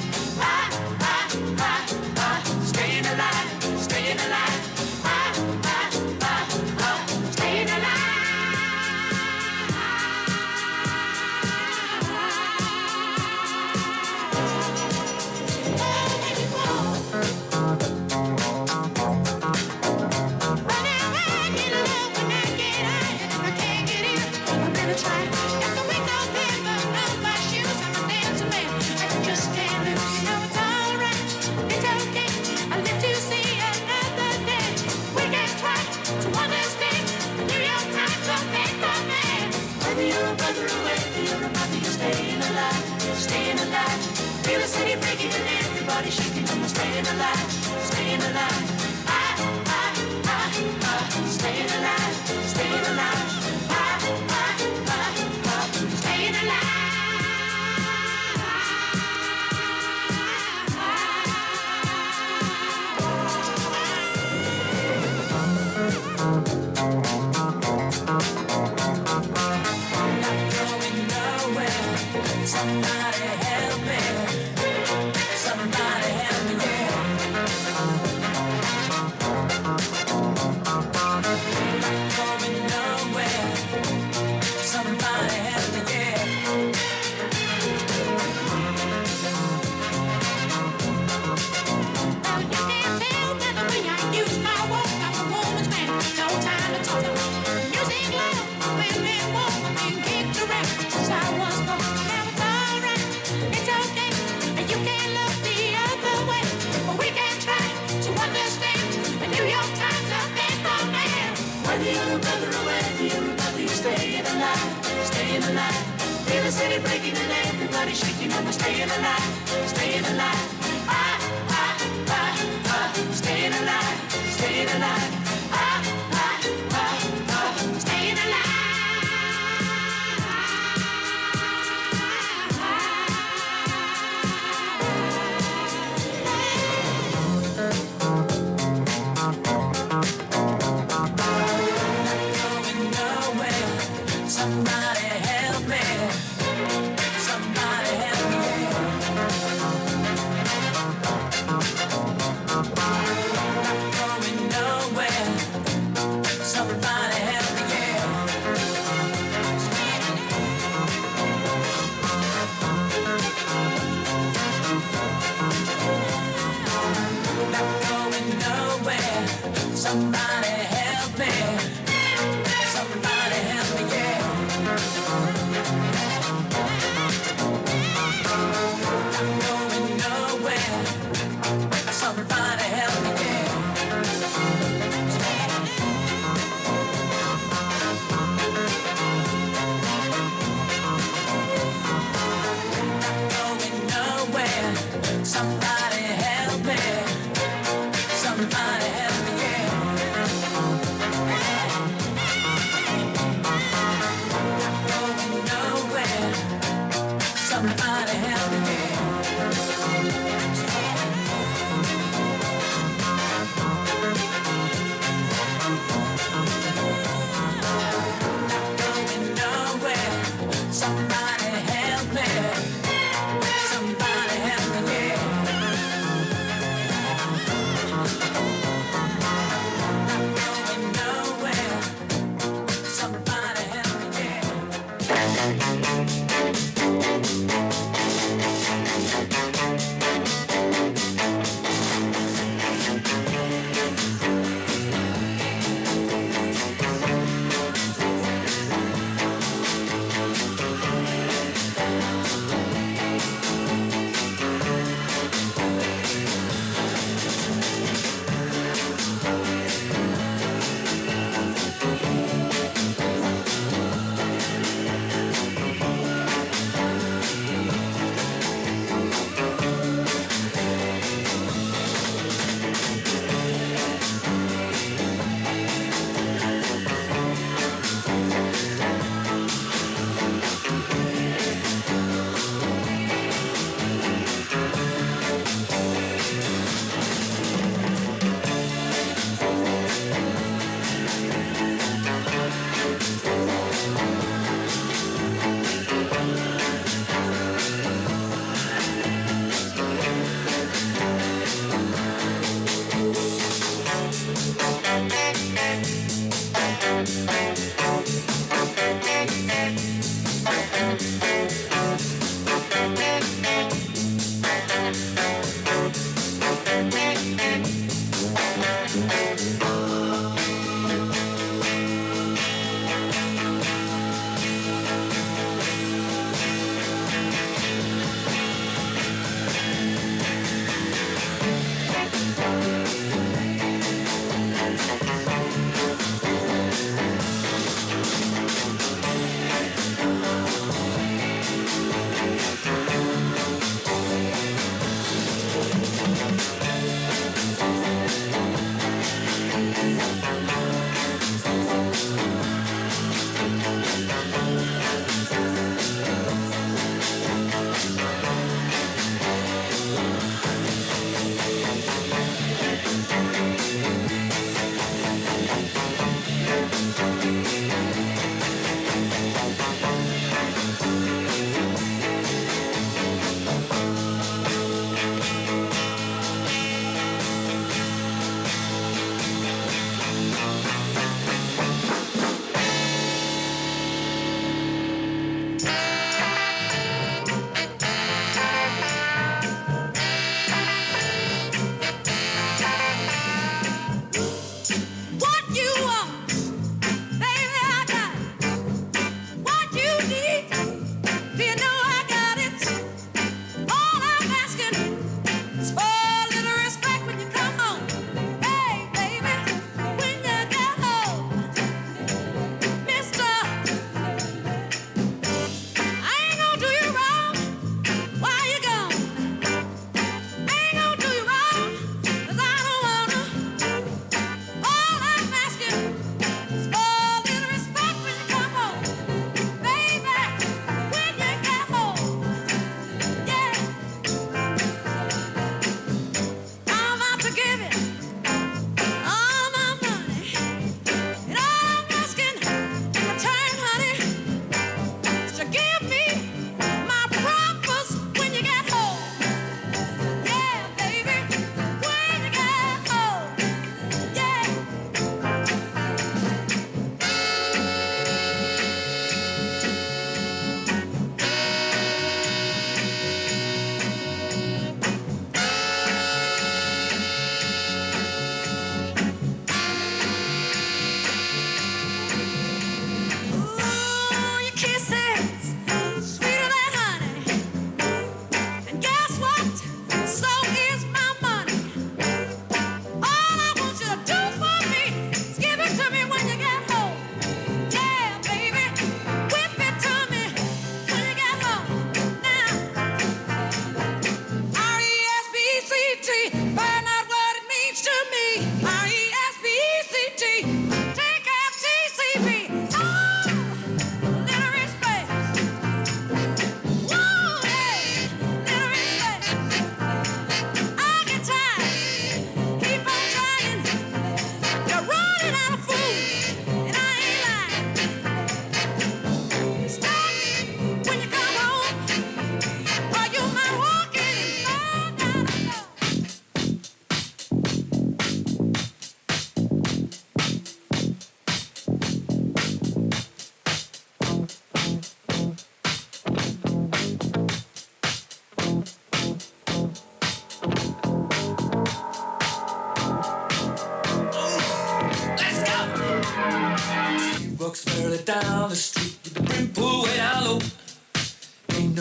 Staying alive, staying alive. Staying alive. Staying alive, feel the city breaking and everybody shaking. I'm staying alive, staying alive. Staying alive, staying alive. Staying alive. Somebody help me. Somebody help me, yeah. Not going nowhere. Somebody help me, yeah. Now you can alive. Feel the city breaking and everybody shaking up and staying alive, staying alive. Staying alive, staying alive. Staying alive. Somebody help me. Somebody help me. Not going nowhere. Somebody help me. Not going nowhere. Somebody help me. Somebody help me. I'm going nowhere. Somebody help me. I'm going nowhere. Somebody help me. Somebody help me. I'm going nowhere. Somebody help me. Not going nowhere. Somebody help me. Somebody help me. Not going nowhere. Somebody help me.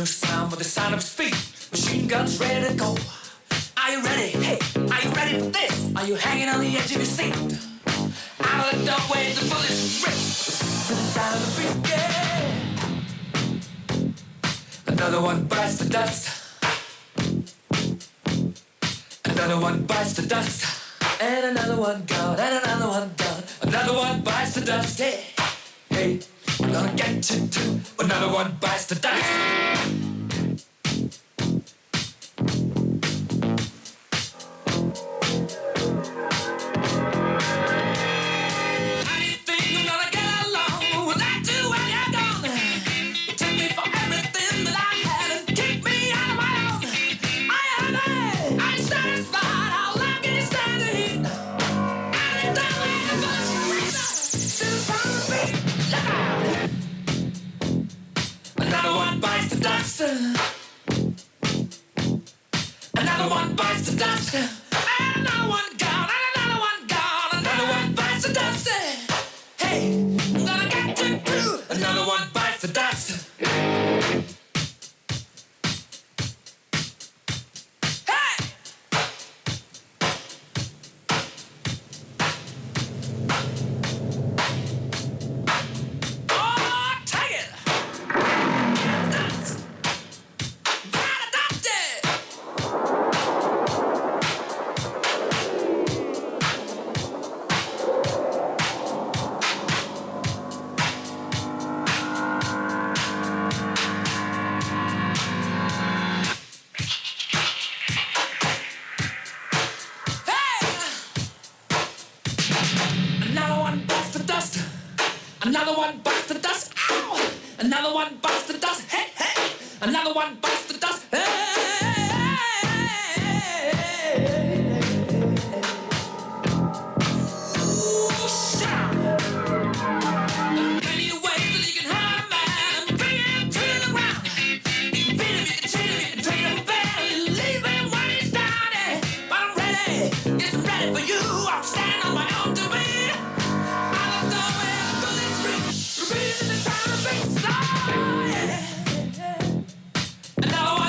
no sound but the sound of speed. Machine guns ready to go. Are you ready? Hey, are you ready for this? Are you hanging on the edge of your seat? Out of the doorway, the bullets rip. The sound of the beat, yeah. Another one bites the dust. Another one bites the dust. And another one gone, and another one gone. Another one bites the dust, hey. Hey, I'm gonna get you too. Another one bites the dust. Another one bites the dust. Another one bites the dust. And another one gone. And another one gone. Another one bites the dust. Hey, I'm gonna get you too. Another one bites the dust. Another one bites the dust. Ow! Another one bites the dust. Hey, hey! Another one bites the dust. Hey, ooh, shout! Many ways that you can hurt a man and bring him to the ground. You can beat him, you can cheat him, you can treat him bad, you leave him when he's down. But I'm ready, yes, I'm ready for you. I'm standing on my own to be. Another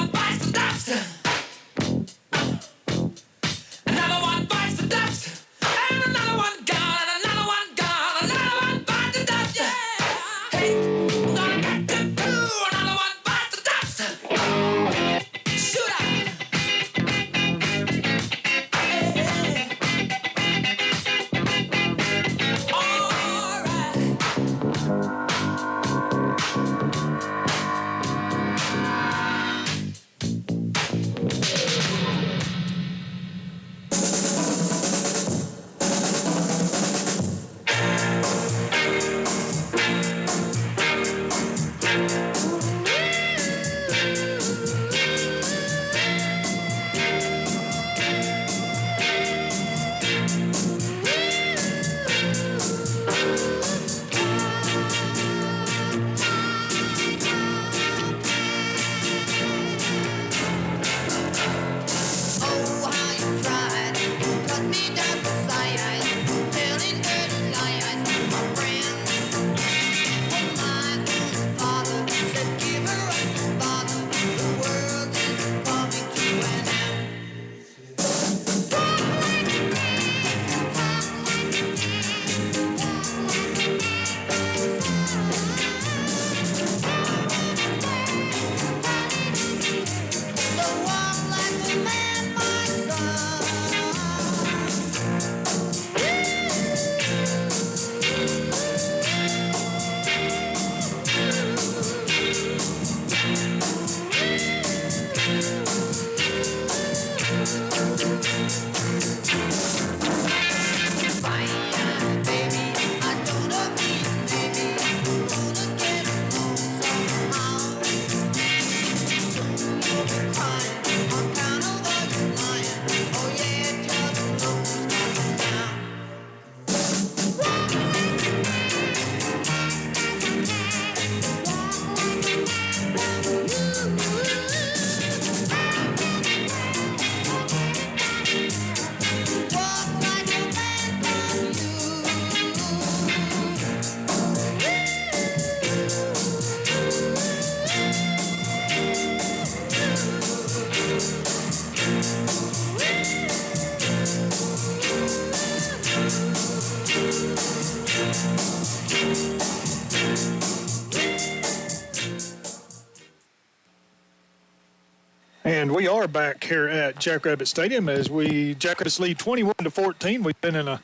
And we are back here at Jackrabbit Stadium as Jackrabbits lead 21-14. We've been in a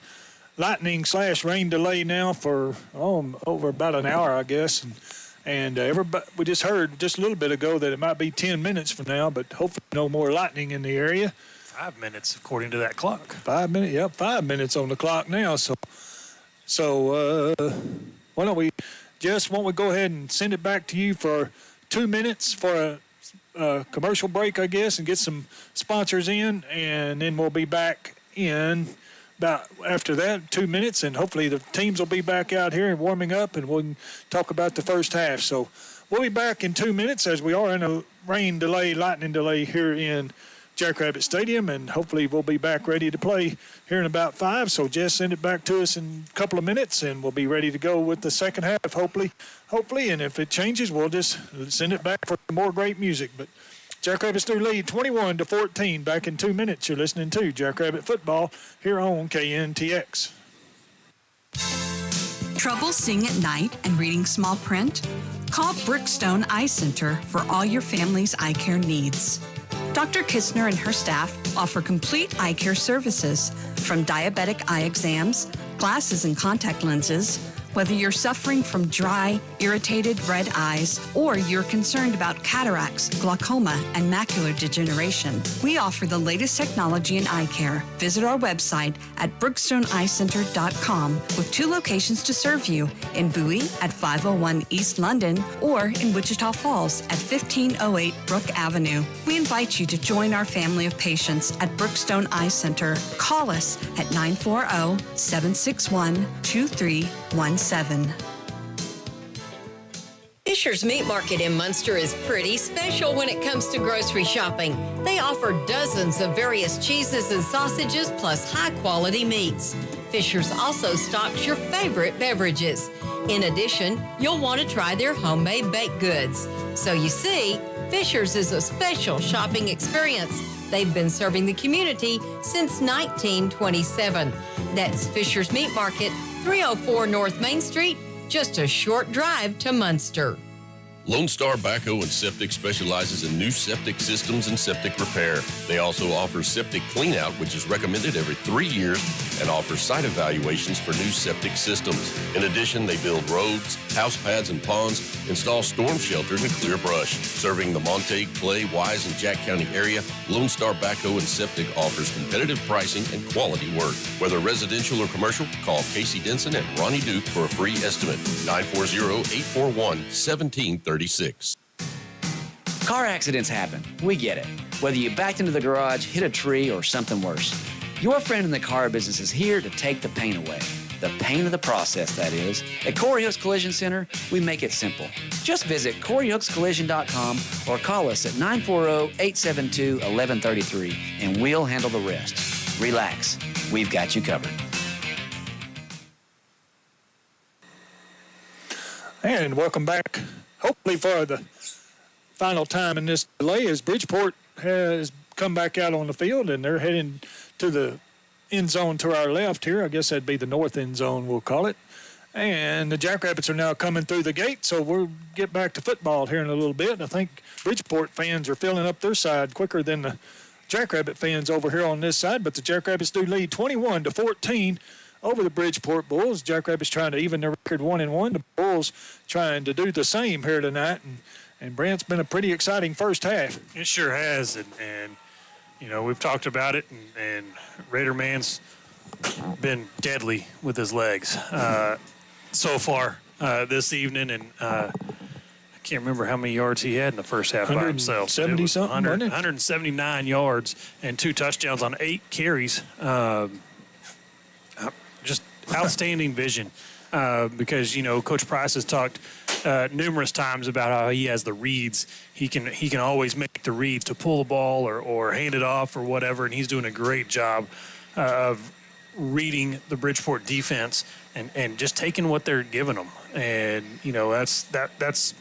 lightning/rain delay now for over about an hour, I guess. And everybody, we just heard just a little bit ago that it might be 10 minutes from now, but hopefully no more lightning in the area. 5 minutes, according to that clock. 5 minutes, yep, 5 minutes on the clock now. So why don't we, Jess, why don't we go ahead and send it back to you for 2 minutes for a commercial break, I guess, and get some sponsors in, and then we'll be back in about after that 2 minutes, and hopefully the teams will be back out here and warming up, and we can talk about the first half. So we'll be back in 2 minutes as we are in a lightning delay here in Jackrabbit Stadium, and hopefully we'll be back ready to play here in about 5. So Jess, send it back to us in a couple of minutes, and we'll be ready to go with the second half, hopefully. And if it changes, we'll just send it back for more great music. But Jackrabbits do lead 21-14. Back in 2 minutes, you're listening to Jackrabbit Football here on KNTX. Trouble seeing at night and reading small print? Call Brookstone Eye Center for all your family's eye care needs. Dr. Kistner and her staff offer complete eye care services, from diabetic eye exams, glasses and contact lenses. Whether you're suffering from dry, irritated red eyes, or you're concerned about cataracts, glaucoma, and macular degeneration, we offer the latest technology in eye care. Visit our website at brookstoneeyecenter.com with 2 locations to serve you, in Bowie at 501 East London or in Wichita Falls at 1508 Brook Avenue. We invite you to join our family of patients at Brookstone Eye Center. Call us at 940-761-2317. Fisher's Meat Market in Munster is pretty special when it comes to grocery shopping. They offer dozens of various cheeses and sausages plus high-quality meats. Fisher's also stocks your favorite beverages. In addition, you'll want to try their homemade baked goods. So you see, Fisher's is a special shopping experience. They've been serving the community since 1927. That's Fisher's Meat Market, 304 North Main Street, just a short drive to Munster. Lone Star Backhoe and Septic specializes in new septic systems and septic repair. They also offer septic cleanout, which is recommended every 3 years, and offers site evaluations for new septic systems. In addition, they build roads, house pads and ponds, install storm shelters, and clear brush. Serving the Montague, Clay, Wise, and Jack County area, Lone Star Backhoe and Septic offers competitive pricing and quality work. Whether residential or commercial, call Casey Denson and Ronnie Duke for a free estimate. 940-841-1736. Car accidents happen. We get it. Whether you backed into the garage, hit a tree, or something worse. Your friend in the car business is here to take the pain away. The pain of the process, that is. At Corey Hooks Collision Center, we make it simple. Just visit CoreyHooksCollision.com or call us at 940-872-1133, and we'll handle the rest. Relax. We've got you covered. And welcome back, hopefully for the final time in this delay, as Bridgeport has come back out on the field, and they're heading to the end zone to our left here. I guess that'd be the north end zone, we'll call it. And the Jackrabbits are now coming through the gate, so we'll get back to football here in a little bit. I think Bridgeport fans are filling up their side quicker than the Jackrabbit fans over here on this side, but the Jackrabbits do lead 21-14 over the Bridgeport Bulls. Jackrabbits trying to even their record 1-1. The Bulls trying to do the same here tonight. And Brant's been a pretty exciting first half. It sure has. And you know, we've talked about it. And Raider Man's been deadly with his legs so far this evening. And I can't remember how many yards he had in the first half by himself. 170-something, 179 yards and 2 touchdowns on 8 carries. Just outstanding vision, because, you know, Coach Price has talked numerous times about how he has the reads. He can always make the reads to pull the ball or hand it off or whatever, and he's doing a great job of reading the Bridgeport defense and just taking what they're giving them. And, you know, that's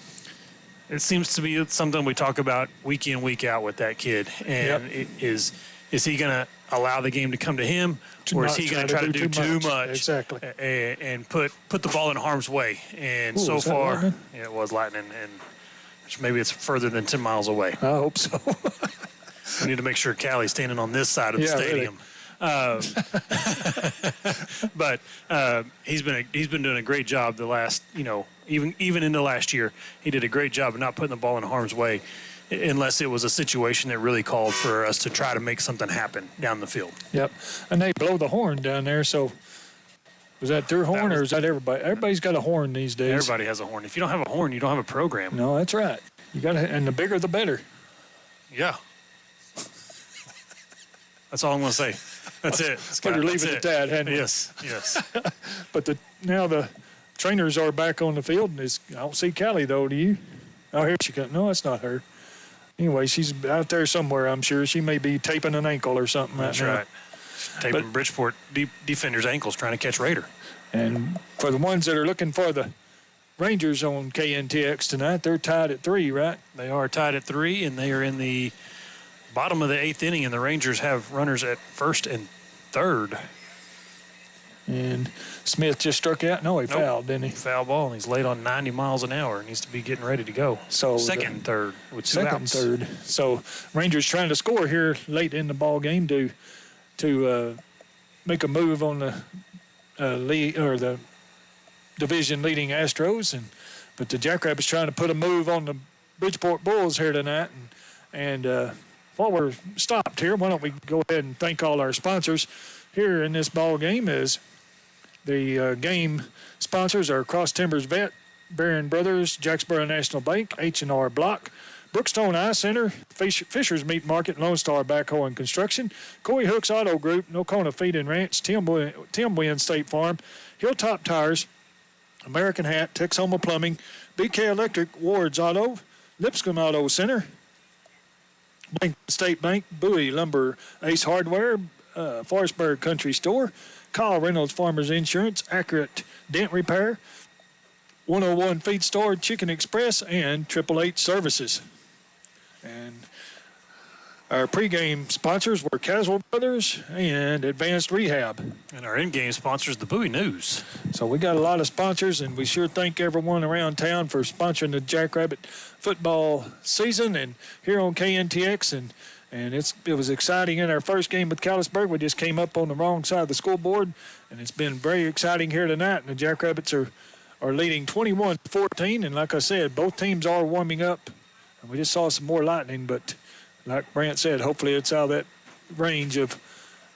it seems to be something we talk about week in, week out with that kid. And is he going to allow the game to come to him, or is he going to try to do too much? Exactly. And put the ball in harm's way? And so far, it was lightning, and maybe it's further than 10 miles away. I hope so. We need to make sure Callie's standing on this side of the stadium. But he's been doing a great job the last, even into last year. He did a great job of not putting the ball in harm's way unless it was a situation that really called for us to try to make something happen down the field. Yep. And they blow the horn down there, so was that their horn or is that everybody? Everybody's got a horn these days. Everybody has a horn. If you don't have a horn, you don't have a program. No, that's right. You got to, and the bigger the better. Yeah. That's all I'm going to say. That's it. Better leave it at that, hadn't we? Yes. But now the trainers are back on the field, and I don't see Callie, though, do you? Oh, here she comes. No, that's not her. Anyway, she's out there somewhere, I'm sure. She may be taping an ankle or something. That's right. Taping Bridgeport defenders' ankles trying to catch Raider. And for the ones that are looking for the Rangers on KNTX tonight, they're tied at 3, right? They are tied at 3, and they are in the bottom of the 8th inning, and the Rangers have runners at first and third. And Smith just struck out. No, he fouled, didn't he? Foul ball, and he's late on 90 miles an hour. Needs to be getting ready to go. So second and third with 2 second outs. and third. So Rangers trying to score here late in the ball game to make a move on the lead or the division leading Astros, but the Jackrabbits trying to put a move on the Bridgeport Bulls here tonight. And while we're stopped here, why don't we go ahead and thank all our sponsors here in this ball game. Is the game sponsors are Cross Timbers Vet, Barron Brothers, Jacksboro National Bank, H&R Block, Brookstone Eye Center, Fisher's Meat Market, Lone Star Backhoe and Construction, Coy Hooks Auto Group, Nocona Feed and Ranch, Tim Wynn State Farm, Hilltop Tires, American Hat, Texoma Plumbing, BK Electric, Ward's Auto, Lipscomb Auto Center, Bank State Bank, Bowie Lumber, Ace Hardware, Forestburg Country Store, Kyle Reynolds Farmers Insurance, Accurate Dent Repair, 101 Feed Store, Chicken Express, and 888 Services. And our pregame sponsors were Caswell Brothers and Advanced Rehab. And our in-game sponsors, the Bowie News. So we got a lot of sponsors, and we sure thank everyone around town for sponsoring the Jackrabbit football season and here on KNTX. And it was exciting in our first game with Callisburg. We just came up on the wrong side of the scoreboard, and it's been very exciting here tonight. And the Jackrabbits are leading 21-14. And like I said, both teams are warming up. And we just saw some more lightning, but like Brant said, hopefully it's out of that range of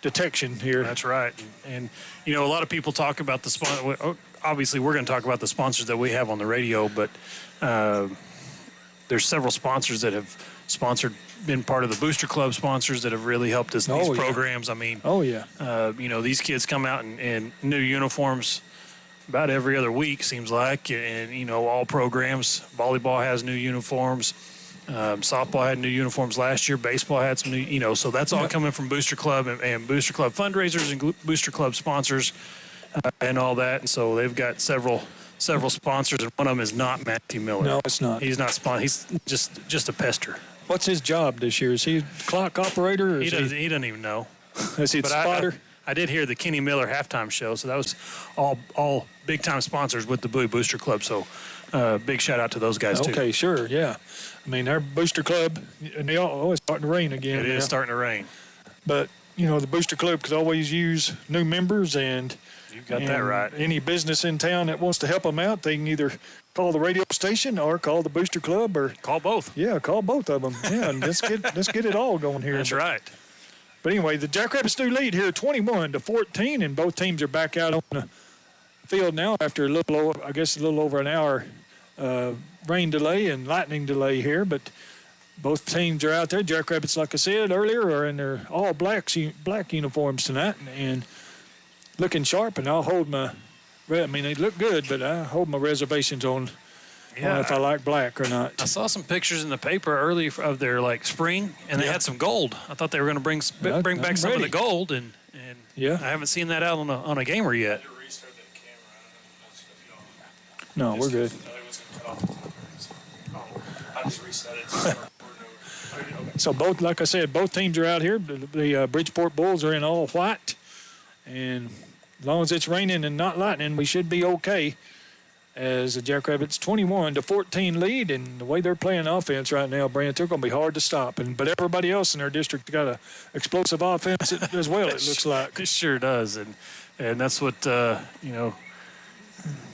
detection here. That's right. And a lot of people talk about the sponsor. Obviously, we're going to talk about the sponsors that we have on the radio, but there's several sponsors that have been part of the Booster Club sponsors that have really helped us in these programs. I mean, these kids come out in new uniforms about every other week, seems like, and all programs. Volleyball has new uniforms. Softball had new uniforms last year. Baseball had some new, so that's all coming from Booster Club and Booster Club fundraisers and Booster Club sponsors and all that. And so they've got several sponsors, and one of them is not Matthew Miller. No, it's not. He's not He's just a pester. What's his job this year? Is he a clock operator? Or he doesn't even know. Is he a spotter? I did hear the Kenny Miller halftime show, so that was all big-time sponsors with the Bowie Booster Club. So big shout-out to those guys, too. Okay, sure, yeah. I mean, our Booster Club, and it's starting to rain again. It is starting to rain. But, the Booster Club could always use new members, and you've got that right. Any business in town that wants to help them out, they can either call the radio station or call the Booster Club or call both. Yeah, call both of them. Yeah, and let's get it all going here. That's right. But anyway, the Jackrabbits do lead here 21-14, and both teams are back out on the field now after a little over an hour rain delay and lightning delay here. But both teams are out there. Jackrabbits, like I said earlier, are in their all black uniforms tonight and looking sharp. And I'll hold they look good, but I hold my reservations on if I like black or not. I saw some pictures in the paper early of their spring, and they had some gold. I thought they were going to bring back some of the gold, and I haven't seen that out on a gamer yet. No, we're good. So like I said, both teams are out here. The Bridgeport Bulls are in all white, and as long as it's raining and not lightning, we should be okay. as the Jackrabbits 21-14 lead, and the way they're playing offense right now, Brant, they're going to be hard to stop. But everybody else in their district got an explosive offense as well. It looks like it sure does, and that's what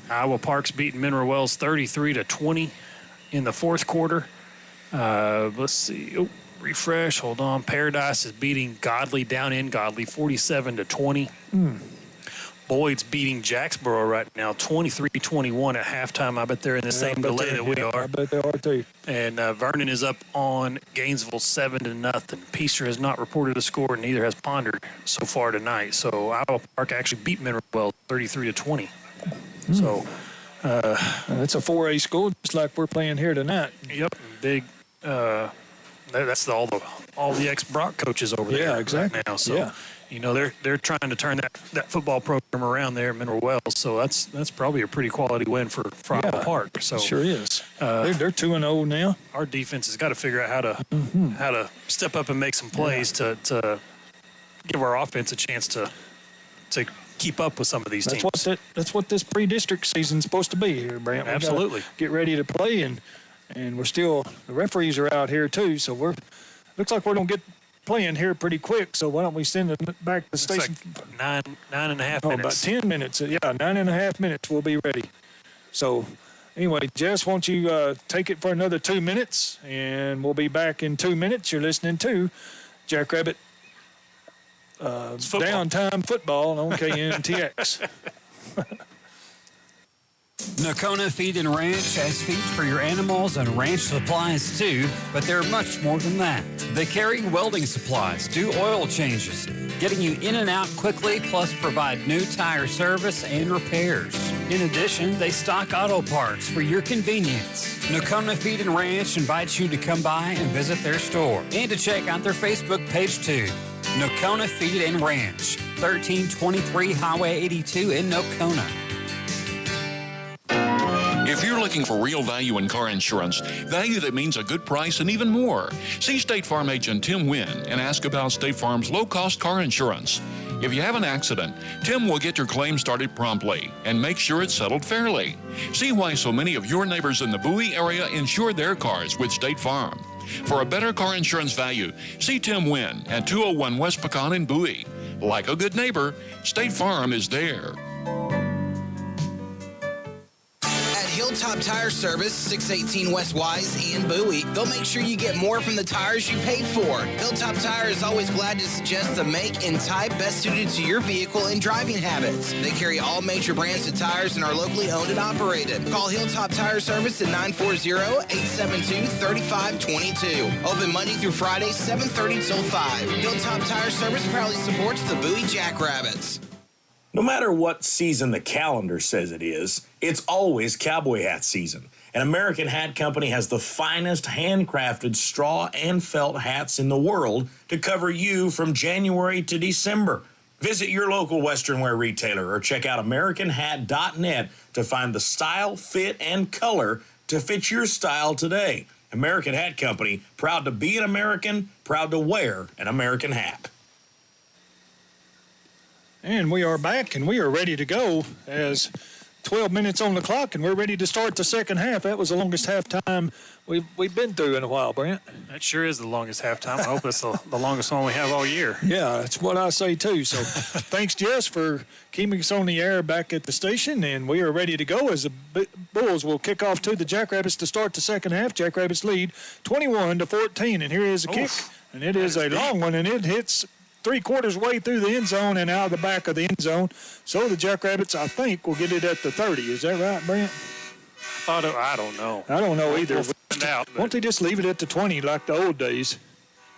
Iowa Park's beating Mineral Wells 33-20 in the fourth quarter. Let's see. Oh, refresh. Hold on. Paradise is beating Godley down in Godley 47-20. Boyd's beating Jacksboro right now 23-21 at halftime. I bet they're in the same delay that we are. I bet they are too. And Vernon is up on Gainesville 7-0. Peaster has not reported a score, and neither has Ponder so far tonight. So Iowa Park actually beat Mineral Wells 33-20. So that's a 4A school, just like we're playing here tonight. Yep, big. That's all the ex-Brock coaches over there. Yeah, exactly. Right now. So they're trying to turn that football program around there at Mineral Wells. So that's probably a pretty quality win for Iowa Park. So it sure is. They're 2-0 now. Our defense has got to figure out how to step up and make some plays to give our offense a chance to keep up with some of these teams. That's what this pre-district season's supposed to be here, Brant. Absolutely. Get ready to play, and we're still, the referees are out here too, so looks like we're going to get playing here pretty quick, so why don't we send them back to the station? Like nine and a half minutes. About 10 minutes. Yeah, 9.5 minutes we'll be ready. So anyway, Jess, won't you take it for another 2 minutes, and we'll be back in 2 minutes. You're listening to Jackrabbit Downtime Football on KNTX. Nocona Feed and Ranch has feeds for your animals and ranch supplies too, but they're much more than that. They carry welding supplies, do oil changes, getting you in and out quickly, plus provide new tire service and repairs. In addition, they stock auto parts for your convenience. Nocona Feed and Ranch invites you to come by and visit their store and to check out their Facebook page too. Nocona Feed and Ranch, 1323 Highway 82 in Nocona. If you're looking for real value in car insurance, value that means a good price and even more, see State Farm agent Tim Wynn and ask about State Farm's low-cost car insurance. If you have an accident, Tim will get your claim started promptly and make sure it's settled fairly. See why so many of your neighbors in the Bowie area insure their cars with State Farm. For a better car insurance value, see Tim Wynn at 201 West Pecan in Bowie. Like a good neighbor, State Farm is there. Hilltop Tire Service, 618 West Wise in Bowie. They'll make sure you get more from the tires you paid for. Hilltop Tire is always glad to suggest the make and type best suited to your vehicle and driving habits. They carry all major brands of tires and are locally owned and operated. Call Hilltop Tire Service at 940-872-3522. Open Monday through Friday, 7:30 till 5. Hilltop Tire Service proudly supports the Bowie Jackrabbits. No matter what season the calendar says it is, it's always cowboy hat season. And American Hat Company has the finest handcrafted straw and felt hats in the world to cover you from January to December. Visit your local Western wear retailer or check out AmericanHat.net to find the style, fit, and color to fit your style today. American Hat Company, proud to be an American, proud to wear an American hat. And we are back, and we are ready to go as 12 minutes on the clock, and we're ready to start the second half. That was the longest halftime we've been through in a while, Brant. That sure is the longest halftime. I hope it's the longest one we have all year. Yeah, that's what I say, too. So thanks, Jess, for keeping us on the air back at the station, and we are ready to go as the Bulls will kick off to the Jackrabbits to start the second half. Jackrabbits lead 21-14, and here is a kick, and it is a long one, and it hits three-quarters way through the end zone and out of the back of the end zone. So the Jackrabbits, I think, will get it at the 30. Is that right, Brent? I don't know. I don't know either. We'll find out. Won't they just leave it at the 20 like the old days?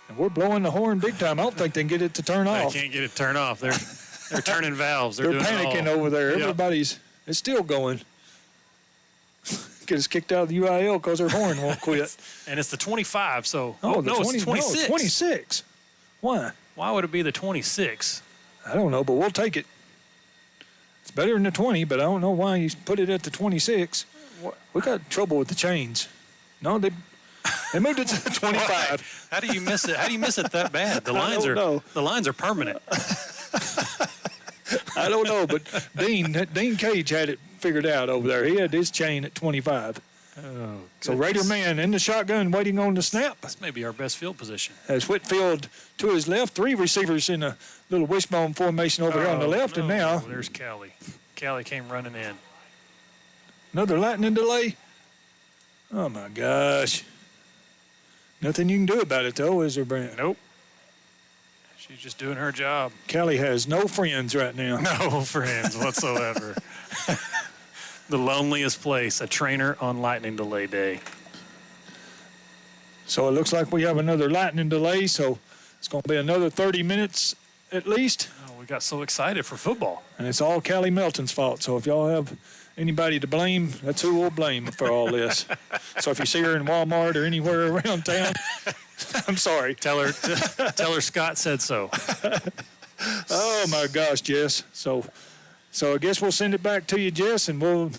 And we're blowing the horn big time. I don't think they can get it to turn off. They can't get it to turn off. They're turning valves. They're panicking over there. Yep. It's still going. Get us kicked out of the UIL because their horn won't quit. And it's the 25, so... it's 26. No, 26. Why? Why would it be the 26? I don't know, but we'll take it. It's better than the 20, but I don't know why you put it at the 26. We got trouble with the chains. No, they moved it to the 25. How do you miss it? How do you miss it that bad? The lines are permanent. I don't know, but Dean Cage had it figured out over there. He had his chain at 25. Oh, so Raider man in the shotgun waiting on the snap. That's maybe our best field position. As Whitfield to his left, 3 receivers in a little wishbone formation over here on the left, and now there's Callie. Callie came running in. Another lightning delay. Oh my gosh! Nothing you can do about it though, is there, Brent? Nope. She's just doing her job. Callie has no friends right now. No friends whatsoever. The loneliest place, a trainer on lightning delay day. So it looks like we have another lightning delay, so it's going to be another 30 minutes at least. Oh, we got so excited for football. And it's all Callie Melton's fault. So if y'all have anybody to blame, that's who we'll blame for all this. So if you see her in Walmart or anywhere around town, I'm sorry. Tell her Scott said so. Oh, my gosh, Jess. So I guess we'll send it back to you, Jess, and we'll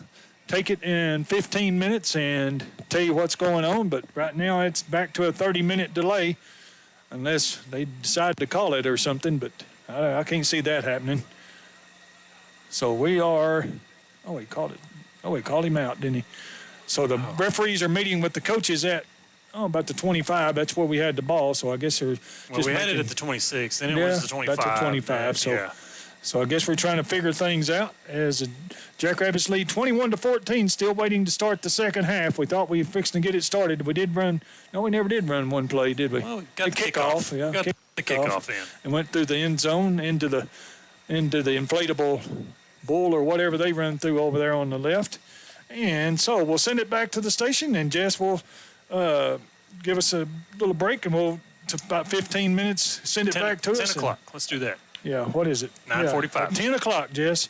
take it in 15 minutes and tell you what's going on. But right now it's back to a 30-minute delay unless they decide to call it or something. But I can't see that happening. So we are – he called it. Oh, he called him out, didn't he? So the referees are meeting with the coaches at about the 25. That's where we had the ball. So I guess they're just we had it at the 26, then it was the 25. That's the 25. So I guess we're trying to figure things out as the Jackrabbits lead 21-14, still waiting to start the second half. We thought we were fixing to get it started. We did run. No, we never did run one play, did we? Well, we got the kickoff. Yeah, got the kickoff in. And went through the end zone into the inflatable bull or whatever they run through over there on the left. And so we'll send it back to the station, and Jess will give us a little break, and we'll, to about 15 minutes, send it back to us. 10 o'clock. Let's do that. Yeah, what is it? 9:45. 10 o'clock, Jess.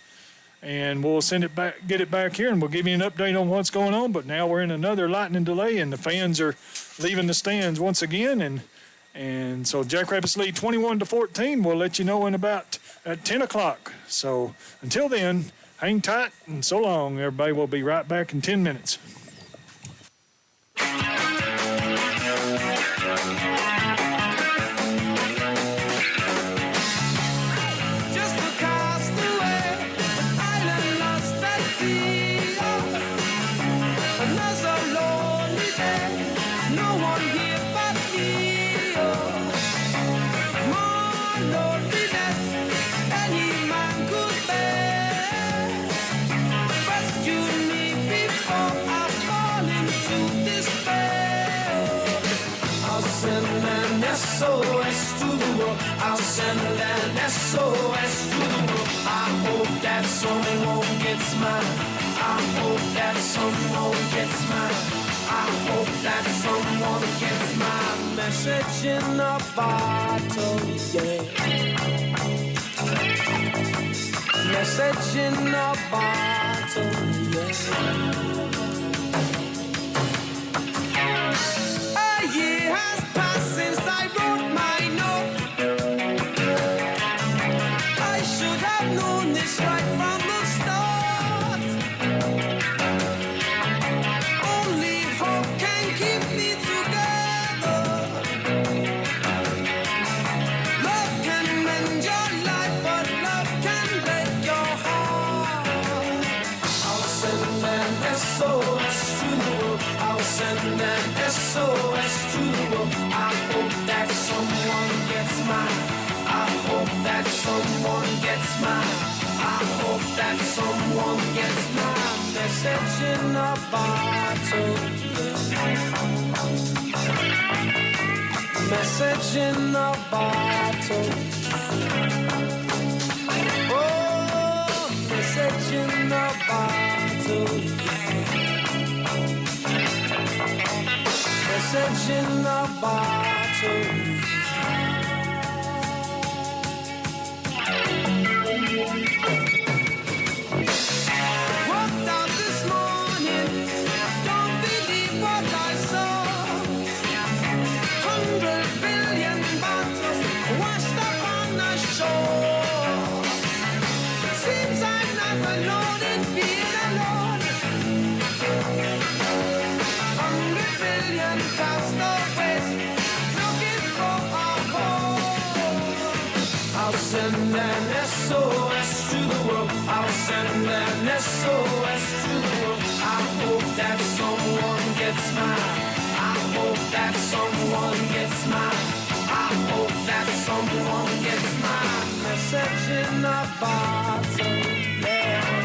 And we'll send it back, get it back here, and we'll give you an update on what's going on. But now we're in another lightning delay, and the fans are leaving the stands once again. And so Jackrabbits lead 21-14. We'll let you know at 10 o'clock. So until then, hang tight and so long, everybody. We'll be right back in 10 minutes. SOS to the world. I'll send an SOS to the world. I hope that someone gets mine. I hope that someone gets mine. I hope that someone gets my message in a bottle, yeah. Message in a bottle, yeah. A year has passed since I wrote my note. I should have known this right from the start. Only hope can keep me together. Love can mend your life, but love can break your heart. I'll send an SOS to the world. I'll send an SOS to the world. I hope that someone gets mine. I hope that someone gets mine. I hope that someone gets my message in a bottle. Message in a bottle. Oh, message in a bottle. Message in a bottle. Walked out this morning, don't believe what I saw. 100 billion bottles washed up on the shore. Seems I'm not alone in being alone. 100 billion castaways looking for a home. I'll send an SOS to the world. I'll send an SOS to the world. I hope that someone gets mine. I hope that someone gets mine. I hope that someone gets mine. Message in a bottle, yeah.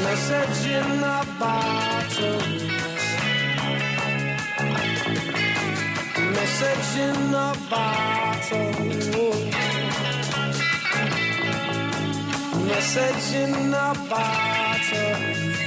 Message in a bottle, message in a bottle, message in a bottle.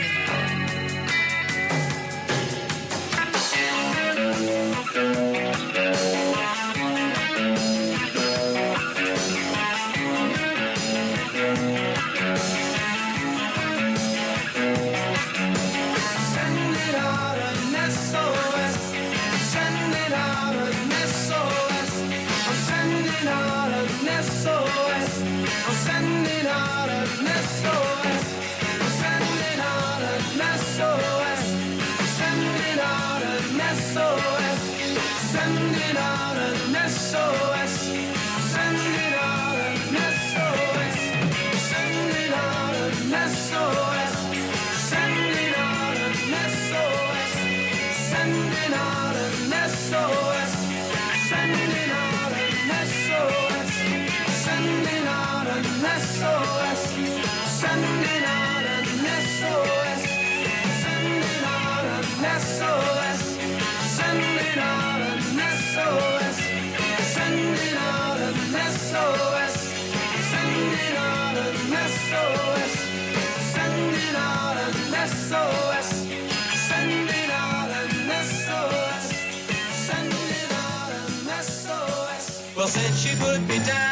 Well, said she would be down.